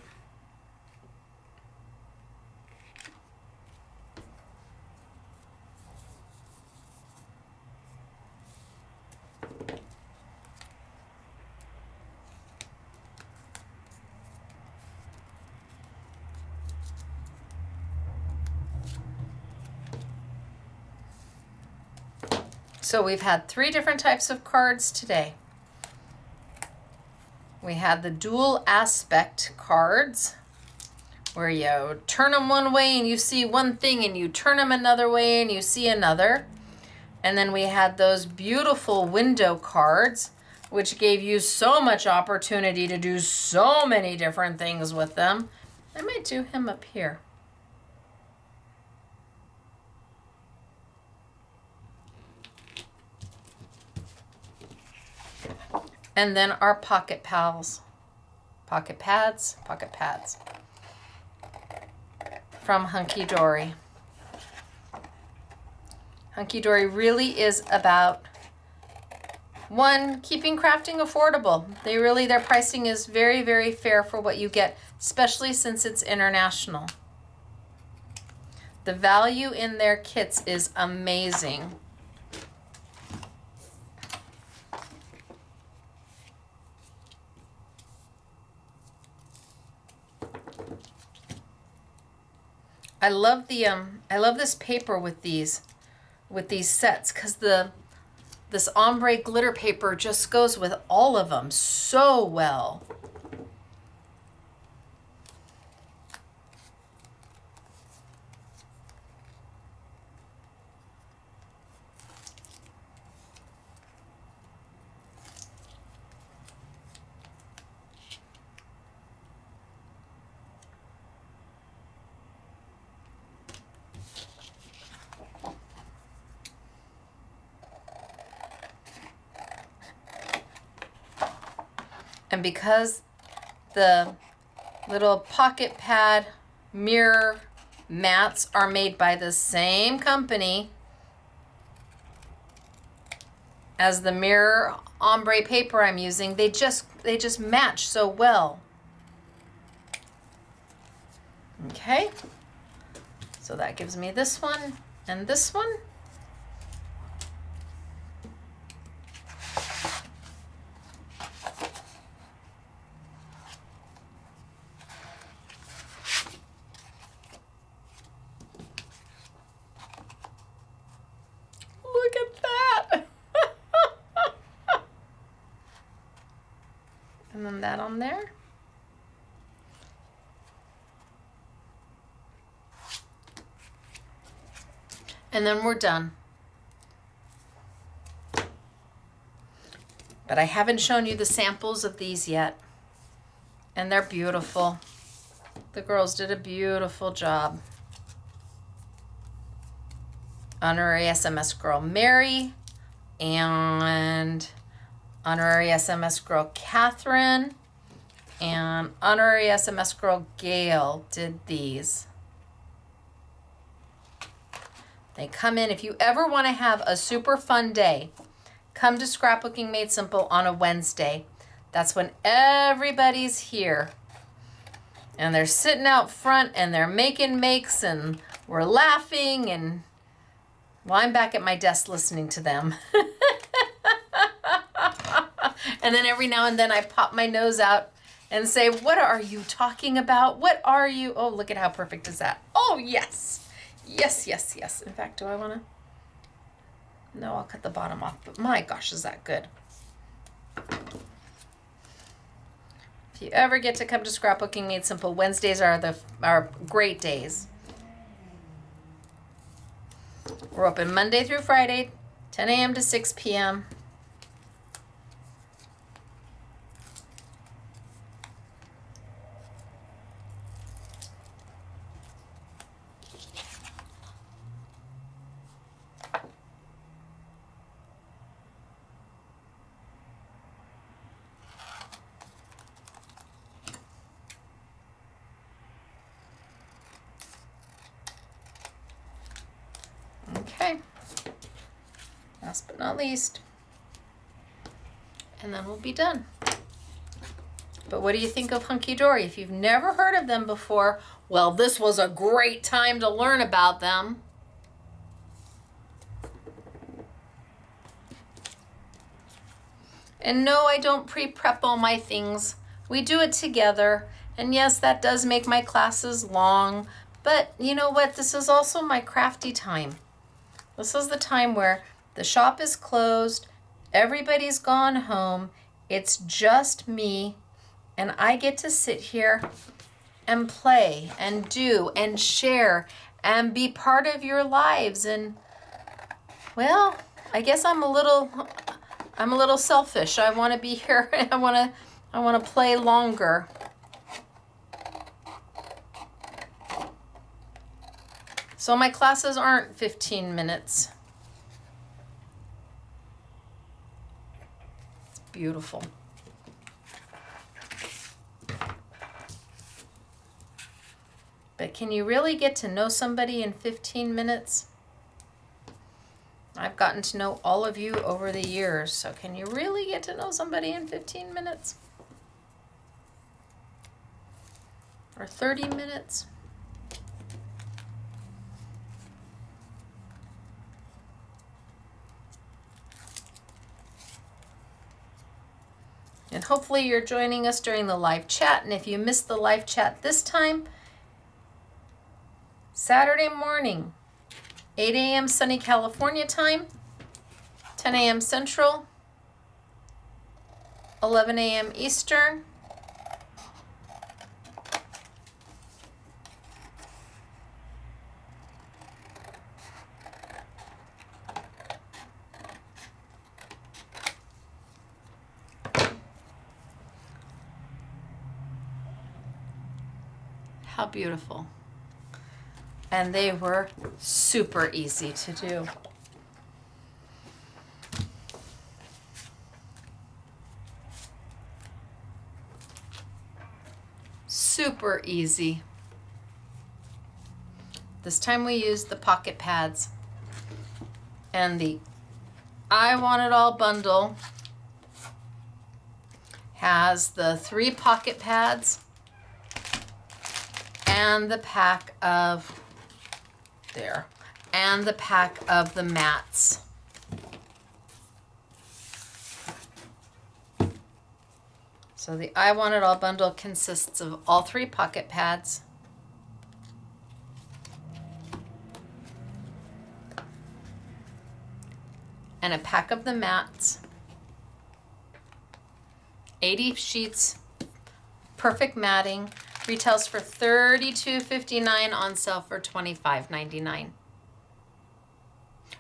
So we've had 3 different types of cards today. We had the dual aspect cards, where you turn them one way and you see one thing, and you turn them another way and you see another. And then we had those beautiful window cards, which gave you so much opportunity to do so many different things with them. I might do him up here. And then our pocket pads from Hunkydory. Hunkydory really is about, one, keeping crafting affordable. Their pricing is very, very fair for what you get, especially since it's international. The value in their kits is amazing. I love this paper with these sets, because this ombre glitter paper just goes with all of them so well. And because the little pocket pad mirror mats are made by the same company as the mirror ombre paper I'm using, they just match so well. Okay, so that gives me this one and this one. And then that on there. And then we're done. But I haven't shown you the samples of these yet. And they're beautiful. The girls did a beautiful job. Honorary SMS girl Mary and honorary SMS girl Catherine and honorary SMS girl Gail did these. They come in. If you ever want to have a super fun day, come to Scrapbooking Made Simple on a Wednesday. That's when everybody's here. And they're sitting out front and they're making makes and we're laughing, and well, I'm back at my desk listening to them. And then every now and then I pop my nose out and say, what are you talking about? What are you? Oh, look at how perfect is that. Oh, yes. Yes, yes, yes. In fact, do I want to? No, I'll cut the bottom off. But my gosh, is that good. If you ever get to come to Scrapbooking Made Simple, Wednesdays are great days. We're open Monday through Friday, 10 a.m. to 6 p.m. Okay, last but not least, and then we'll be done. But what do you think of Hunkydory? If you've never heard of them before, well, this was a great time to learn about them. And no, I don't pre-prep all my things. We do it together. And yes, that does make my classes long, but you know what? This is also my crafty time. This is the time where The shop is closed. Everybody's gone home. It's just me. And I get to sit here and play and do and share and be part of your lives. And well, I guess I'm a little selfish. I want to be here. I want to play longer. So my classes aren't 15 minutes. It's beautiful. But can you really get to know somebody in 15 minutes? I've gotten to know all of you over the years, so can you really get to know somebody in 15 minutes? Or 30 minutes? And hopefully you're joining us during the live chat. And if you missed the live chat this time, Saturday morning, 8 a.m. sunny California time, 10 a.m. Central, 11 a.m. Eastern. How beautiful. And they were super easy to do. Super easy. This time we used the pocket pads. And the I Want It All bundle has the 3 pocket pads and the pack of and the pack of the mats. So the I Want It All bundle consists of all 3 pocket pads, and a pack of the mats, 80 sheets, perfect matting. Retails for $32.59, on sale for $25.99.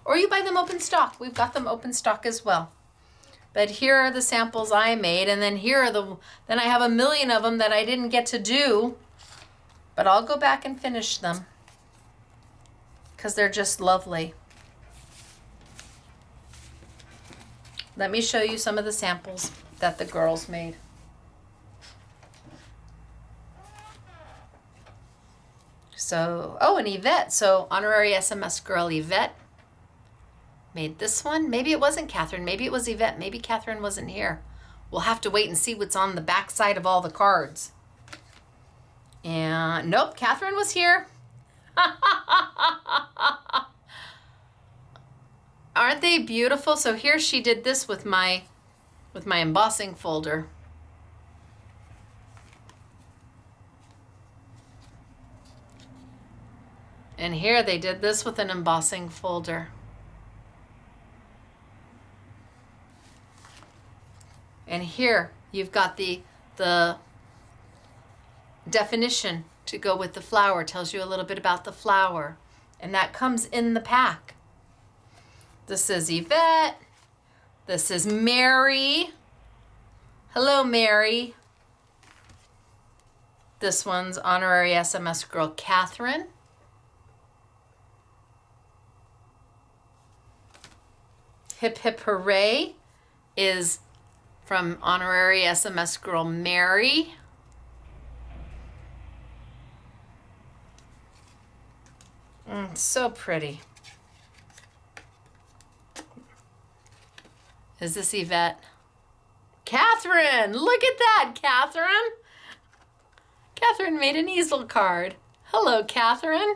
Or you buy them open stock. We've got them open stock as well. But here are the samples I made, and then then I have a million of them that I didn't get to do, but I'll go back and finish them because they're just lovely. Let me show you some of the samples that the girls made. So, oh, and Yvette, so honorary SMS girl Yvette made this one. Maybe it wasn't Catherine, maybe it was Yvette, maybe Catherine wasn't here. We'll have to wait and see what's on the back side of all the cards. And nope, Catherine was here. Aren't they beautiful? So here she did this with my embossing folder. And here they did this with an embossing folder. And here you've got the definition to go with the flower. Tells you a little bit about the flower. And that comes in the pack. This is Yvette. This is Mary. Hello, Mary. This one's honorary SMS girl Catherine. Hip Hip Hooray is from honorary SMS girl Mary. So pretty. Is this Yvette? Catherine! Look at that, Catherine! Catherine made an easel card. Hello, Catherine.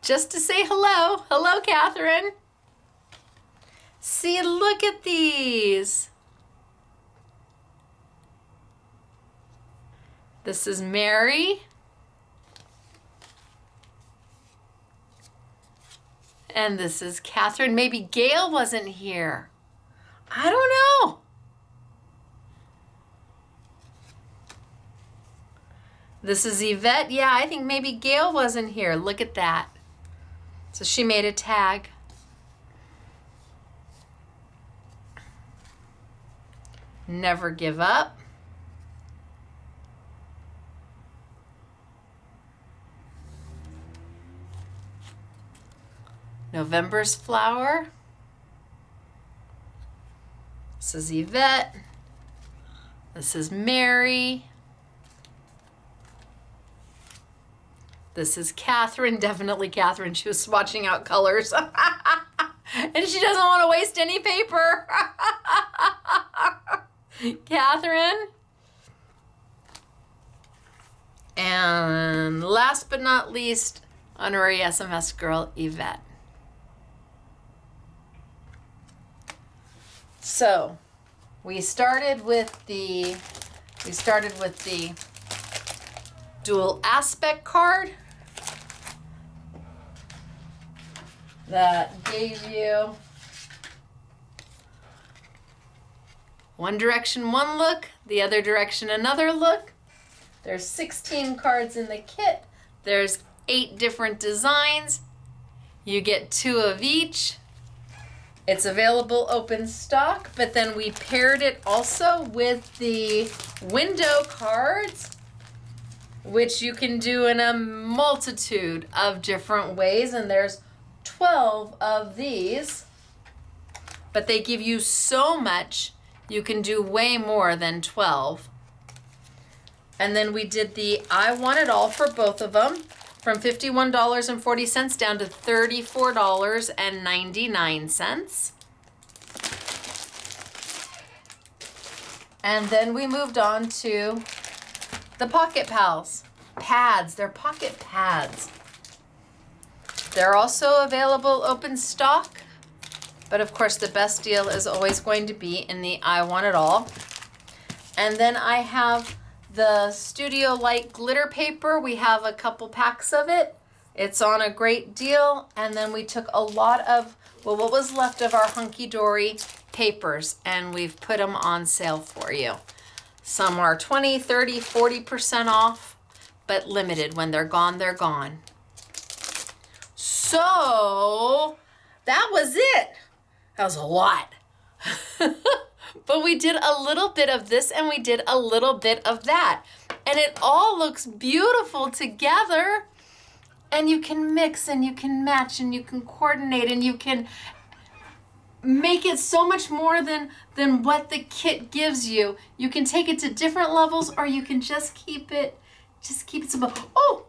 Just to say hello. Hello, Catherine. See, look at these. This is Mary. And this is Catherine. Maybe Gail wasn't here. I don't know. This is Yvette. Yeah, I think maybe Gail wasn't here. Look at that. So she made a tag. Never give up. November's flower. This is Yvette. This is Mary. This is Catherine, definitely Catherine. She was swatching out colors. And she doesn't want to waste any paper. Catherine. And last but not least, honorary SMS girl, Yvette. So we started with the dual aspect card that gave you one direction, one look, the other direction, another look. There's 16 cards in the kit. There's 8 different designs. You get 2 of each. It's available open stock, but then we paired it also with the window cards, which you can do in a multitude of different ways, and there's 12 of these, but they give you so much, you can do way more than 12. And then we did the I Want It All for both of them, from $51.40 down to $34.99. And then we moved on to the Pocket Pals. Pads, they're pocket pads. They're also available open stock, but of course the best deal is always going to be in the I Want It All. And then I have the Studio Light glitter paper. We have a couple packs of it. It's on a great deal. And then we took a lot of, well, what was left of our Hunkydory papers, and we've put them on sale for you. Some are 20, 30, 40% off, but limited. When they're gone, they're gone. So that was it. That was a lot. But we did a little bit of this and we did a little bit of that. And it all looks beautiful together. And you can mix and you can match and you can coordinate and you can make it so much more than what the kit gives you. You can take it to different levels, or you can just keep it simple. Oh!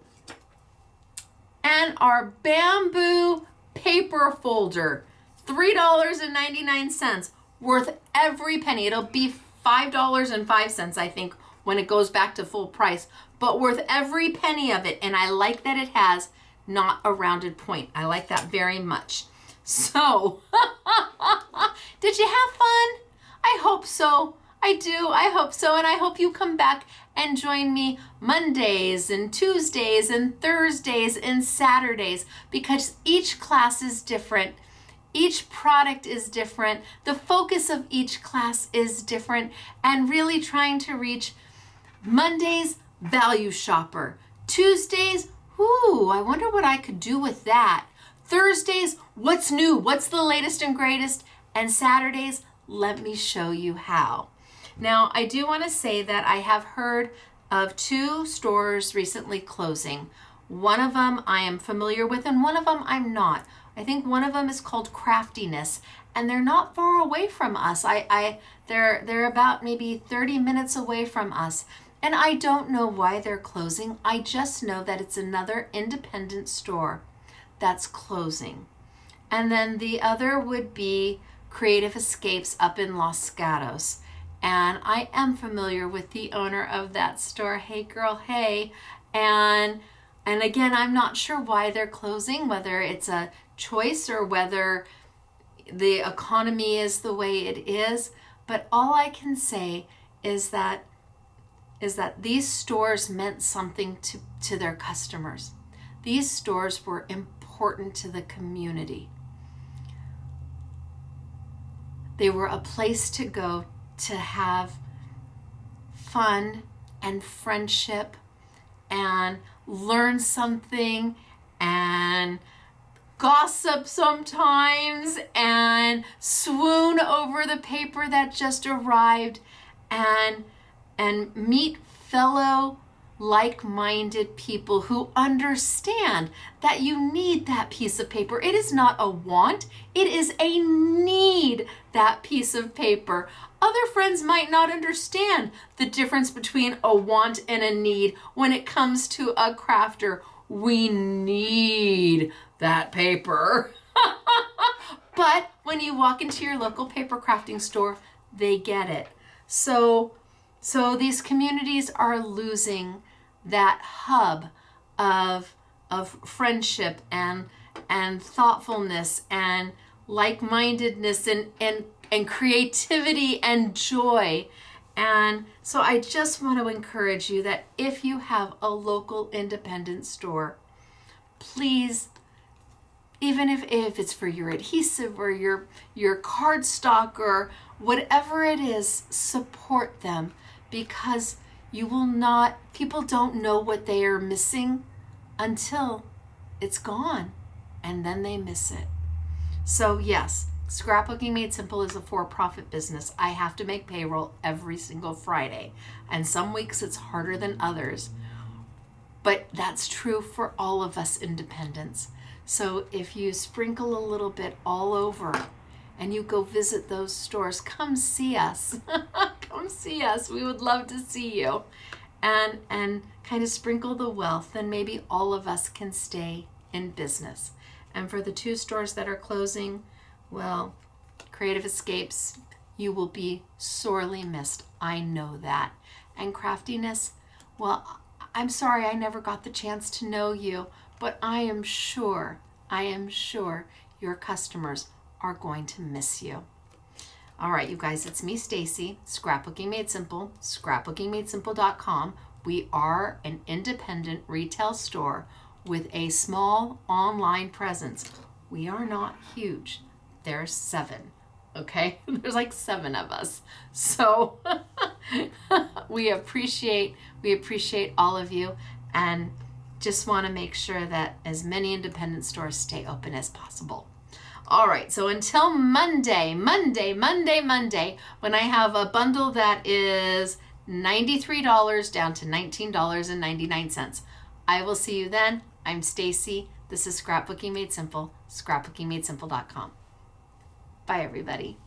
And our bamboo paper folder, $3.99, worth every penny. It'll be $5.05, I think, when it goes back to full price, but worth every penny of it. And I like that it has not a rounded point. I like that very much. So, did you have fun? I hope so. I do. I hope so. And I hope you come back and join me Mondays and Tuesdays and Thursdays and Saturdays, because each class is different. Each product is different. The focus of each class is different, and really trying to reach Mondays, value shopper. Tuesdays, ooh, I wonder what I could do with that. Thursdays, what's new? What's the latest and greatest? And Saturdays, let me show you how. Now, I do want to say that I have heard of 2 stores recently closing. One of them I am familiar with, and one of them I'm not. I think one of them is called Craftiness, and they're not far away from us. They're about maybe 30 minutes away from us. And I don't know why they're closing. I just know that it's another independent store that's closing. And then the other would be Creative Escapes up in Los Gatos. And I am familiar with the owner of that store. Hey girl, hey. And again, I'm not sure why they're closing, whether it's a choice or whether the economy is the way it is. But all I can say is that these stores meant something to their customers. These stores were important to the community. They were a place to go to have fun and friendship and learn something and gossip sometimes and swoon over the paper that just arrived and meet fellow like-minded people who understand that you need that piece of paper. It is not a want, it is a need, that piece of paper. Other friends might not understand the difference between a want and a need when it comes to a crafter. We need that paper. But when you walk into your local paper crafting store, they get it. So these communities are losing that hub of friendship and thoughtfulness and like-mindedness and creativity and joy. And so I just want to encourage you that if you have a local independent store, please, even if it's for your adhesive or your cardstock or whatever it is, support them, because people don't know what they are missing until it's gone, and then they miss it. So yes, Scrapbooking Made Simple is a for-profit business. I have to make payroll every single Friday, and some weeks it's harder than others. But that's true for all of us independents. So if you sprinkle a little bit all over and you go visit those stores, come see us. Come see us. We would love to see you. And kind of sprinkle the wealth, and maybe all of us can stay in business. And for the 2 stores that are closing, well, Creative Escapes, you will be sorely missed. I know that. And Craftiness, well, I'm sorry I never got the chance to know you, but I am sure your customers are going to miss you. All right, you guys, it's me, Stacey, Scrapbooking Made Simple, scrapbookingmadesimple.com. We are an independent retail store with a small online presence. We are not huge. There's 7, okay? There's like 7 of us. So we appreciate all of you, and just want to make sure that as many independent stores stay open as possible. All right, so until Monday, when I have a bundle that is $93 down to $19.99. I will see you then. I'm Stacey. This is Scrapbooking Made Simple, scrapbookingmadesimple.com. Bye, everybody.